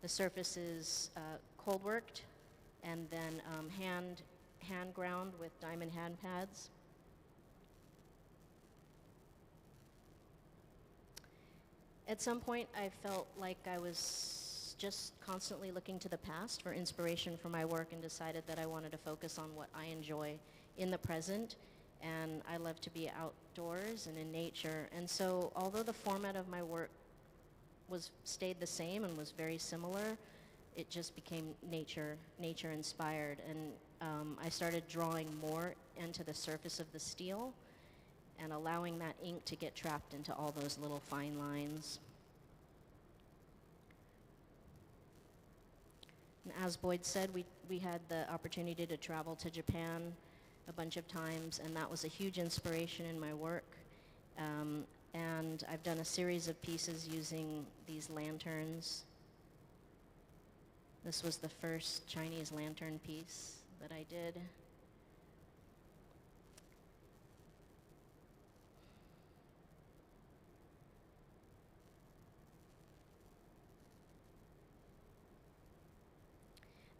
The surface is cold worked and then hand ground with diamond hand pads. At some point, I felt like I was just constantly looking to the past for inspiration for my work and decided that I wanted to focus on what I enjoy in the present. And I love to be outdoors and in nature. And so although the format of my work stayed the same and was very similar, it just became nature inspired. And I started drawing more into the surface of the steel and allowing that ink to get trapped into all those little fine lines. And as Boyd said, we had the opportunity to travel to Japan a bunch of times, and that was a huge inspiration in my work. And I've done a series of pieces using these lanterns. This was the first Chinese lantern piece that I did.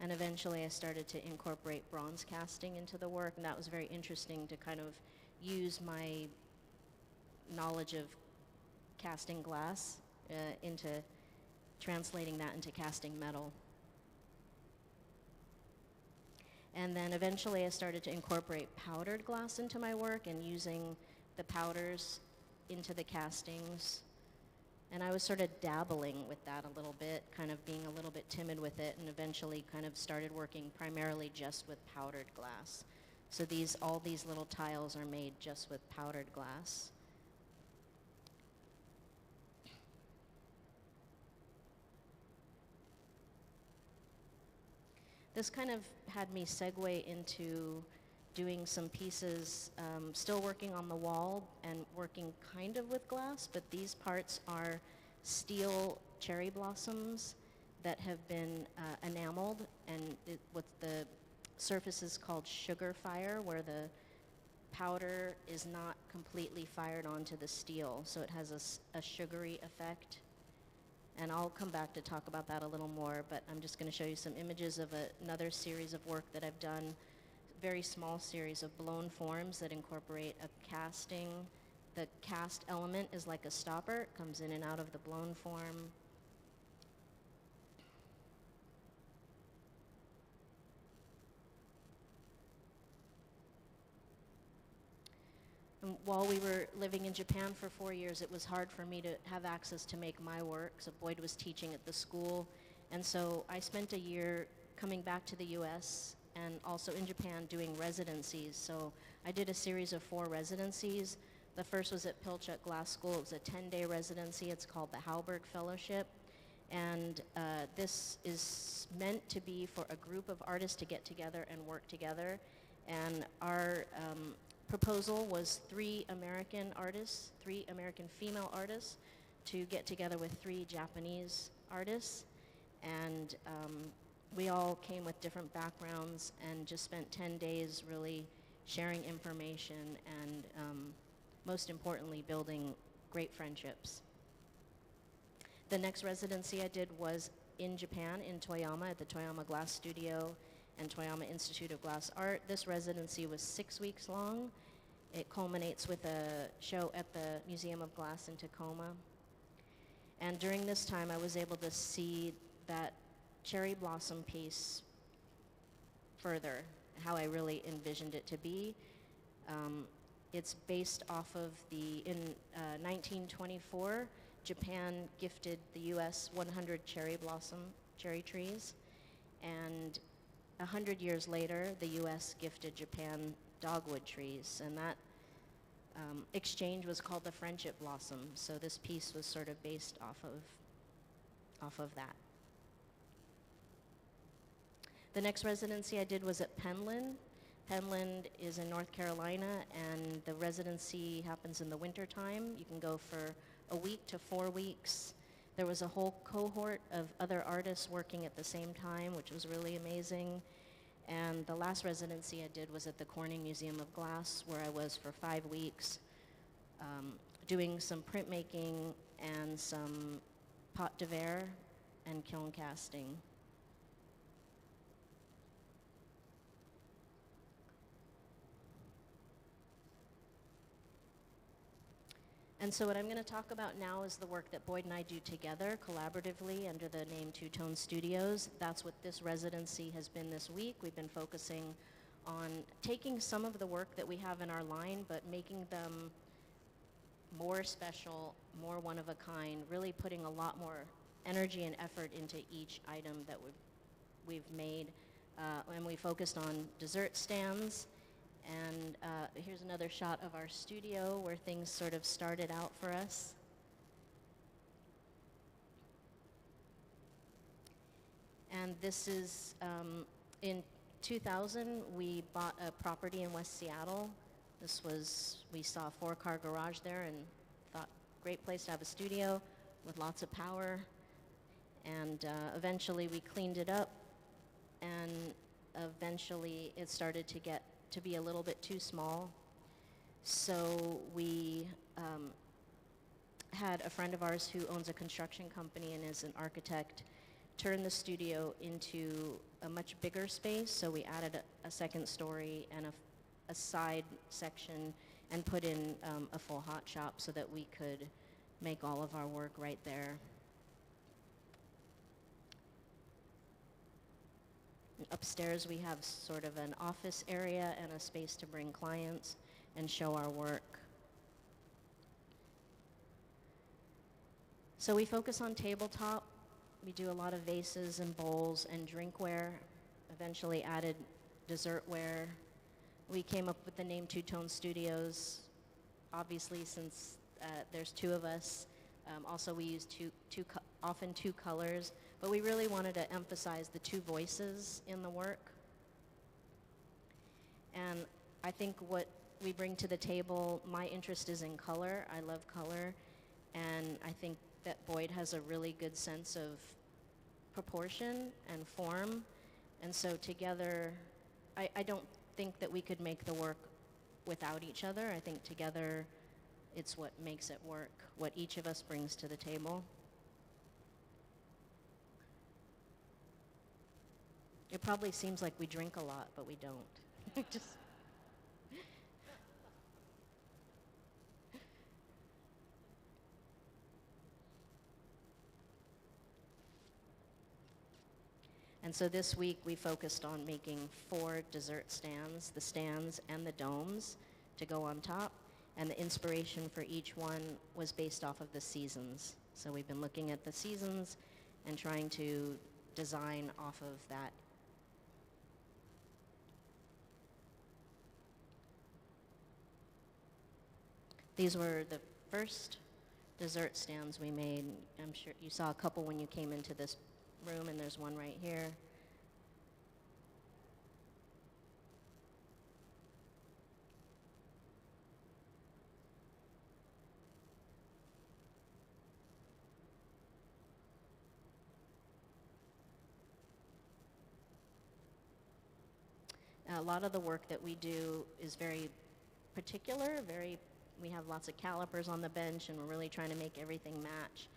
And eventually I started to incorporate bronze casting into the work, and that was very interesting to kind of use my knowledge of casting glass into translating that into casting metal. And then eventually I started to incorporate powdered glass into my work and using the powders into the castings. And I was sort of dabbling with that a little bit, kind of being a little bit timid with it, and eventually kind of started working primarily just with powdered glass. So all these little tiles are made just with powdered glass. This kind of had me segue into doing some pieces, still working on the wall and working kind of with glass, but these parts are steel cherry blossoms that have been enameled, and what the surface is called sugar fire, where the powder is not completely fired onto the steel, so it has a sugary effect. And I'll come back to talk about that a little more, but I'm just going to show you some images of another series of work that I've done, very small series of blown forms that incorporate a casting. The cast element is like a stopper, it comes in and out of the blown form. And while we were living in Japan for 4 years, it was hard for me to have access to make my work, so Boyd was teaching at the school. And so I spent a year coming back to the US and also in Japan doing residencies. So I did a series of 4 residencies. The first was at Pilchuck Glass School. It was a 10-day residency. It's called the Halberg Fellowship. And this is meant to be for a group of artists to get together and work together. And our proposal was 3 American artists, 3 American female artists, to get together with 3 Japanese artists. And we all came with different backgrounds and just spent 10 days really sharing information and most importantly, building great friendships. The next residency I did was in Japan, in Toyama, at the Toyama Glass Studio and Toyama Institute of Glass Art. This residency was 6 weeks long. It culminates with a show at the Museum of Glass in Tacoma. And during this time, I was able to see that cherry blossom piece further, how I really envisioned it to be. It's based off of in 1924, Japan gifted the US 100 cherry trees, and 100 years later, the US gifted Japan dogwood trees, and that exchange was called the Friendship Blossom. So this piece was sort of based off of that. The next residency I did was at Penland. Penland is in North Carolina, and the residency happens in the winter time. You can go for a week to 4 weeks. There was a whole cohort of other artists working at the same time, which was really amazing. And the last residency I did was at the Corning Museum of Glass, where I was for 5 weeks, doing some printmaking and some pot de verre and kiln casting. And so what I'm going to talk about now is the work that Boyd and I do together, collaboratively, under the name Two Tone Studios. That's what this residency has been this week. We've been focusing on taking some of the work that we have in our line, but making them more special, more one of a kind, really putting a lot more energy and effort into each item that we've made. And we focused on dessert stands. And here's another shot of our studio where things sort of started out for us. And this is, in 2000, we bought a property in West Seattle. This was, we saw a 4-car garage there and thought, great place to have a studio with lots of power. And eventually we cleaned it up, and eventually it started to get to be a little bit too small. So we had a friend of ours who owns a construction company and is an architect turn the studio into a much bigger space. So we added a second story and a side section and put in a full hot shop so that we could make all of our work right there. Upstairs we have sort of an office area and a space to bring clients and show our work. So we focus on tabletop. We do a lot of vases and bowls and drinkware, eventually added dessertware. We came up with the name Two Tone Studios, obviously since there's 2 of us. Also we use often two colors, but we really wanted to emphasize the 2 voices in the work. And I think what we bring to the table, my interest is in color. I love color, and I think that Boyd has a really good sense of proportion and form, and so together, I don't think that we could make the work without each other. I think together it's what makes it work, what each of us brings to the table. It probably seems like we drink a lot, but we don't. Just And so this week we focused on making 4 dessert stands, the stands and the domes to go on top. And the inspiration for each one was based off of the seasons. So we've been looking at the seasons and trying to design off of that. These were the first dessert stands we made. I'm sure you saw a couple when you came into this room, and there's one right here. A lot of the work that we do is very particular, we have lots of calipers on the bench, and we're really trying to make everything match.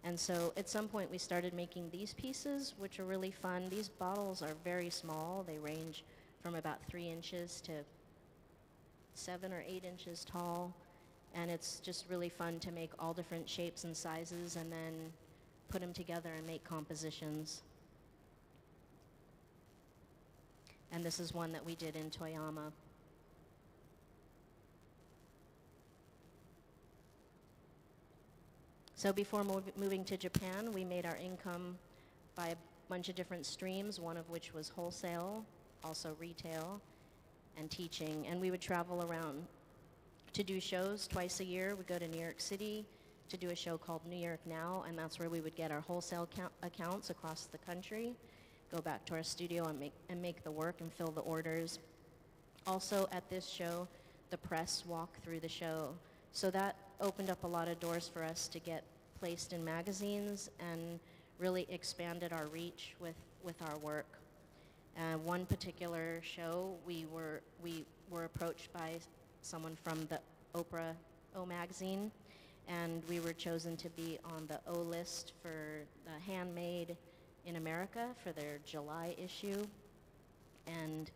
And so at some point we started making these pieces, which are really fun. These bottles are very small. They range from about 3 inches to 7 or 8 inches tall. And it's just really fun to make all different shapes and sizes and then put them together and make compositions. And this is one that we did in Toyama. So before moving to Japan, we made our income by a bunch of different streams, one of which was wholesale, also retail, and teaching. And we would travel around to do shows twice a year. We'd go to New York City to do a show called New York Now, and that's where we would get our wholesale accounts across the country, go back to our studio and make the work and fill the orders. Also at this show, the press walked through the show. So that opened up a lot of doors for us to get placed in magazines and really expanded our reach with our work. One particular show, we were approached by someone from the Oprah O magazine, and we were chosen to be on the O list for the Handmade in America for their July issue. And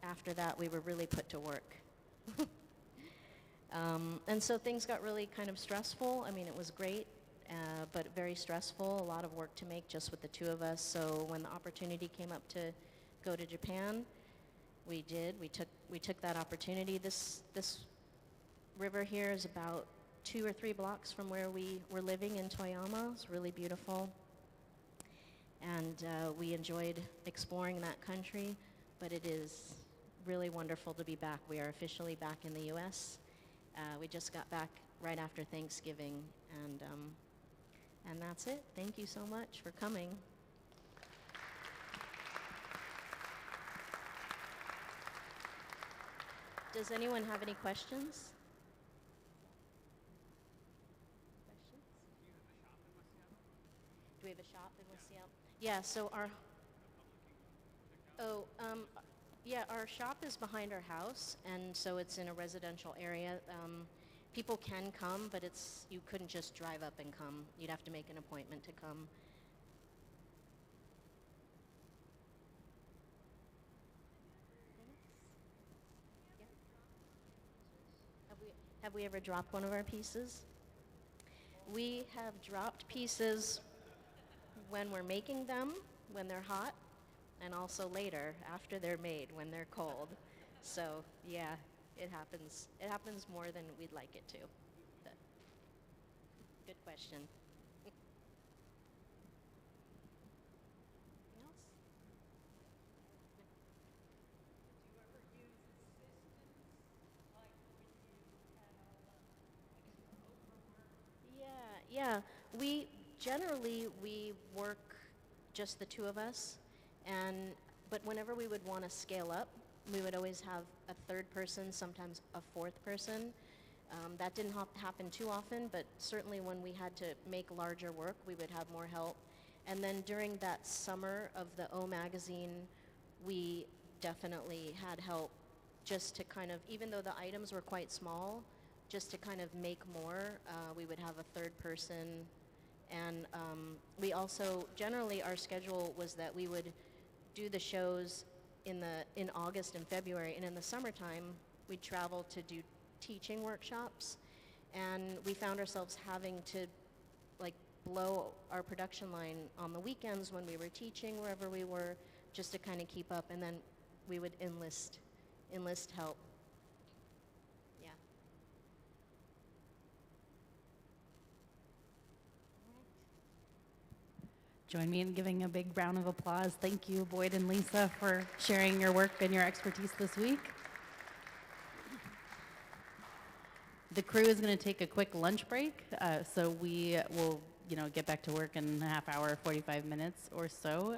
after that, we were really put to work. And so things got really kind of stressful. I mean, it was great, but very stressful, a lot of work to make just with the two of us. So when the opportunity came up to go to Japan, we did. We took that opportunity. This river here is about 2 or 3 blocks from where we were living in Toyama. It's really beautiful. And we enjoyed exploring that country, but it is really wonderful to be back. We are officially back in the U.S. We just got back right after Thanksgiving, and that's it. Thank you so much for coming. Does anyone have any questions? Do we have a shop in West Seattle? Yeah, so our shop is behind our house, and so it's in a residential area. People can come, but you couldn't just drive up and come. You'd have to make an appointment to come. Have we ever dropped one of our pieces? We have dropped pieces when we're making them, when they're hot, and also later, after they're made, when they're cold. So, yeah, it happens. It happens more than we'd like it to. But good question. Yeah, we work just the two of us, but whenever we would want to scale up, we would always have a third person, sometimes a fourth person. That didn't happen too often, but certainly when we had to make larger work, we would have more help. And then during that summer of the O magazine, we definitely had help just to kind of, even though the items were quite small, just to kind of make more, we would have a third person. And we also, generally our schedule was that we would do the shows in August and February, and in the summertime, we'd travel to do teaching workshops. And we found ourselves having to blow our production line on the weekends when we were teaching wherever we were, just to kind of keep up, and then we would enlist help. Join me in giving a big round of applause. Thank you, Boyd and Lisa, for sharing your work and your expertise this week. The crew is going to take a quick lunch break, so we will get back to work in a half hour, 45 minutes or so.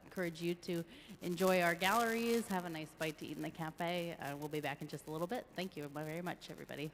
Encourage you to enjoy our galleries, have a nice bite to eat in the cafe. We'll be back in just a little bit. Thank you very much, everybody.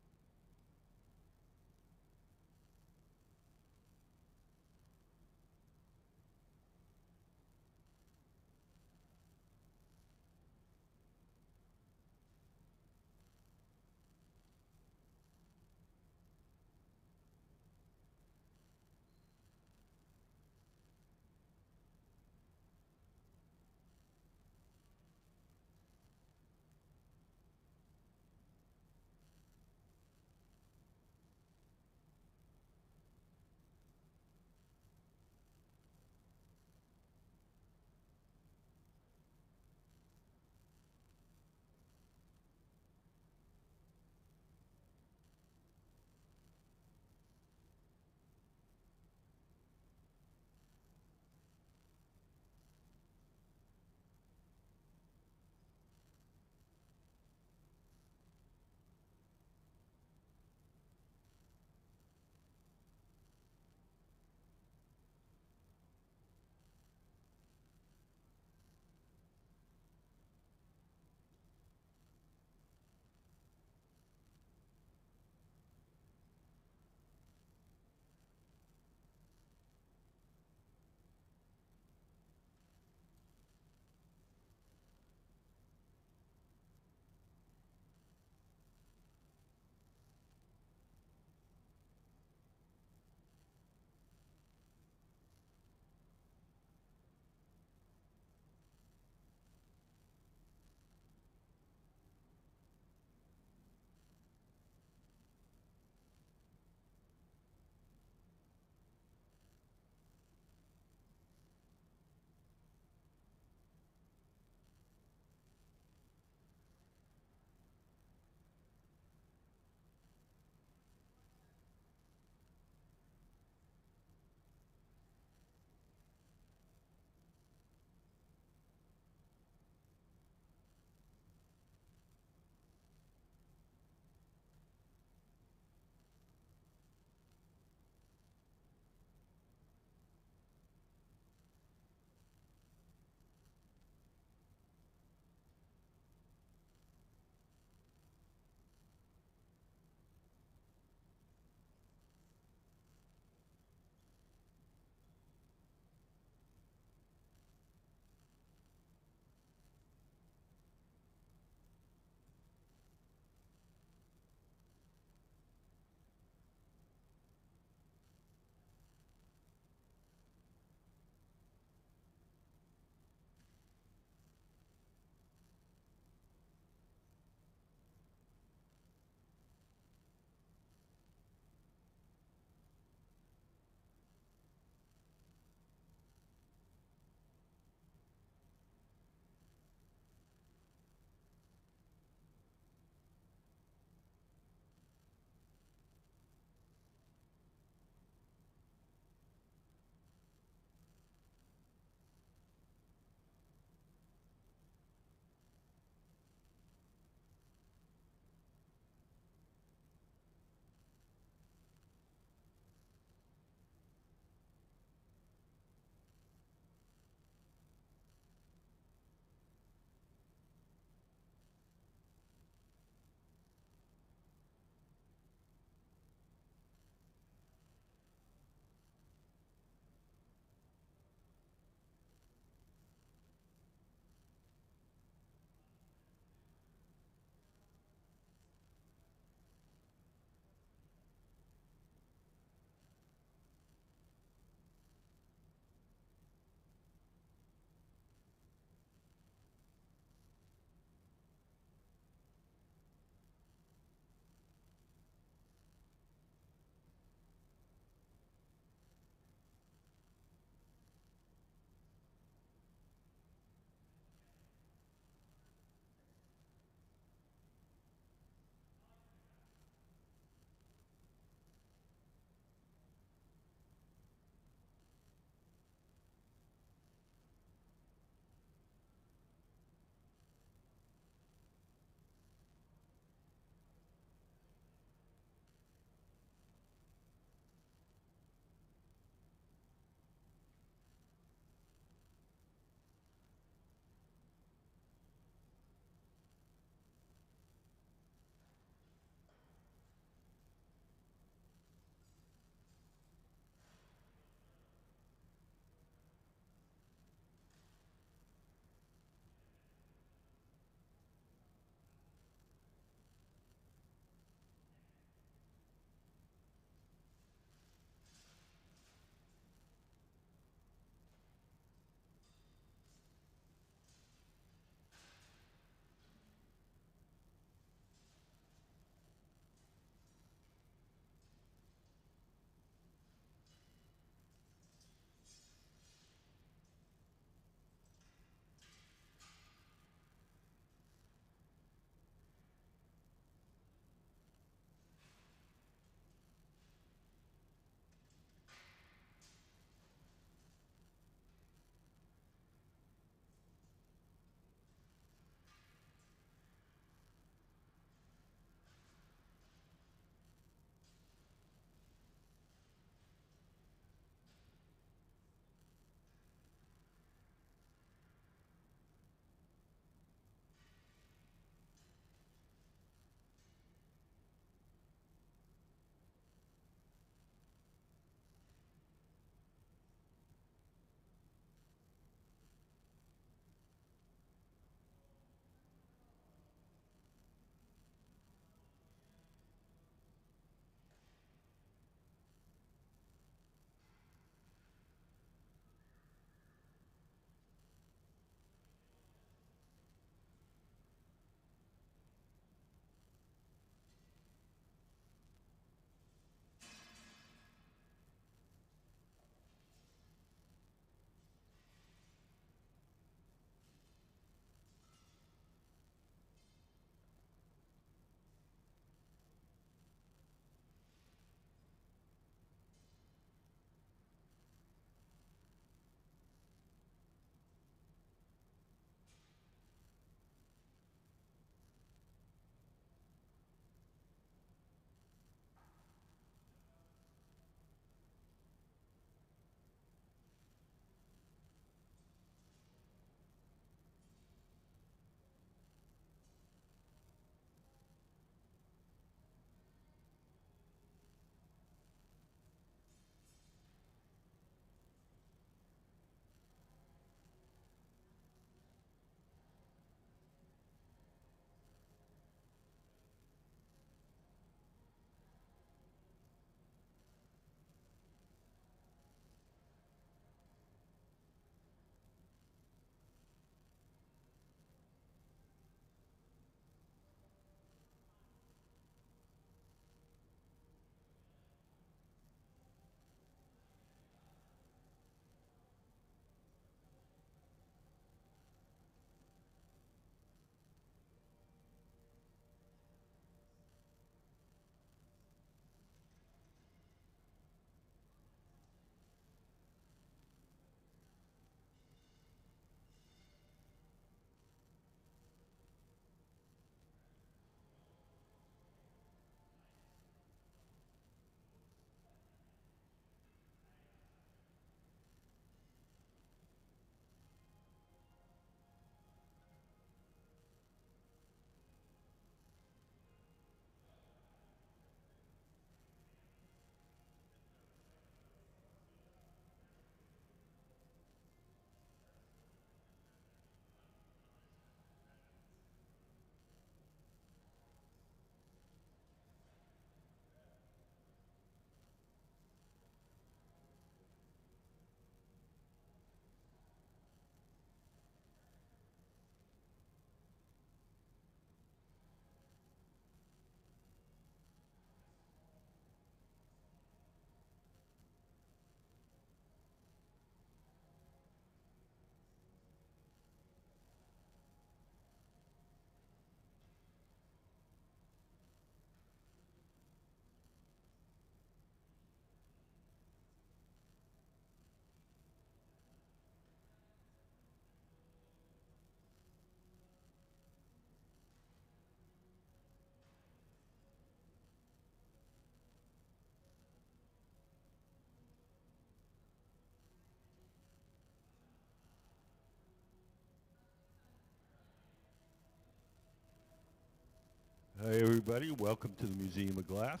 Hi everybody, welcome to the Museum of Glass.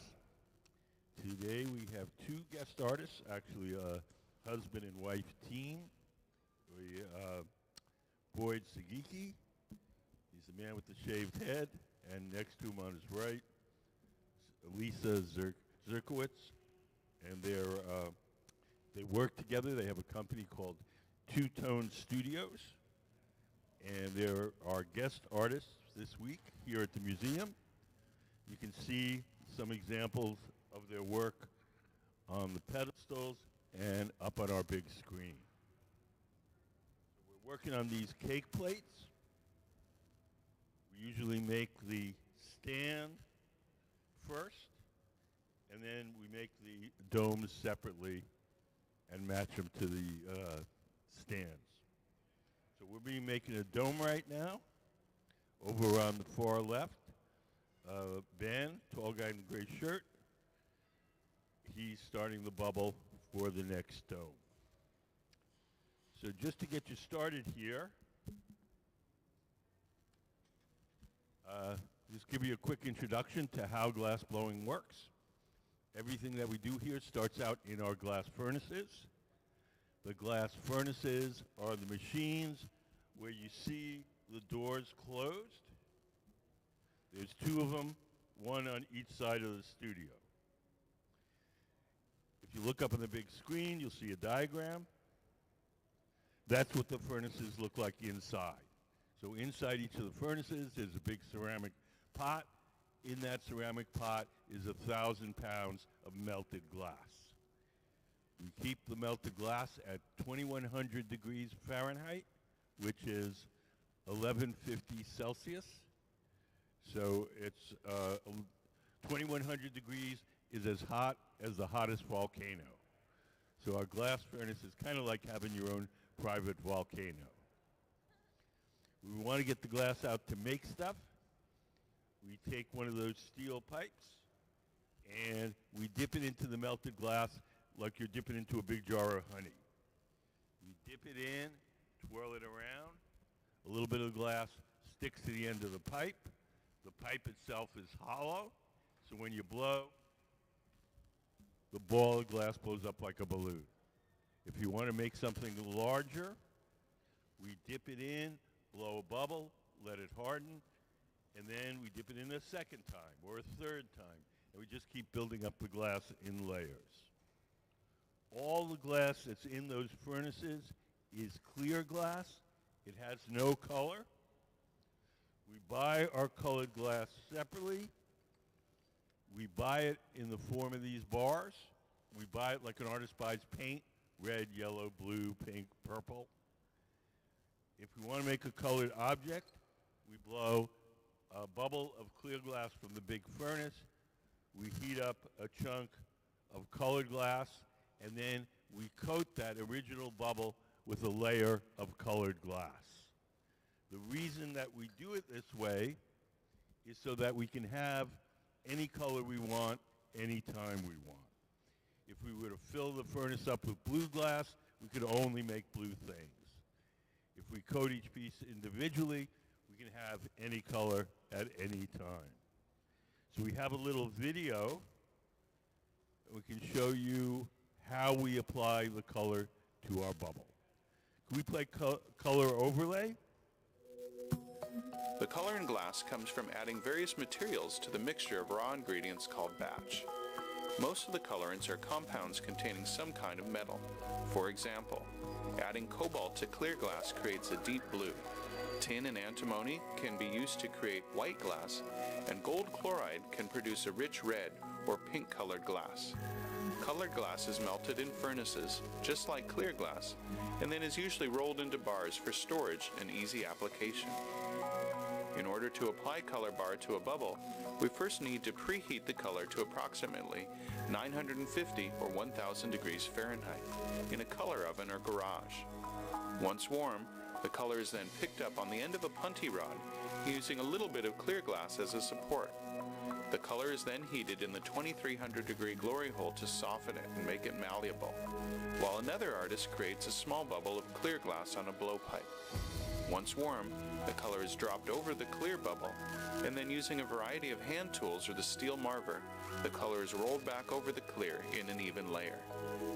Today we have two guest artists, actually a husband and wife team. We Boyd Sugiki, he's the man with the shaved head, and next to him on his right, Lisa Zerkowitz, and they work together. They have a company called Two Tone Studios, and they're our guest artists this week here at the museum. You can see some examples of their work on the pedestals and up on our big screen. So we're working on these cake plates. We usually make the stand first, and then we make the domes separately and match them to the stands. So we'll be making a dome right now. Over on the far left, Ben, tall guy in the gray shirt, he's starting the bubble for the next dome. So just to get you started here, just give you a quick introduction to how glass blowing works. Everything that we do here starts out in our glass furnaces. The glass furnaces are the machines where you see the doors closed. There's two of them, one on each side of the studio. If you look up on the big screen, you'll see a diagram. That's what the furnaces look like inside. So inside each of the furnaces is a big ceramic pot. In that ceramic pot is 1,000 pounds of melted glass. We keep the melted glass at 2,100 degrees Fahrenheit, which is 1150 Celsius. So it's 2,100 degrees is as hot as the hottest volcano. So our glass furnace is kind of like having your own private volcano. We want to get the glass out to make stuff. We take one of those steel pipes and we dip it into the melted glass like you're dipping into a big jar of honey. You dip it in, twirl it around. A little bit of glass sticks to the end of the pipe. The pipe itself is hollow, so when you blow, the ball of glass blows up like a balloon. If you want to make something larger, we dip it in, blow a bubble, let it harden, and then we dip it in a second time or a third time, and we just keep building up the glass in layers. All the glass that's in those furnaces is clear glass. It has no color. We buy our colored glass separately. We buy it in the form of these bars. We buy it like an artist buys paint, red, yellow, blue, pink, purple. If we want to make a colored object, we blow a bubble of clear glass from the big furnace. We heat up a chunk of colored glass, and then we coat that original bubble with a layer of colored glass. The reason that we do it this way is so that we can have any color we want, anytime we want. If we were to fill the furnace up with blue glass, we could only make blue things. If we coat each piece individually, we can have any color at any time. So we have a little video. We can show you how we apply the color to our bubble. Can we play color overlay? The color in glass comes from adding various materials to the mixture of raw ingredients called batch. Most of the colorants are compounds containing some kind of metal. For example, adding cobalt to clear glass creates a deep blue. Tin and antimony can be used to create white glass, and gold chloride can produce a rich red or pink colored glass. Colored glass is melted in furnaces, just like clear glass, and then is usually rolled into bars for storage and easy application. In order to apply color bar to a bubble, we first need to preheat the color to approximately 950 or 1000 degrees Fahrenheit in a color oven or garage. Once warm, the color is then picked up on the end of a punty rod using a little bit of clear glass as a support. The color is then heated in the 2300 degree glory hole to soften it and make it malleable, while another artist creates a small bubble of clear glass on a blowpipe. Once warm, the color is dropped over the clear bubble, and then using a variety of hand tools or the steel marver, the color is rolled back over the clear in an even layer.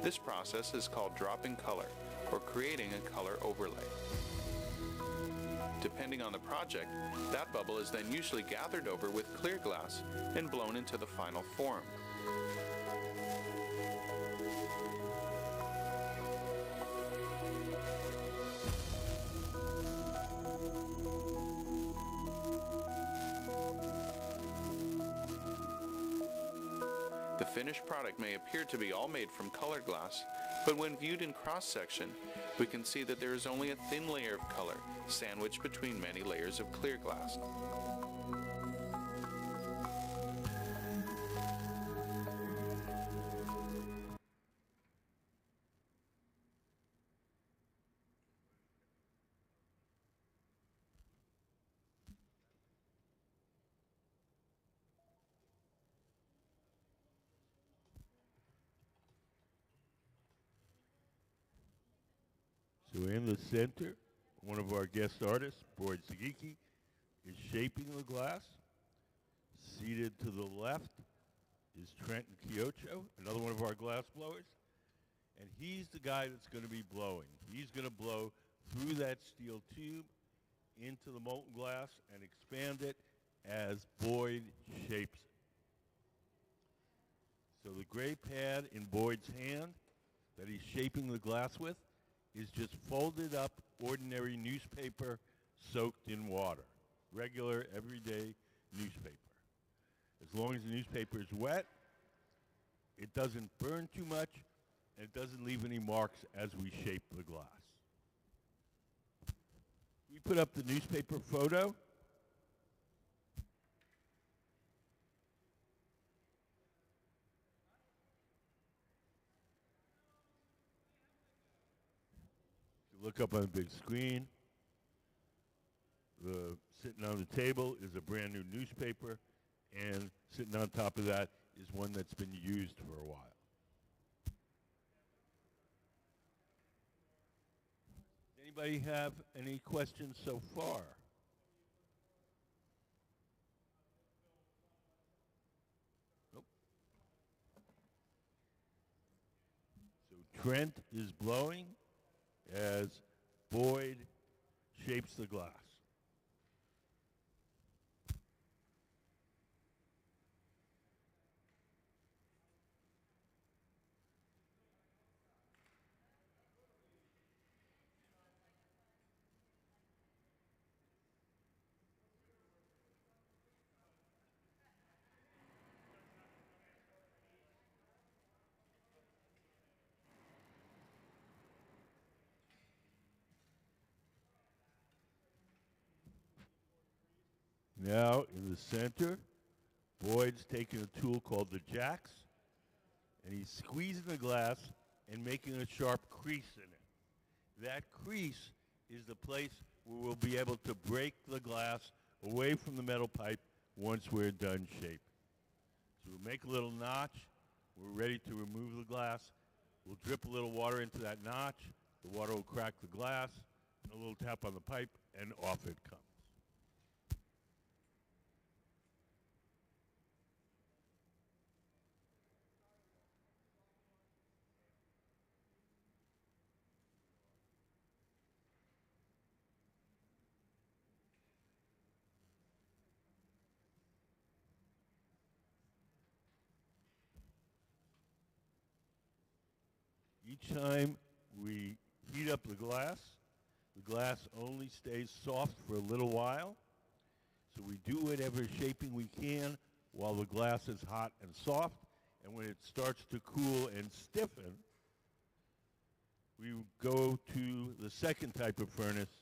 This process is called dropping color, or creating a color overlay. Depending on the project, that bubble is then usually gathered over with clear glass and blown into the final form. The finished product may appear to be all made from colored glass, but when viewed in cross-section, we can see that there is only a thin layer of color sandwiched between many layers of clear glass. So in the center, one of our guest artists, Boyd Sugiki, is shaping the glass. Seated to the left is Trenton Kyocho, another one of our glass blowers. And he's the guy that's going to be blowing. He's going to blow through that steel tube into the molten glass and expand it as Boyd shapes it. So the gray pad in Boyd's hand that he's shaping the glass with is just folded up ordinary newspaper soaked in water. Regular, everyday newspaper. As long as the newspaper is wet, it doesn't burn too much, and it doesn't leave any marks as we shape the glass. We put up the newspaper photo. Look up on the big screen. Sitting on the table is a brand new newspaper, and sitting on top of that is one that's been used for a while. Anybody have any questions so far? Nope. So Trent is blowing as Boyd shapes the glass. Now, in the center, Boyd's taking a tool called the jacks, and he's squeezing the glass and making a sharp crease in it. That crease is the place where we'll be able to break the glass away from the metal pipe once we're done shaping. So we'll make a little notch. We're ready to remove the glass. We'll drip a little water into that notch. The water will crack the glass, and a little tap on the pipe, and off it comes. Each time we heat up the glass only stays soft for a little while. So we do whatever shaping we can while the glass is hot and soft. And when it starts to cool and stiffen, we go to the second type of furnace,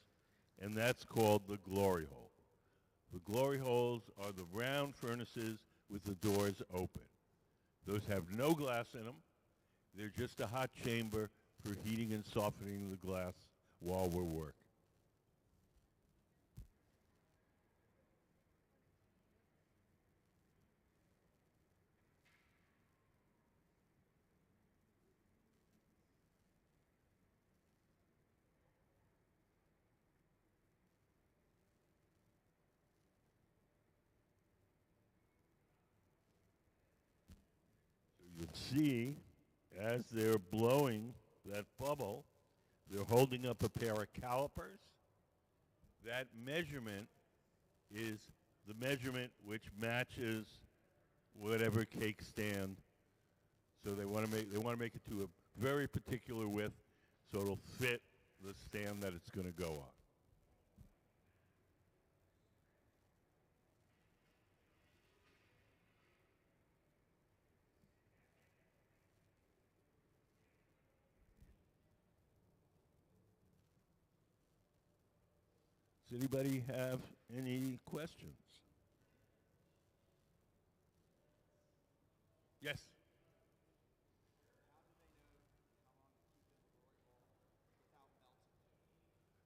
and that's called the glory hole. The glory holes are the round furnaces with the doors open. Those have no glass in them. They're just a hot chamber for heating and softening the glass while we're working. can see as they're blowing that bubble, they're holding up a pair of calipers. That measurement is the measurement which matches whatever cake stand. So they want to make it to a very particular width so it'll fit the stand that it's going to go on. Does anybody have any questions? Yes.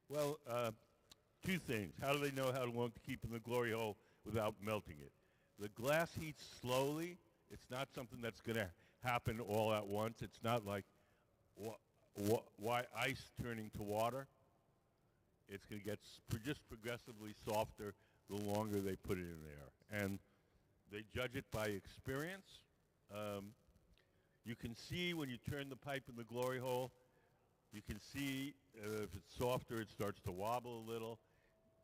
Well, two things. How do they know how long to keep in the glory hole without melting it? The glass heats slowly. It's not something that's going to happen all at once. It's not like why ice turning to water. It's going to get just progressively softer the longer they put it in there. And they judge it by experience. You can see when you turn the pipe in the glory hole, you can see if it's softer, it starts to wobble a little.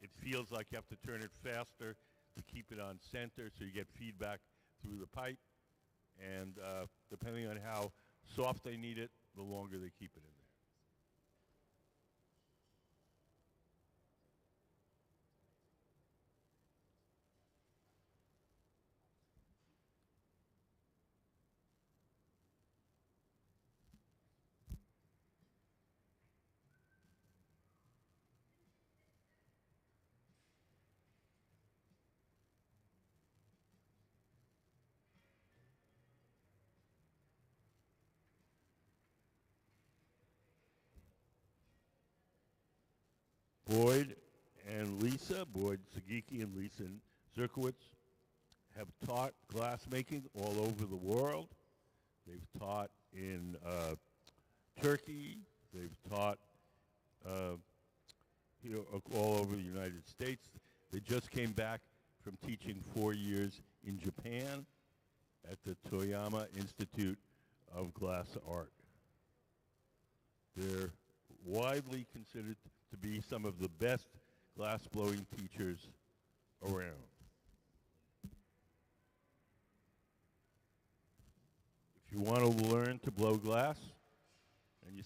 It feels like you have to turn it faster to keep it on center so you get feedback through the pipe. And depending on how soft they need it, the longer they keep it in there. Boyd, Sugiki and Lisa Zerkowitz, have taught glass making all over the world. They've taught in Turkey. They've taught all over the United States. They just came back from teaching 4 years in Japan at the Toyama Institute of Glass Art. They're widely considered to be some of the best glass blowing teachers around. If you want to learn to blow glass and you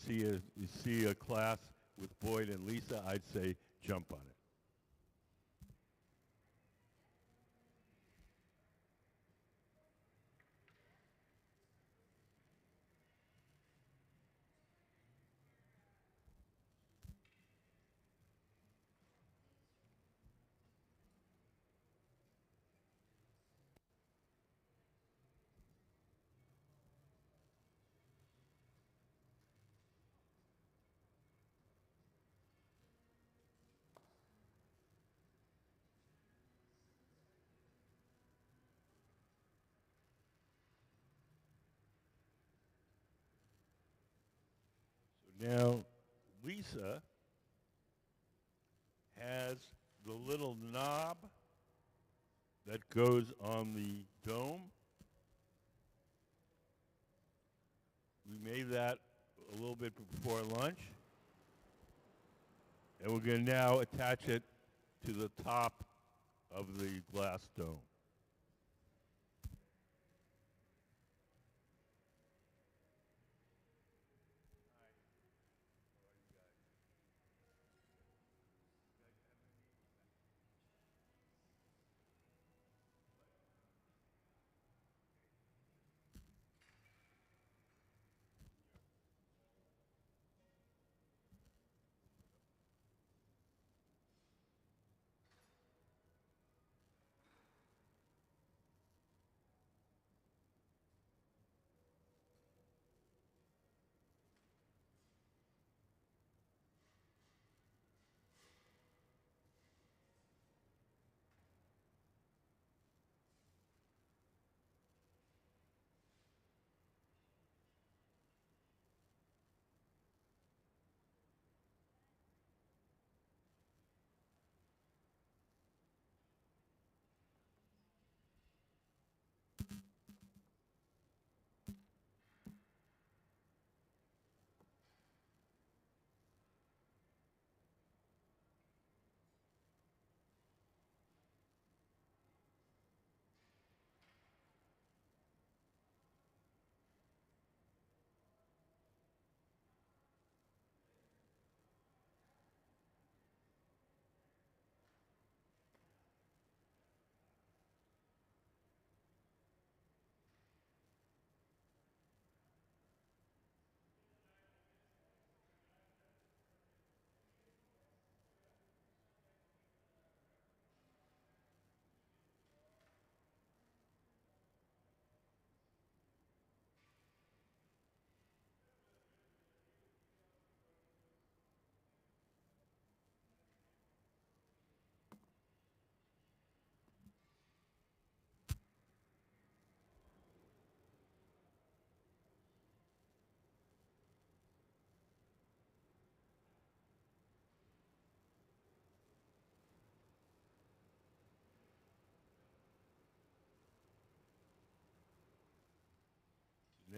see a class with Boyd and Lisa, I'd say jump on it. Now, Lisa has the little knob that goes on the dome. We made that a little bit before lunch. And we're going to now attach it to the top of the glass dome.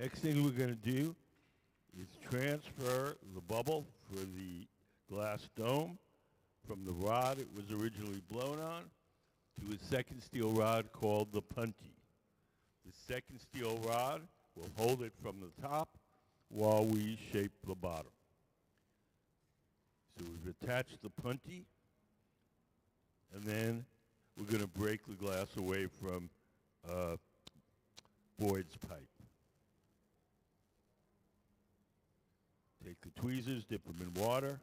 Next thing we're going to do is transfer the bubble for the glass dome from the rod it was originally blown on to a second steel rod called the punty. The second steel rod will hold it from the top while we shape the bottom. So we've attached the punty, and then we're going to break the glass away from Boyd's pipe. Take the tweezers, dip them in water,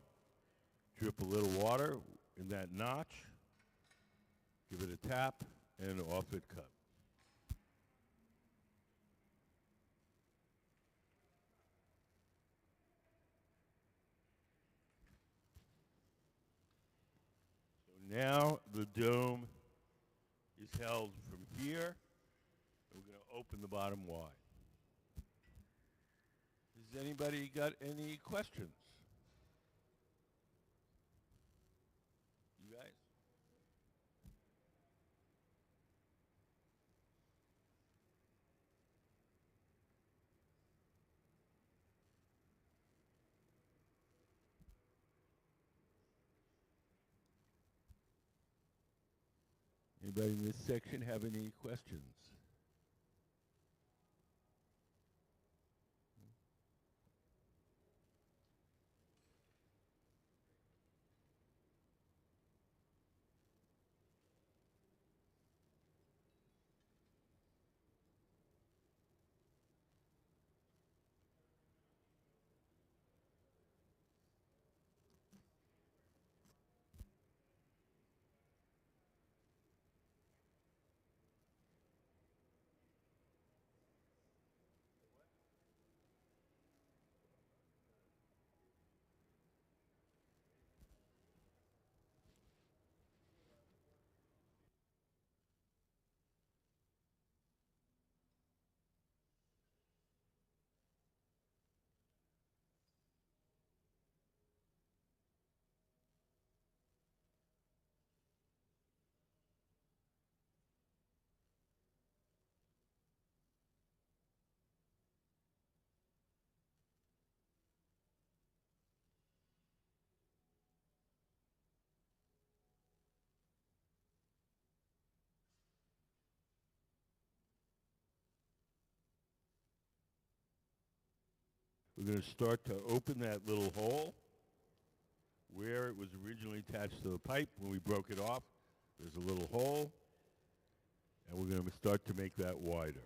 drip a little water in that notch, give it a tap, and off it comes. So now the dome is held from here. We're going to open the bottom wide. Has anybody got any questions? You guys? Anybody in this section have any questions? We're going to start to open that little hole where it was originally attached to the pipe. When we broke it off, there's a little hole, and we're going to start to make that wider.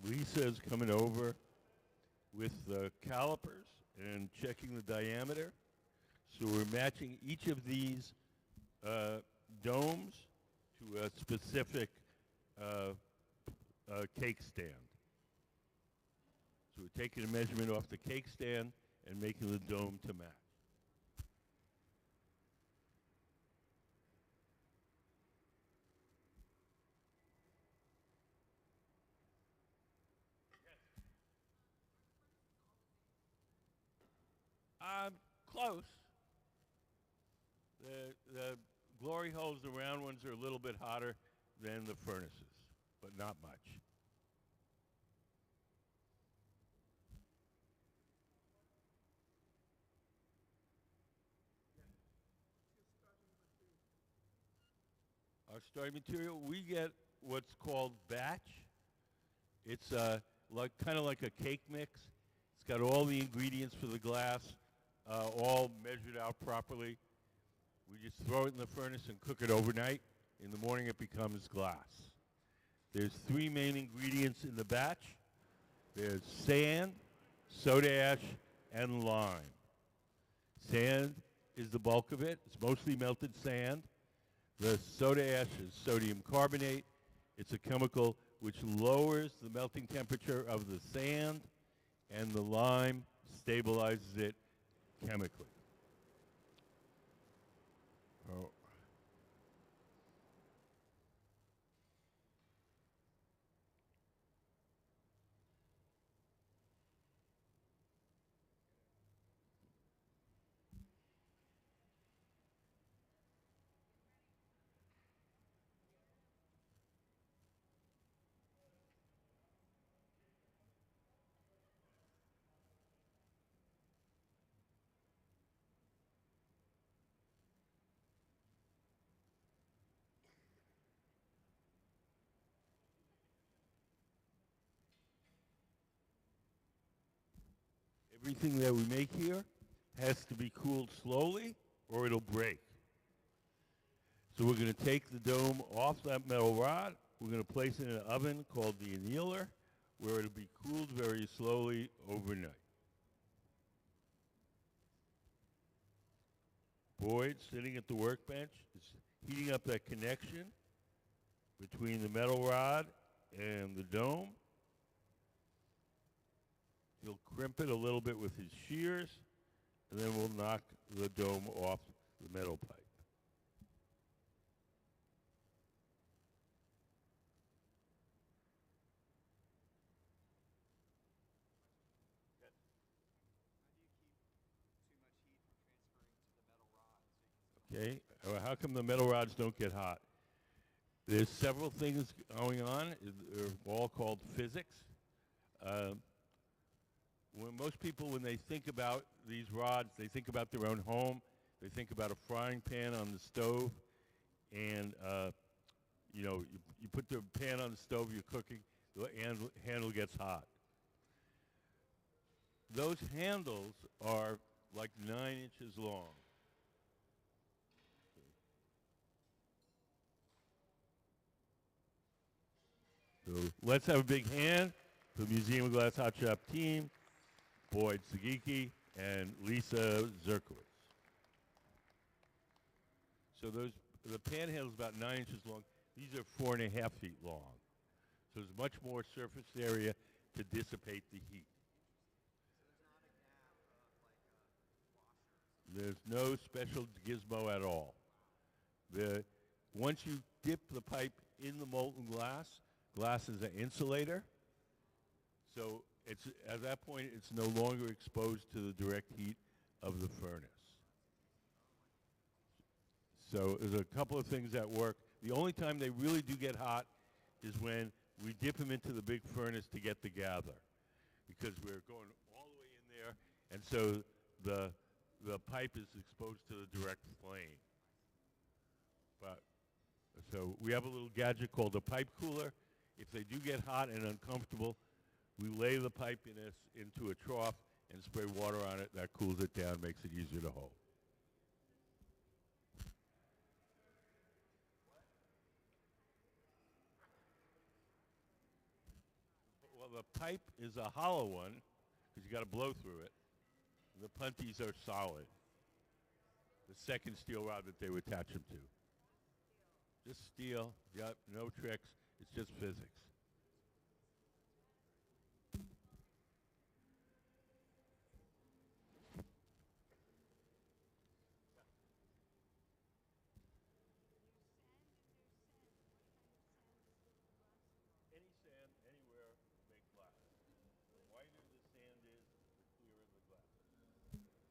Lisa is coming over with the calipers and checking the diameter. So we're matching each of these domes to a specific cake stand. So we're taking a measurement off the cake stand and making the dome to match. Close. The glory holes, the round ones, are a little bit hotter than the furnaces, but not much. Our starting material, we get what's called batch. It's kind of like a cake mix. It's got all the ingredients for the glass, all measured out properly. We just throw it in the furnace and cook it overnight. In the morning it becomes glass. There's 3 main ingredients in the batch. There's sand, soda ash, and lime. Sand is the bulk of it. It's mostly melted sand. The soda ash is sodium carbonate. It's a chemical which lowers the melting temperature of the sand, and the lime stabilizes it chemically. Oh. Everything that we make here has to be cooled slowly or it'll break. So we're going to take the dome off that metal rod. We're going to place it in an oven called the annealer, where it'll be cooled very slowly overnight. Boyd, sitting at the workbench, is heating up that connection between the metal rod and the dome. He'll crimp it a little bit with his shears, and then we'll knock the dome off the metal pipe. Okay, how come the metal rods don't get hot? There's several things going on. They're all called physics. Most people, when they think about these rods, they think about their own home. They think about a frying pan on the stove, and you put the pan on the stove, you're cooking, the handle gets hot. Those handles are like 9 inches long. So let's have a big hand for the Museum of Glass Hot Shop team, Boyd Sugiki and Lisa Zerkowitz. So the pan handle is about 9 inches long. These are 4.5 feet long. So there's much more surface area to dissipate the heat. There's no special gizmo at all. Once you dip the pipe in the molten glass, glass is an insulator. So at that point, it's no longer exposed to the direct heat of the furnace. So there's a couple of things that work. The only time they really do get hot is when we dip them into the big furnace to get the gather, because we're going all the way in there, and so the pipe is exposed to the direct flame. So we have a little gadget called a pipe cooler. If they do get hot and uncomfortable, we lay the pipe into a trough and spray water on it. That cools it down, makes it easier to hold. Well, the pipe is a hollow one because you got to blow through it. The punties are solid. The second steel rod that they would attach them to. Just steel. Yep, no tricks. It's just physics. Any sand, anywhere, make glass. The whiter the sand is, the clearer the glass. Whatever you got.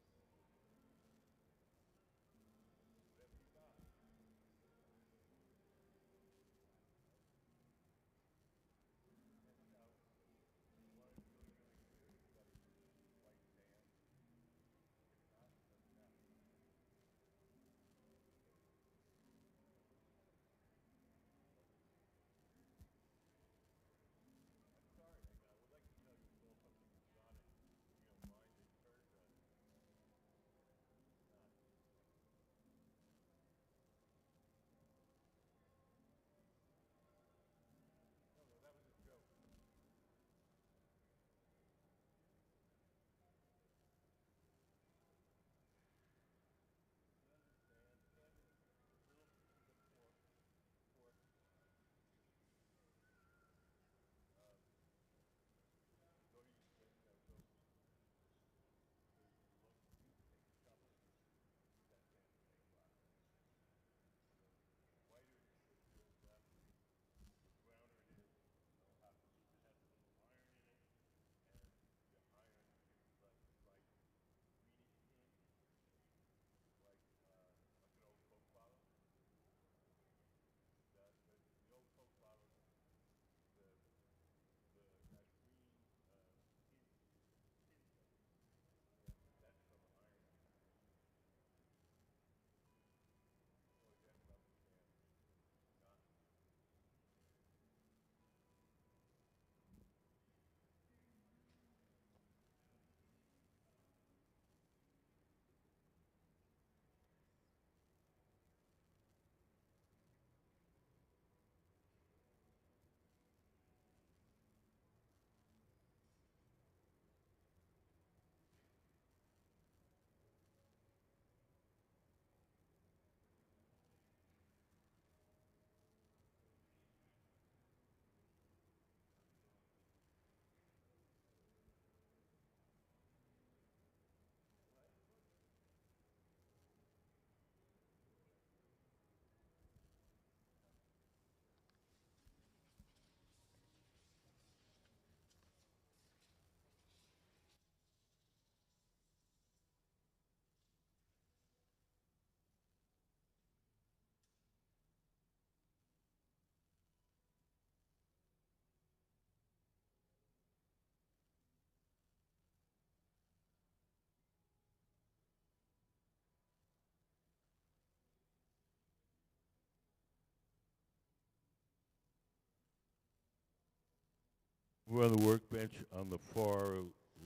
We're on the workbench on the far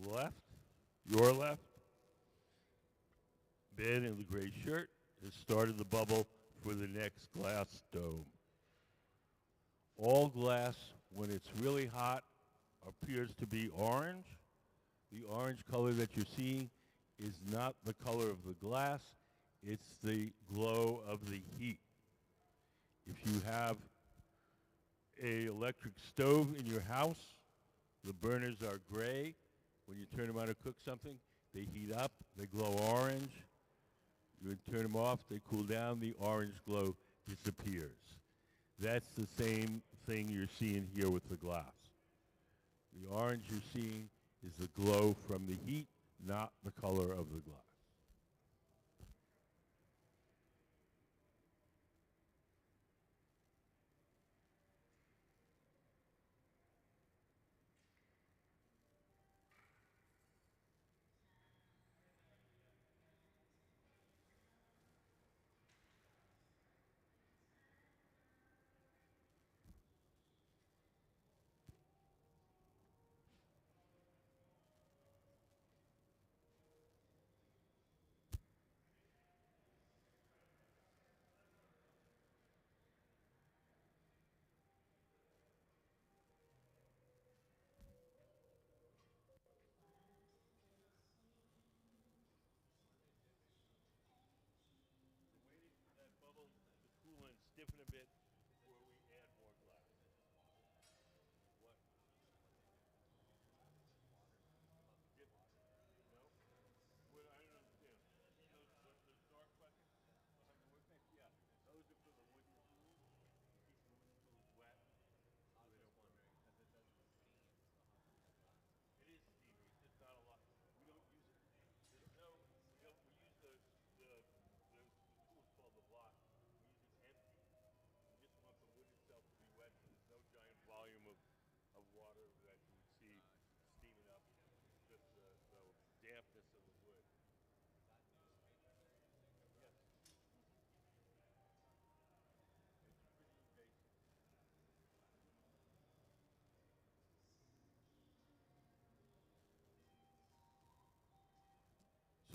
left, your left. Ben in the gray shirt has started the bubble for the next glass dome. All glass, when it's really hot, appears to be orange. The orange color that you're seeing is not the color of the glass, it's the glow of the heat. If you have an electric stove in your house, the burners are gray. When you turn them on to cook something, they heat up, they glow orange. You turn them off, they cool down, the orange glow disappears. That's the same thing you're seeing here with the glass. The orange you're seeing is the glow from the heat, not the color of the glass.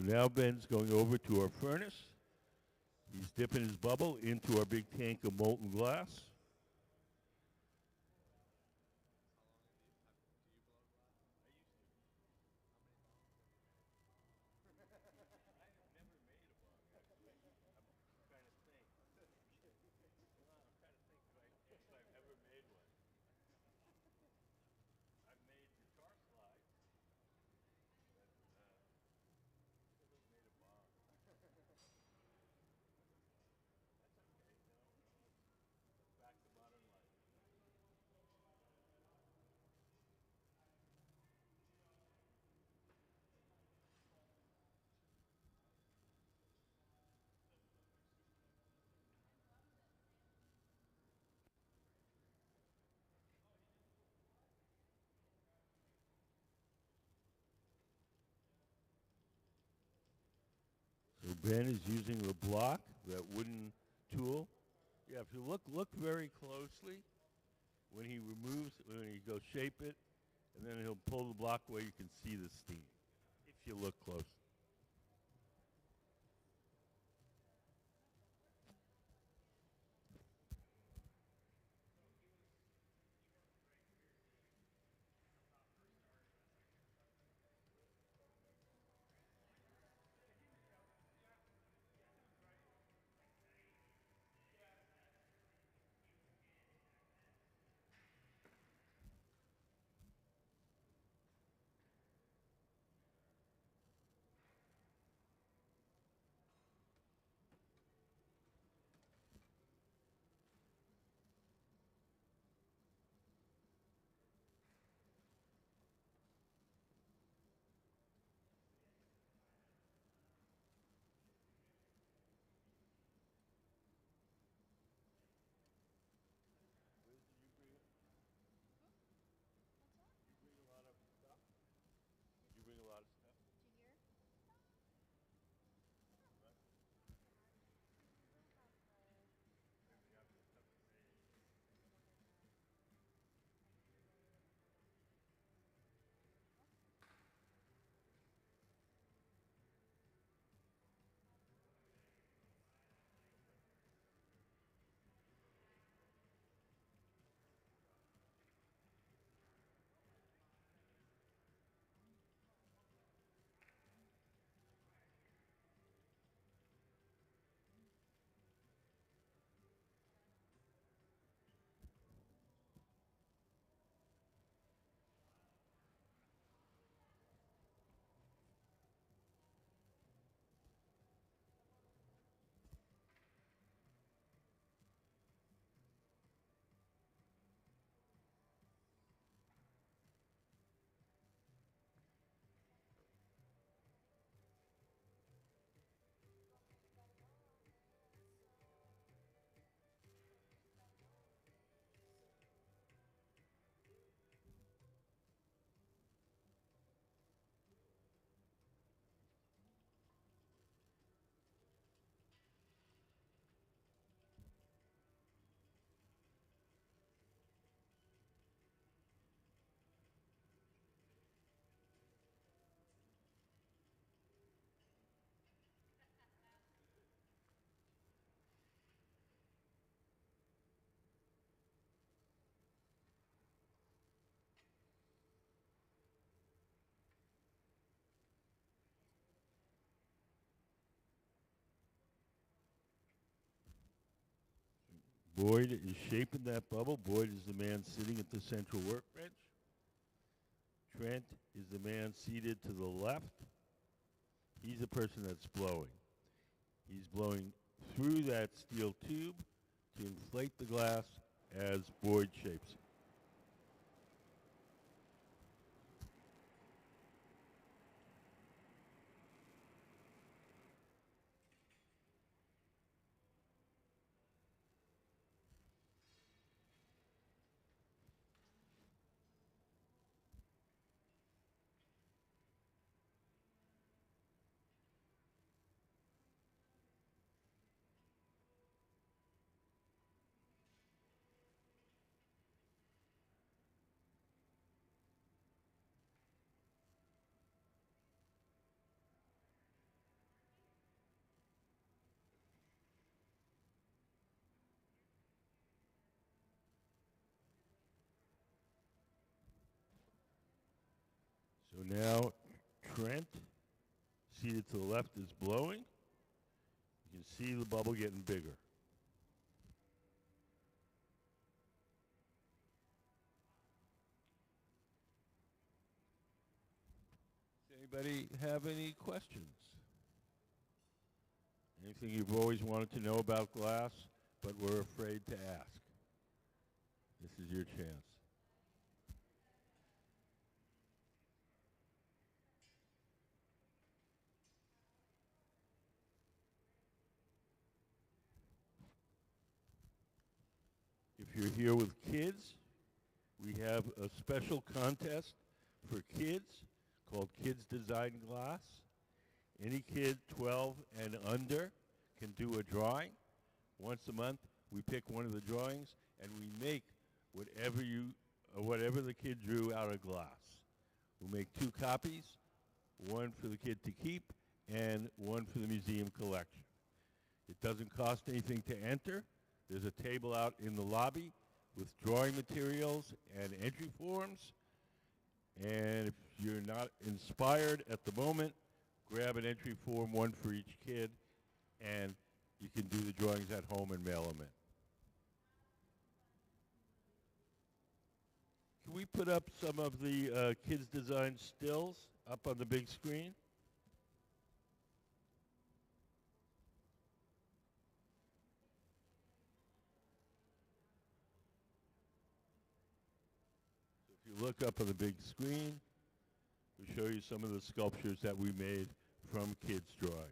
So now Ben's going over to our furnace. He's dipping his bubble into our big tank of molten glass. So Ben is using the block, that wooden tool. Yeah, if you look very closely, when he goes shape it, and then he'll pull the block away, you can see the steam, if you look close. You bring a lot of stuff? Boyd is shaping that bubble. Boyd is the man sitting at the central workbench. Trent is the man seated to the left. He's the person that's blowing. He's blowing through that steel tube to inflate the glass as Boyd shapes it. Now, Trent, seated to the left, is blowing. You can see the bubble getting bigger. Does anybody have any questions? Anything you've always wanted to know about glass, but were afraid to ask? This is your chance. If you're here with kids, we have a special contest for kids called Kids Design Glass. Any kid 12 and under can do a drawing. Once a month, we pick one of the drawings and we make whatever the kid drew out of glass. We'll make 2 copies, one for the kid to keep and one for the museum collection. It doesn't cost anything to enter. There's a table out in the lobby with drawing materials and entry forms. And if you're not inspired at the moment, grab an entry form, one for each kid, and you can do the drawings at home and mail them in. Can we put up some of the kids' design stills up on the big screen? So if you look up on the big screen, we'll show you some of the sculptures that we made from kids' drawings.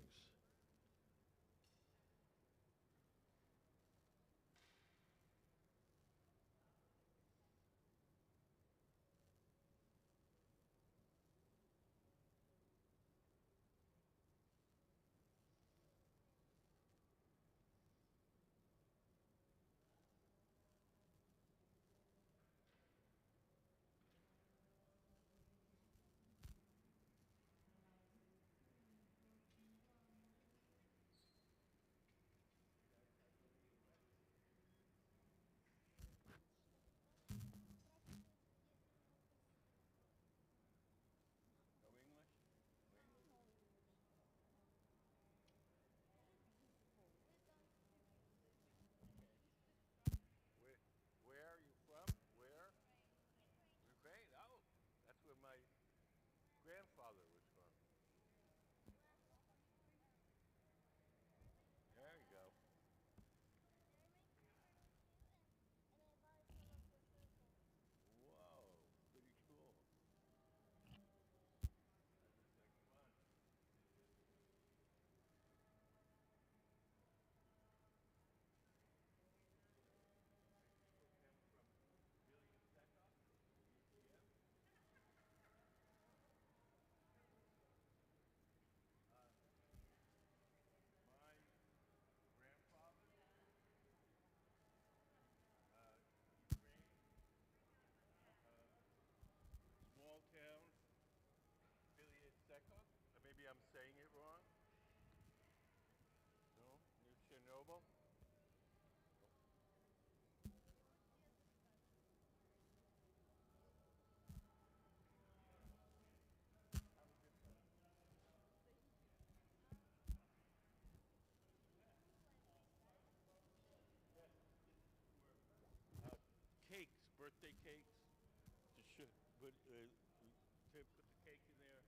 Where are you from? Where? Ukraine. Oh, that's where my grandfather was from. There you go. Whoa, pretty cool. Small town, Bielsko. Maybe I'm saying it wrong. No, near Chernobyl. Cakes, birthday cakes. To put the cake in there,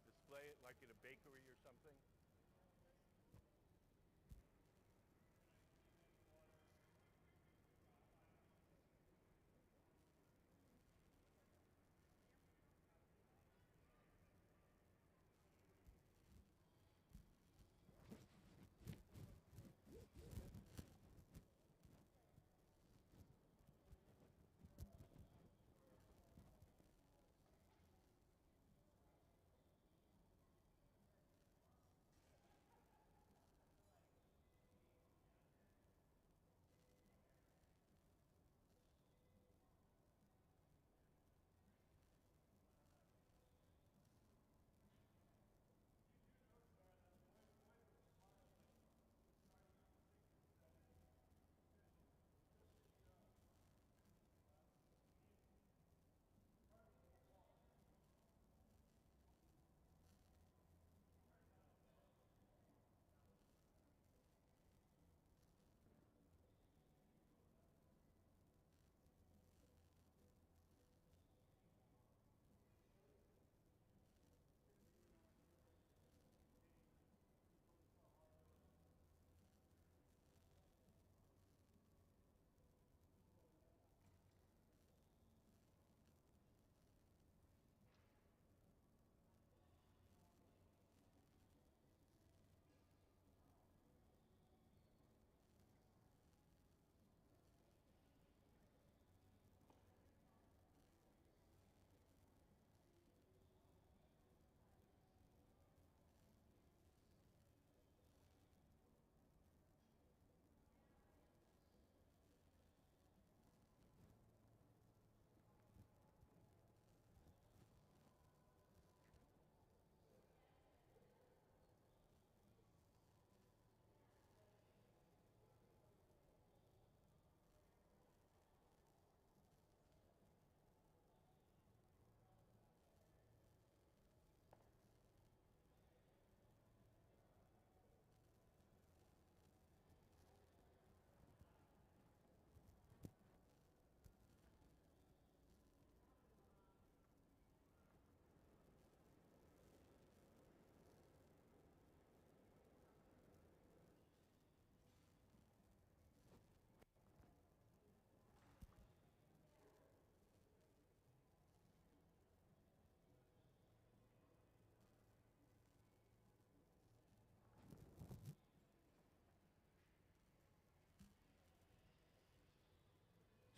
display it like in a bakery or something.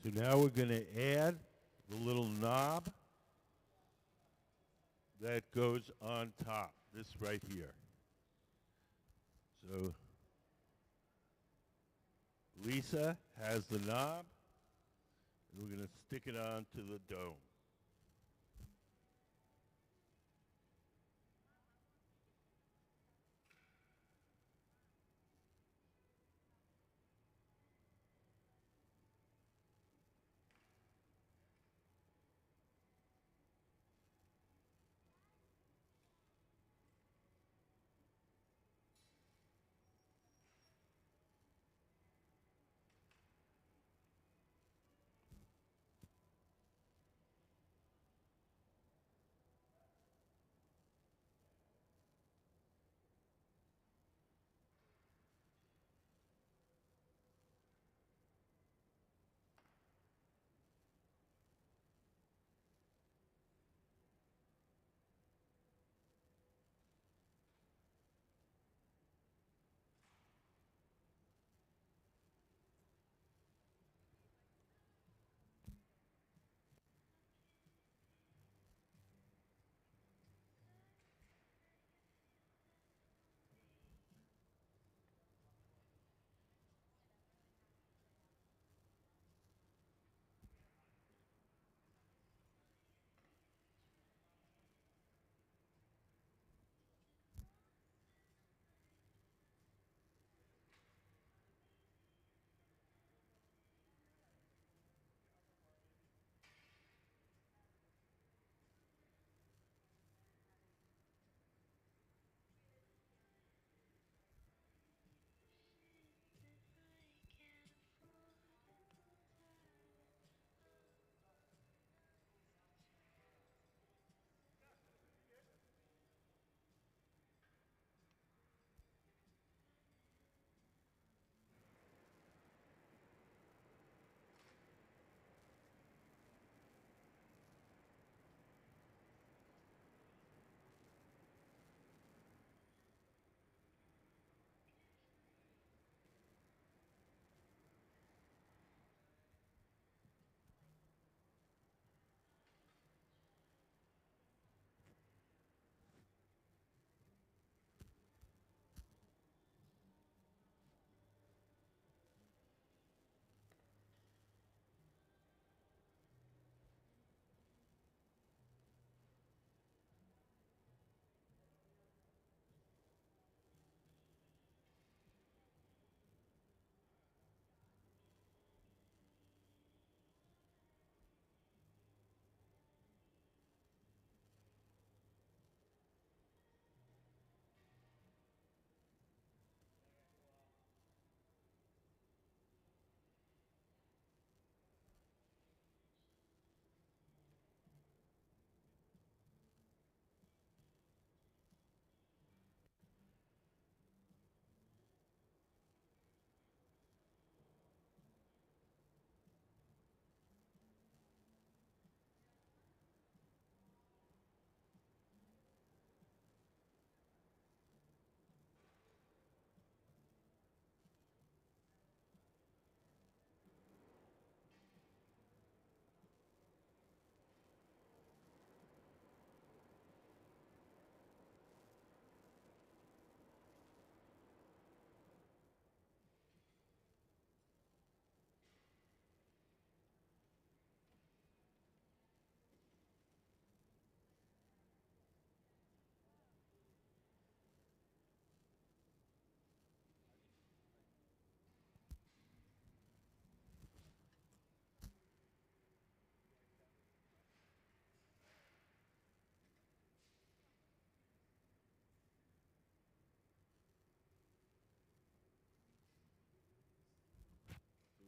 So now we're going to add the little knob that goes on top, this right here. So Lisa has the knob, and we're going to stick it onto the dome.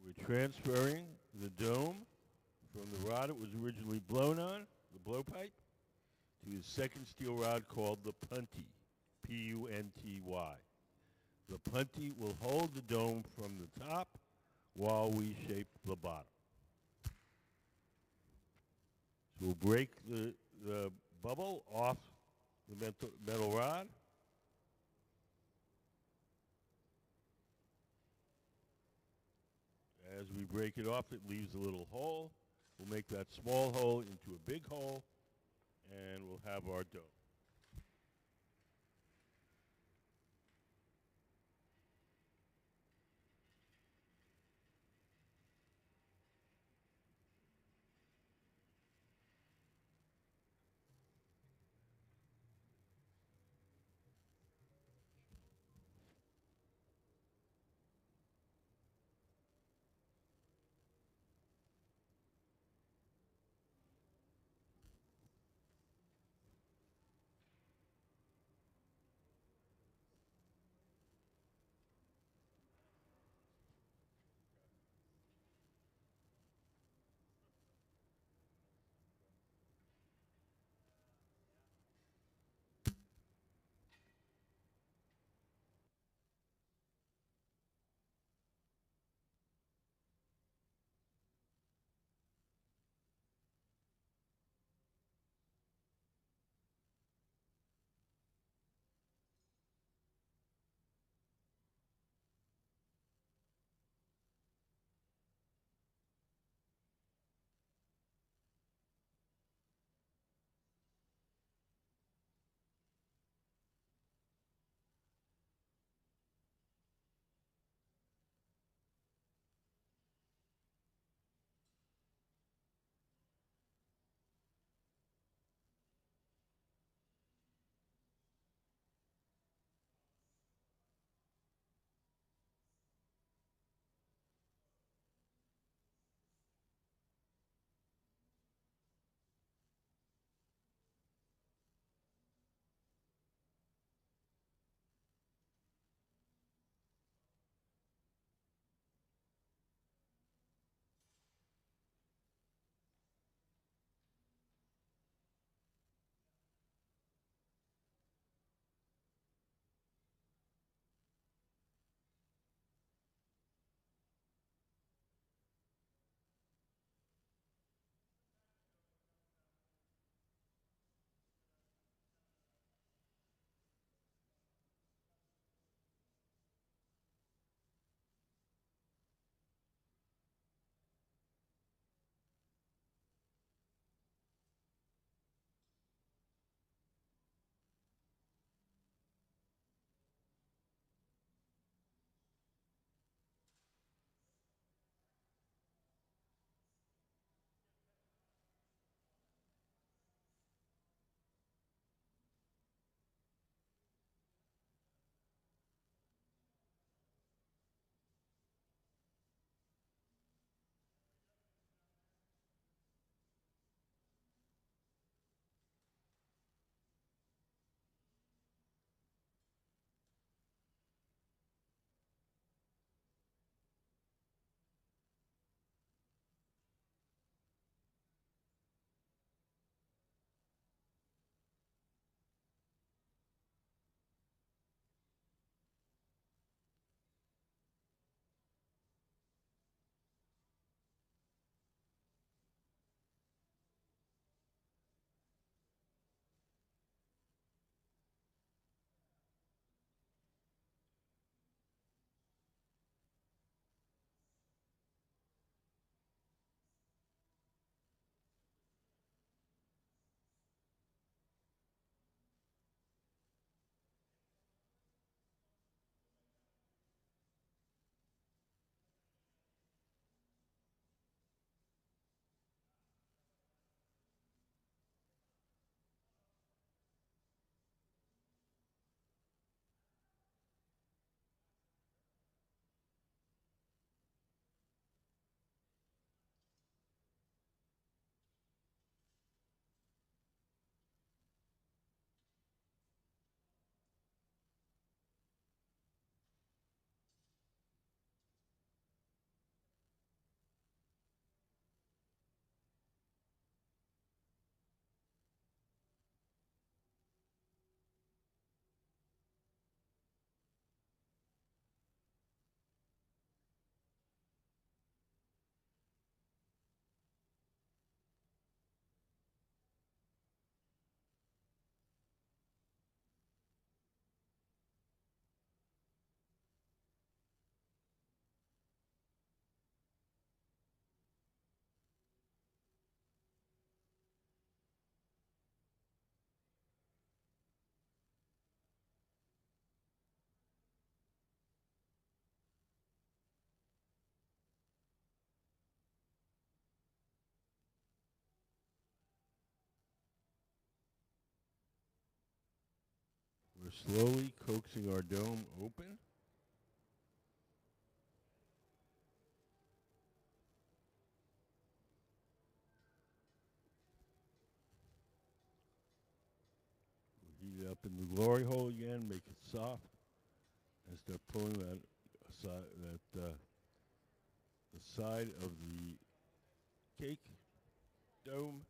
We're transferring the dome from the rod it was originally blown on, the blowpipe, to a second steel rod called the punty, P-U-N-T-Y. The punty will hold the dome from the top while we shape the bottom. So we'll break the bubble off the metal rod. As we break it off, it leaves a little hole. We'll make that small hole into a big hole, and we'll have our dough. slowly coaxing our dome open. We'll heat it up in the glory hole again, make it soft, and start pulling that the side of the cake dome.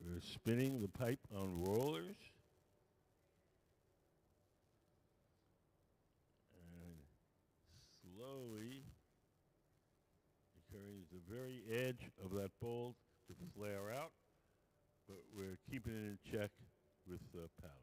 We're spinning the pipe on rollers. And slowly encourage the very edge of that bowl to flare out, but we're keeping it in check with the paddle.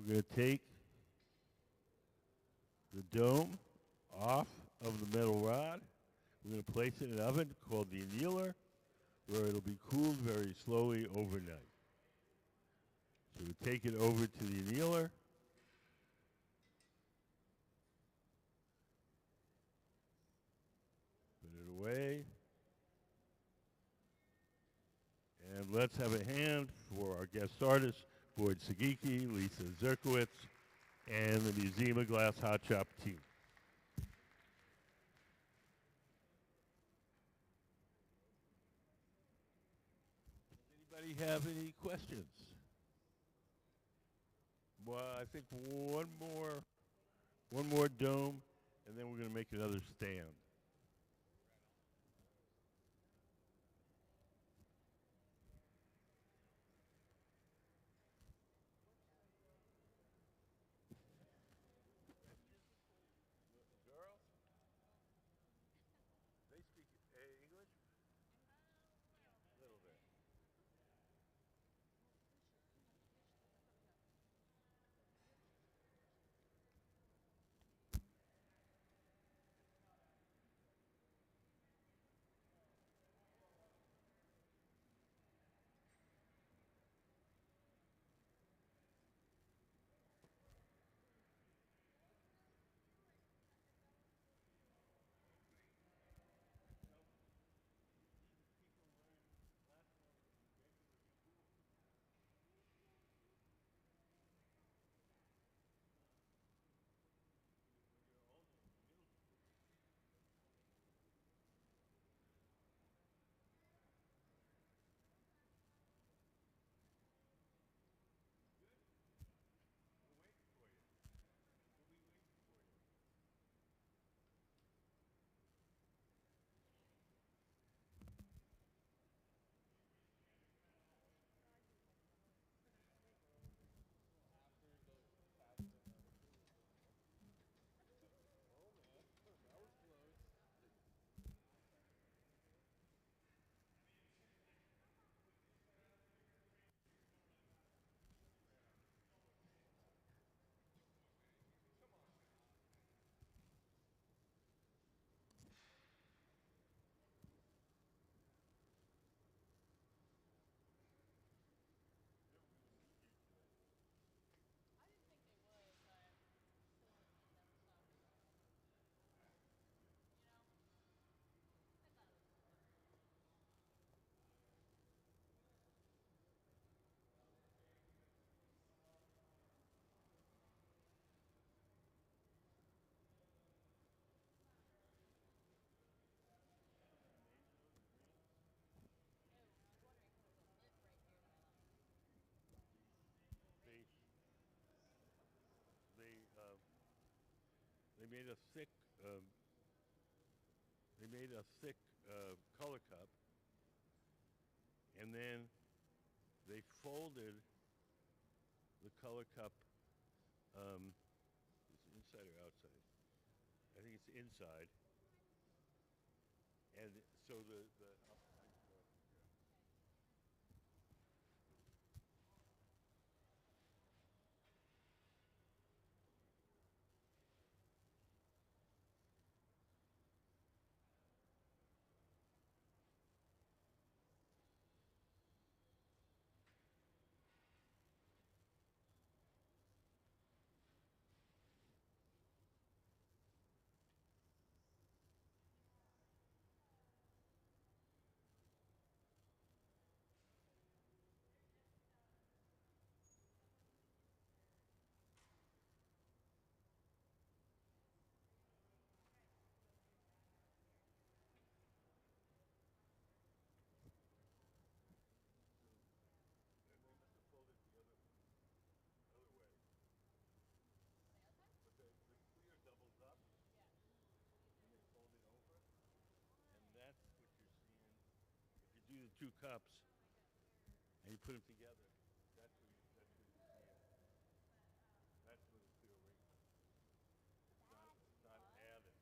We're going to take the dome off of the metal rod. We're going to place it in an oven called the annealer, where it'll be cooled very slowly overnight. So we take it over to the annealer. Put it away. And let's have a hand for our guest artists, Boyd Sugiki, Lisa Zerkowitz, and the Museum of Glass Hot Shop team. Does anybody have any questions? Well, I think one more dome, and then we're going to make another stand. Girls? They speak English? A little bit. They made a thick color cup, and then they folded the color cup. Is it inside or outside? I think it's inside. And so the do the two cups and you put them together, that's what you see. That's what it's clear rainbow. It's not added.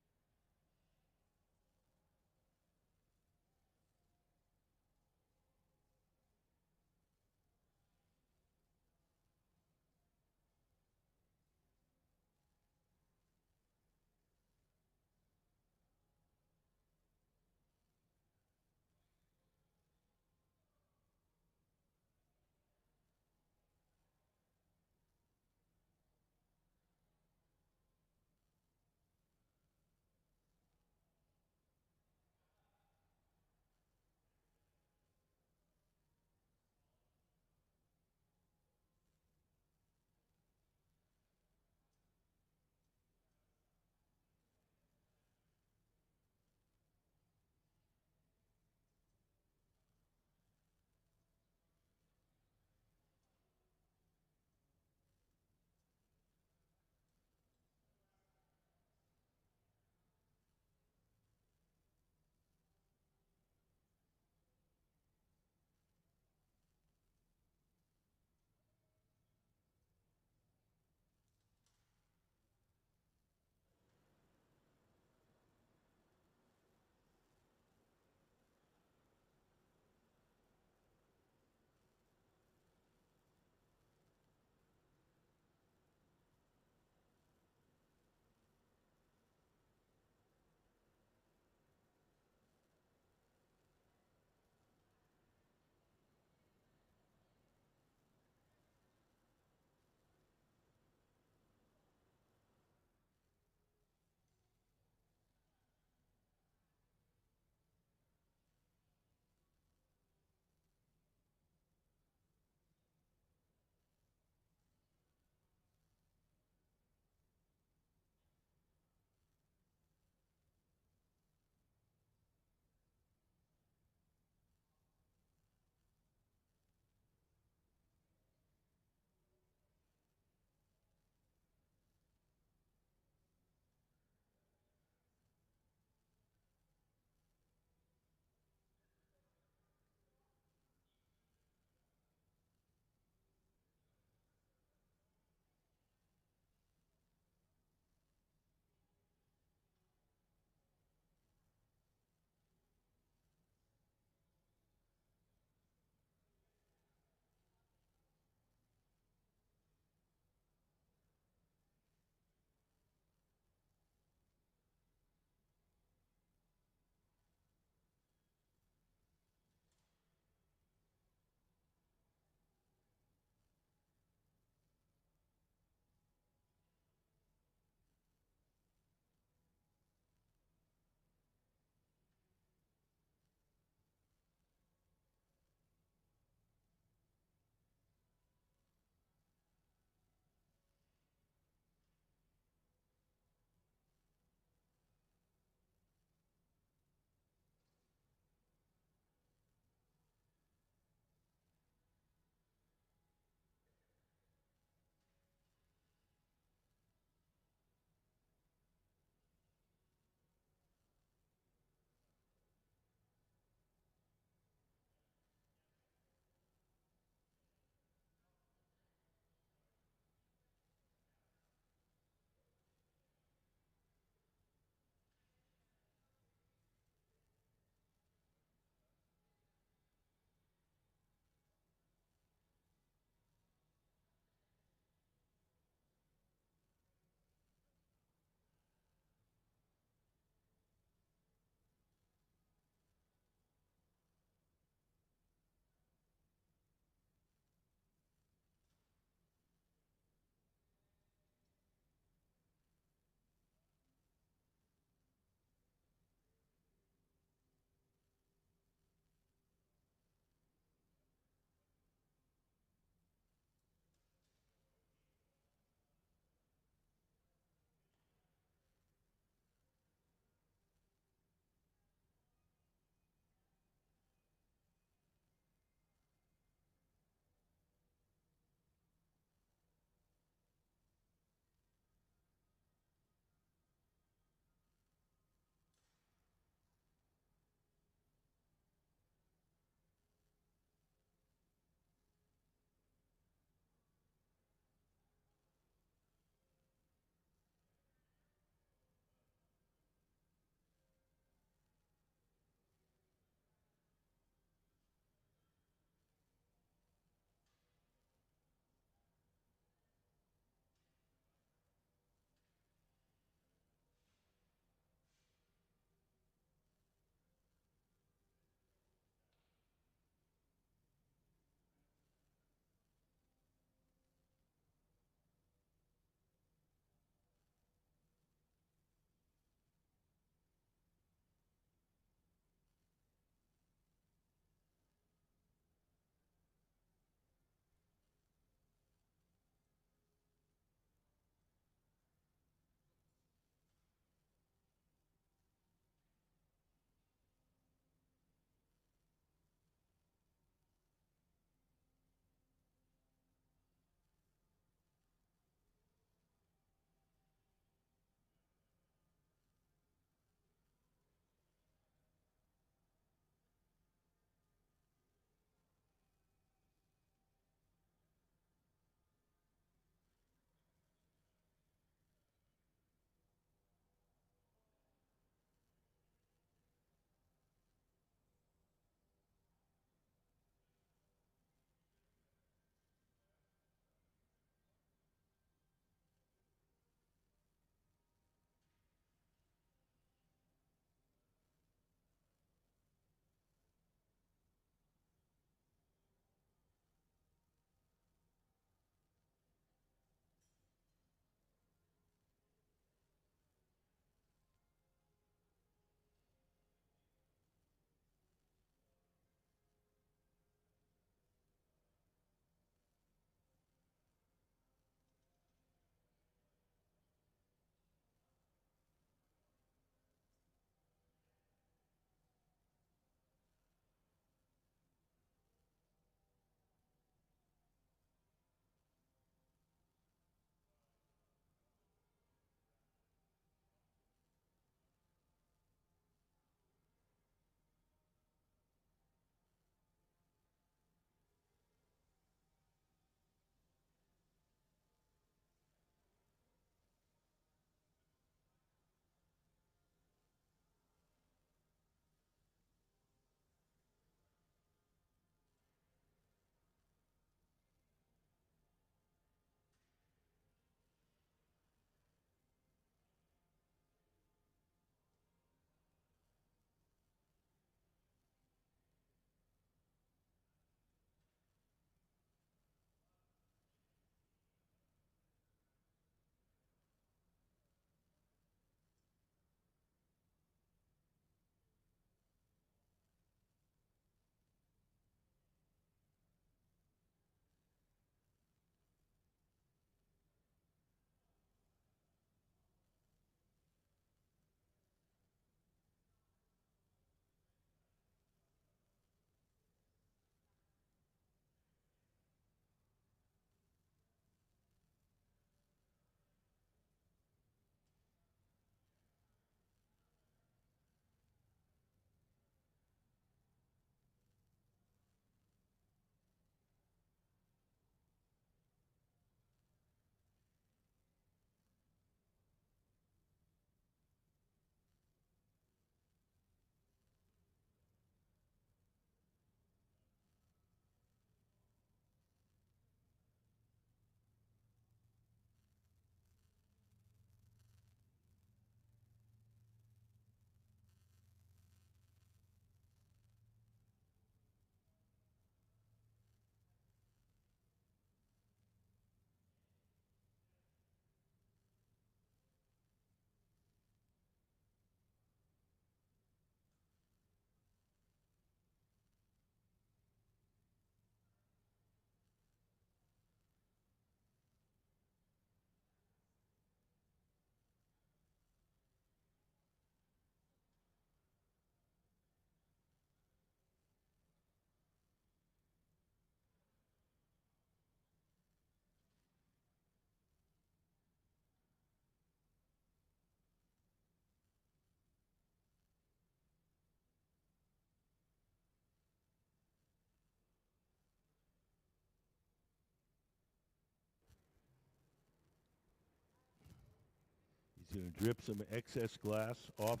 going to drip some excess glass off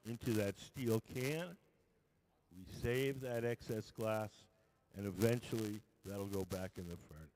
into that steel can. We save that excess glass, and eventually that'll go back in the furnace.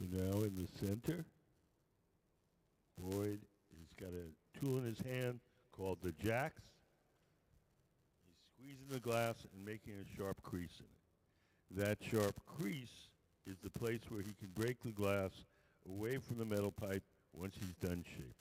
So now in the center, Boyd has got a tool in his hand called the jacks. He's squeezing the glass and making a sharp crease in it. That sharp crease is the place where he can break the glass away from the metal pipe once he's done shaping.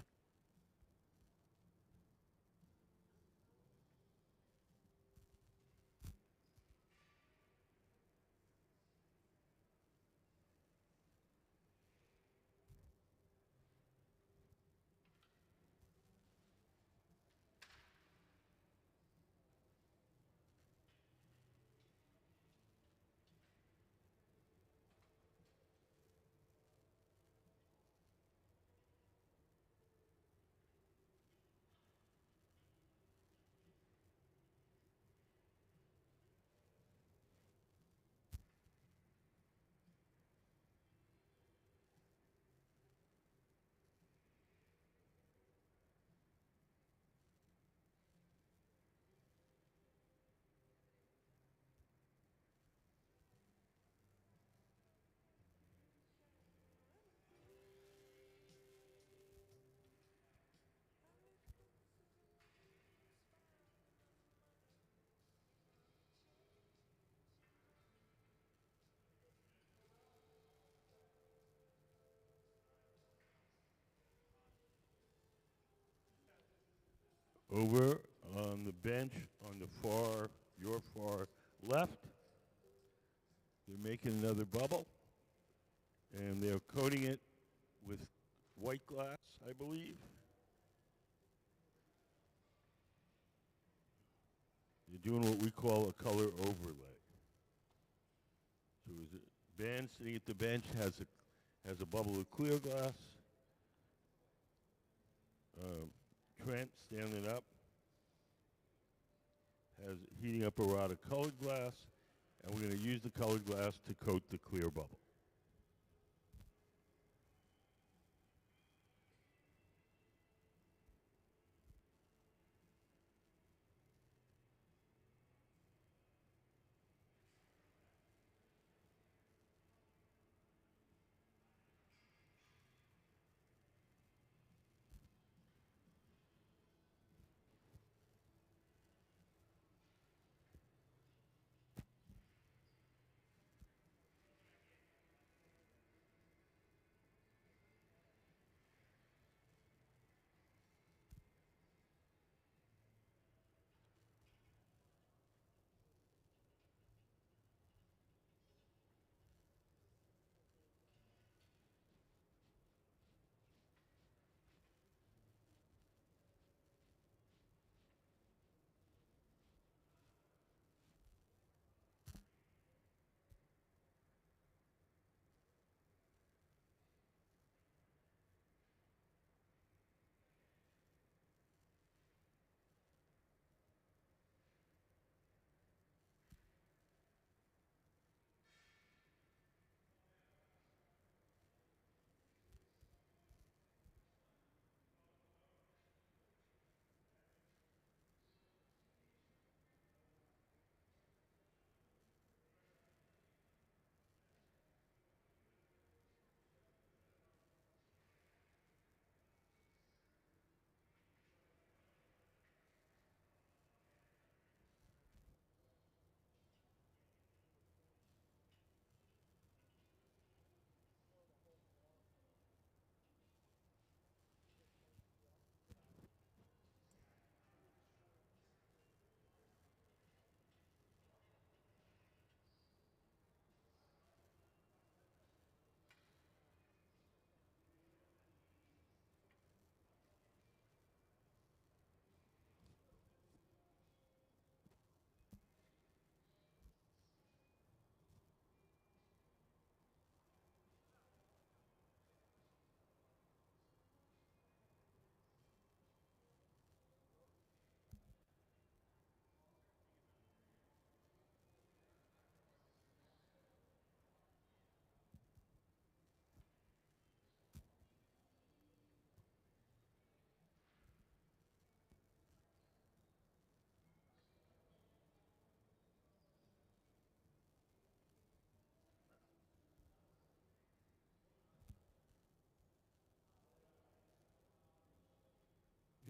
Over on the bench on your far left, they're making another bubble, and they're coating it with white glass, I believe. You're doing what we call a color overlay. So is it Ben sitting at the bench has a bubble of clear glass. Trent standing up has heating up a rod of colored glass, and we're going to use the colored glass to coat the clear bubble.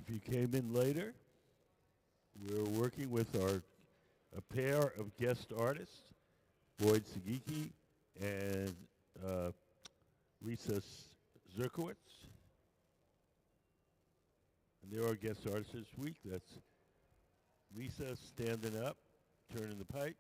If you came in later, we're working with a pair of guest artists, Boyd Sugiki and Lisa Zerkowitz. And they're our guest artists this week. That's Lisa standing up, turning the pipe.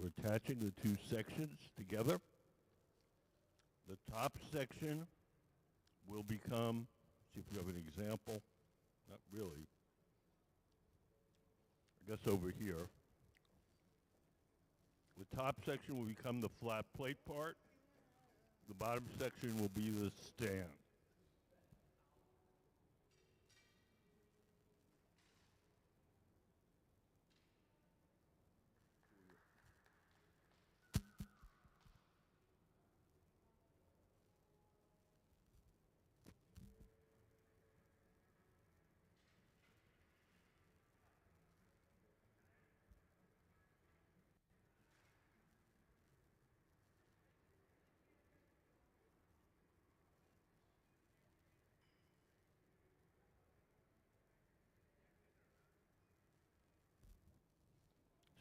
We're attaching the two sections together. The top section will become, see if we have an example, not really, I guess over here. The top section will become the flat plate part. The bottom section will be the stand.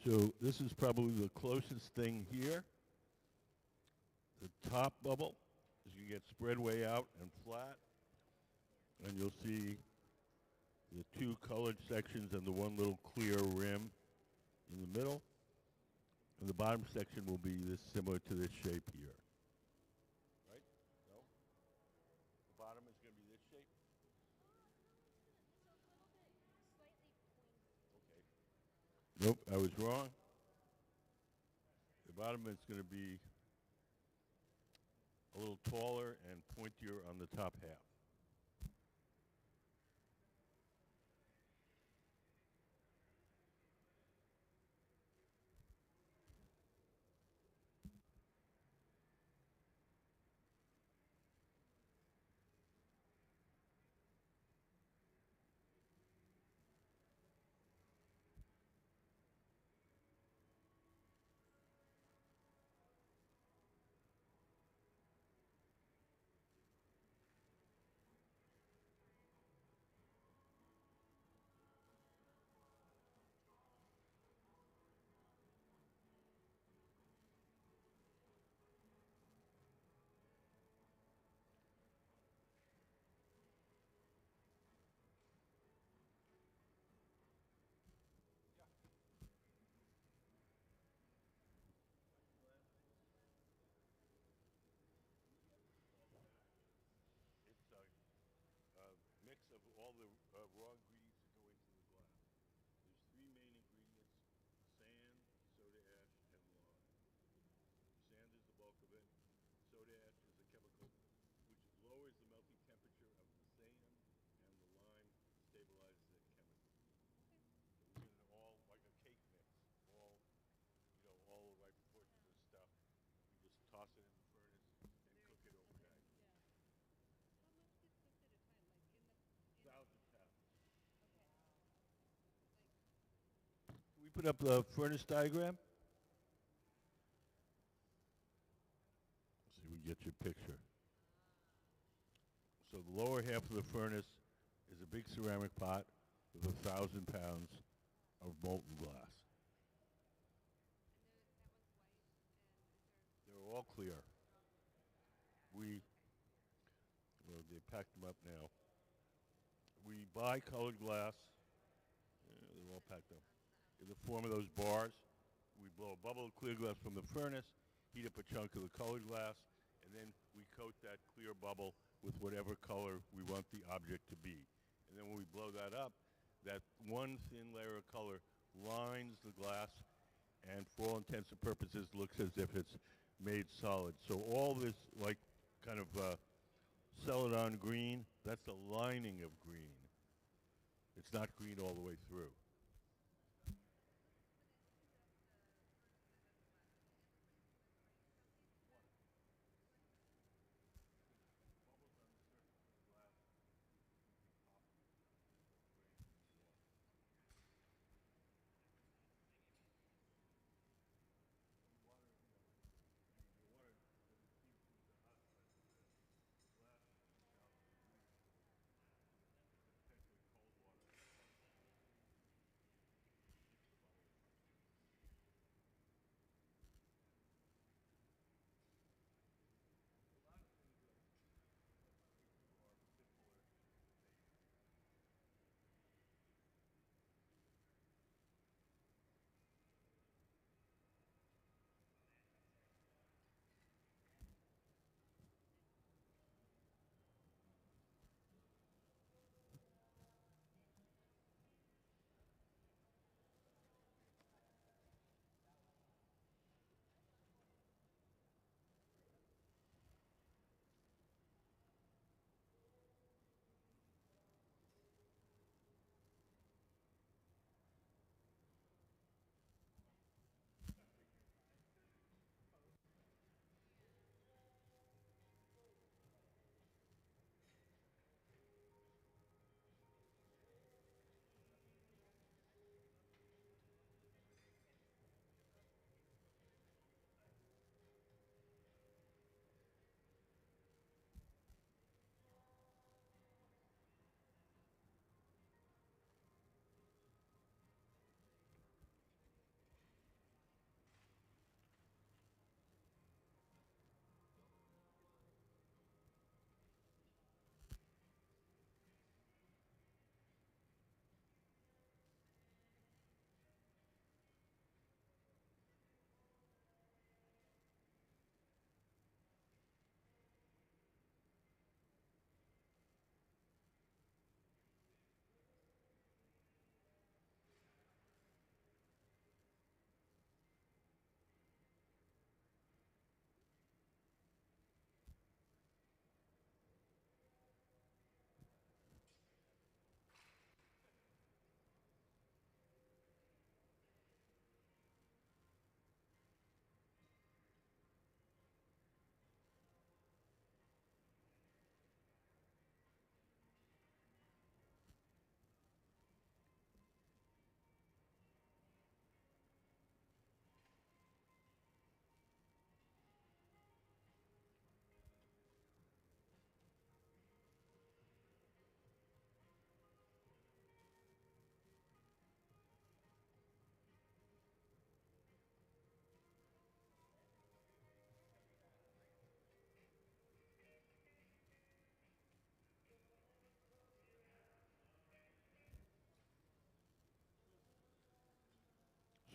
So this is probably the closest thing here. The top bubble is going to get spread way out and flat. And you'll see the two colored sections and the one little clear rim in the middle. And the bottom section will be this similar to this shape here. Right? No? The bottom is going to be this shape? Okay. Nope, I was wrong. The bottom is going to be a little taller and pointier on the top half. Mix of all the raw ingredients that go into the glass. There's three main ingredients: sand, soda ash, and lime. Sand is the bulk of it. Soda ash is a chemical which lowers the melting temperature of the sand, and the lime stabilizes it chemically. So we did it all like a cake mix, all all the right proportions of stuff. We just toss it in the furnace and cook it overnight. Can we put up the furnace diagram? See, we get your picture. So the lower half of the furnace is a big ceramic pot with 1,000 pounds of molten glass. They're all clear. Well, they packed them up now. We buy colored glass. They're all packed up. In the form of those bars. We blow a bubble of clear glass from the furnace, heat up a chunk of the colored glass, and then we coat that clear bubble with whatever color we want the object to be. And then when we blow that up, that one thin layer of color lines the glass and for all intents and purposes looks as if it's made solid. So all this like kind of celadon green, that's the lining of green. It's not green all the way through.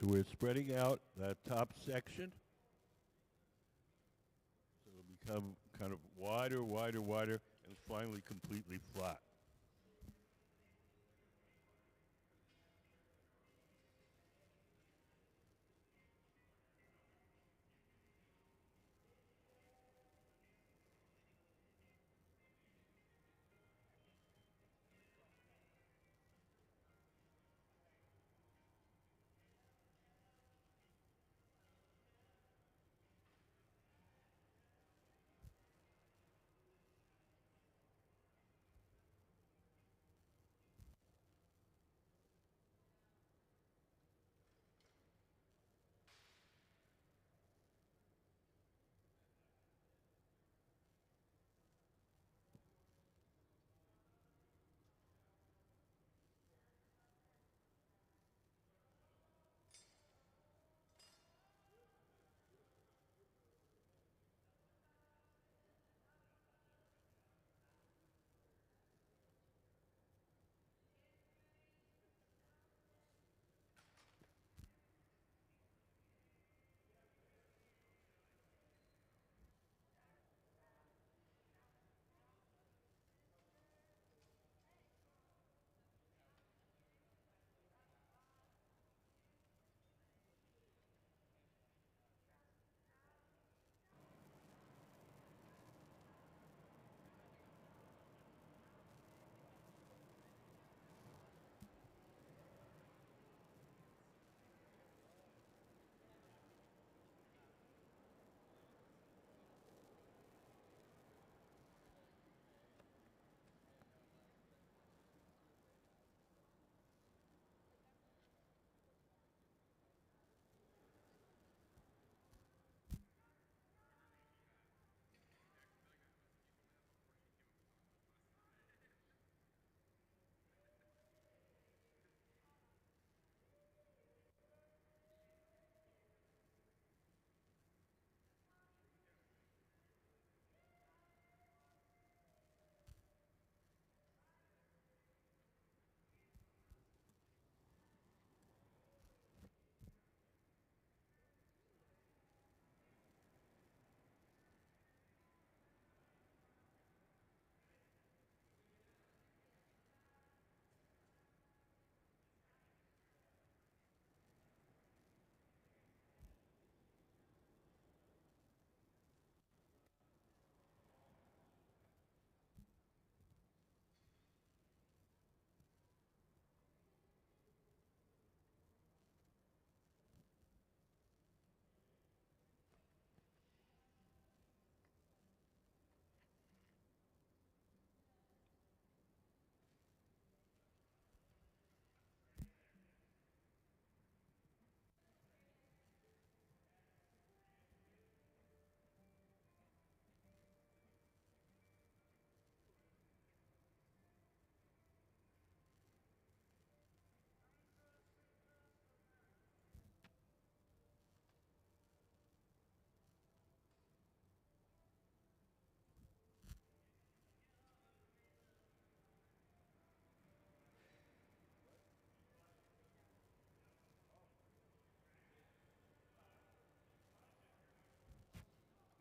So we're spreading out that top section. So it'll become kind of wider, wider, wider, and finally completely flat.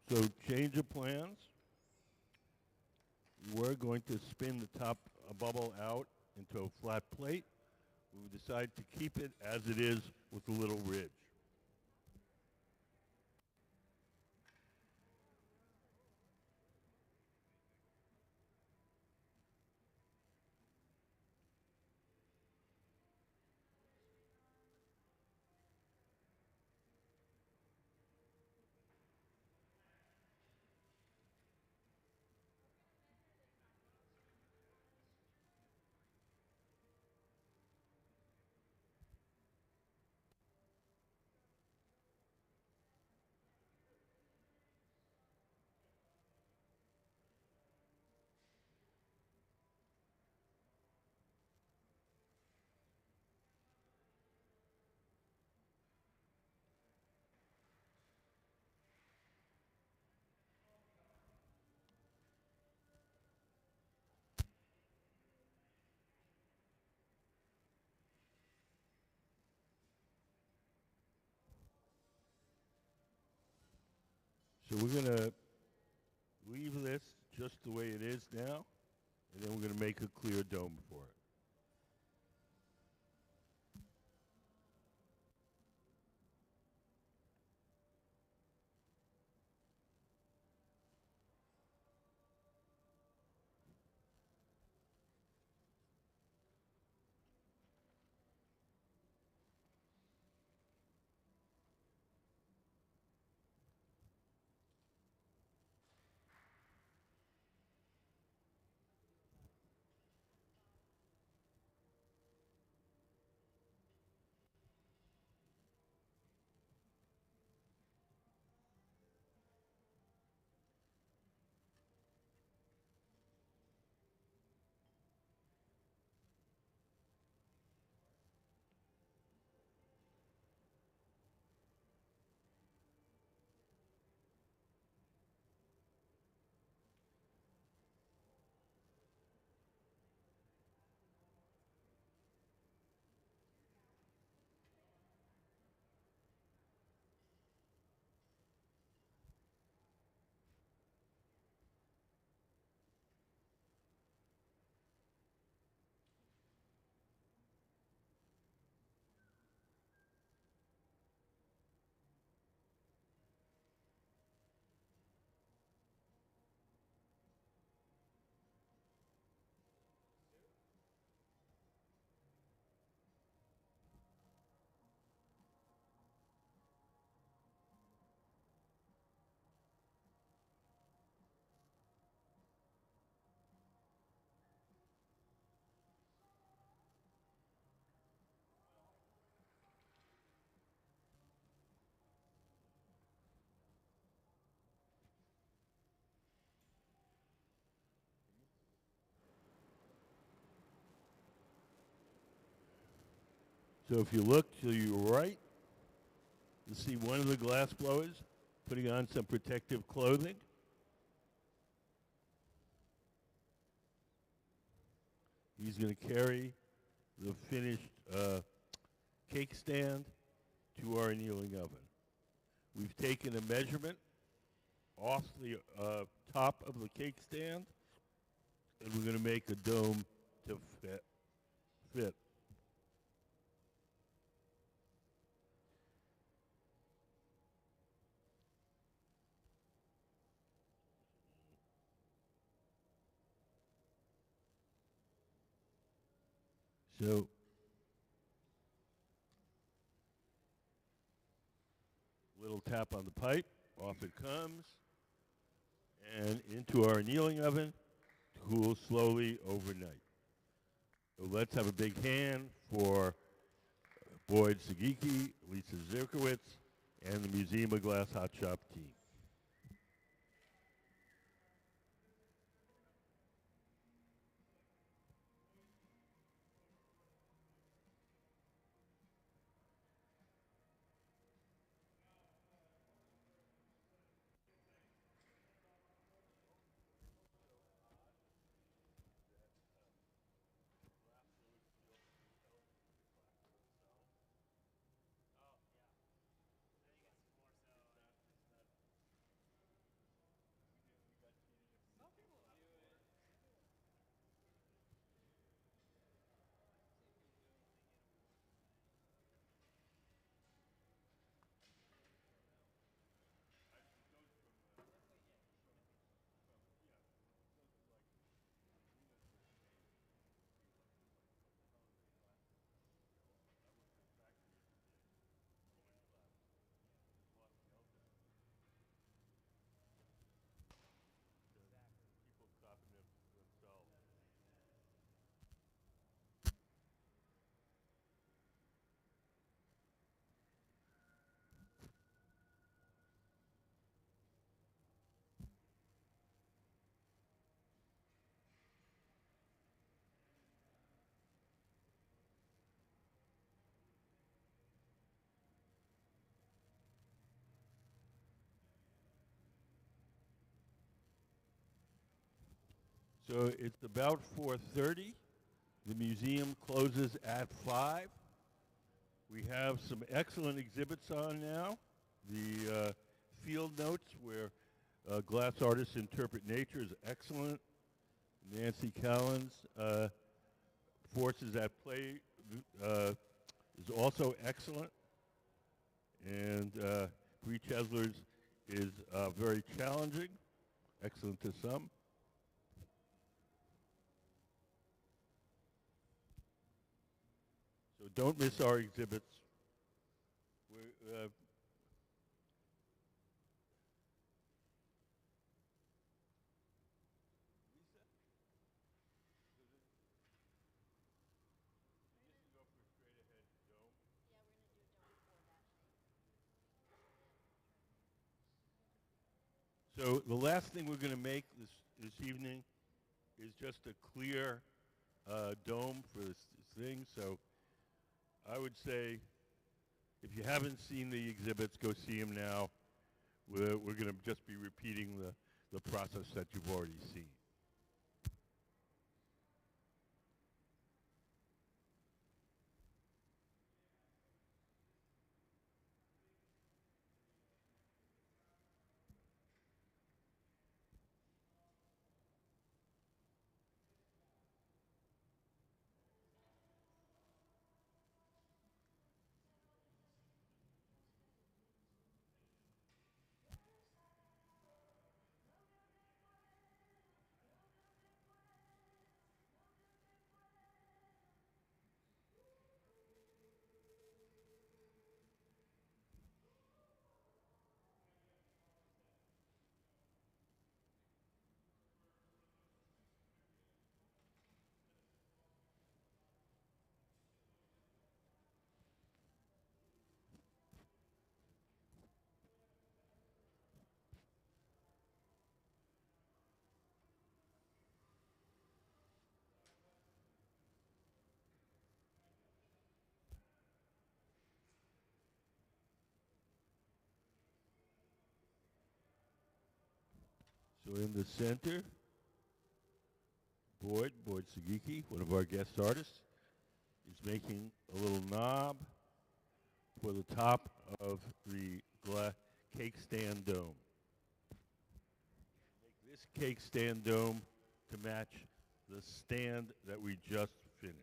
So change of plans. We're going to spin the top bubble out into a flat plate. We decide to keep it as it is with a little ridge. So we're going to leave this just the way it is now, and then we're going to make a clear dome for it. So if you look to your right, you see one of the glass blowers putting on some protective clothing. He's going to carry the finished cake stand to our annealing oven. We've taken a measurement off the top of the cake stand, and we're going to make a dome to fit. So little tap on the pipe, off it comes, and into our annealing oven to cool slowly overnight. So let's have a big hand for Boyd Sugiki, Lisa Zerkowitz, and the Museum of Glass Hot Shop team. So it's about 4:30. The museum closes at 5. We have some excellent exhibits on now. The field notes where glass artists interpret nature is excellent. Nancy Callan's Forces at Play is also excellent. And Bree Chesler's is very challenging, excellent to some. So don't miss our exhibits. We're, So the last thing we're going to make this evening is just a clear dome for this thing. So I would say if you haven't seen the exhibits, go see them now. We're going to just be repeating the process that you've already seen. So in the center, Boyd Sugiki, one of our guest artists, is making a little knob for the top of the cake stand dome. Make this cake stand dome to match the stand that we just finished.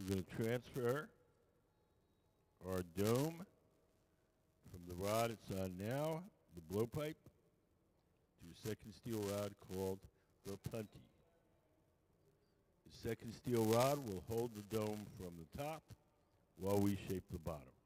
We're going to transfer our dome from the rod it's on now, the blowpipe, to a second steel rod called the punty. The second steel rod will hold the dome from the top while we shape the bottom.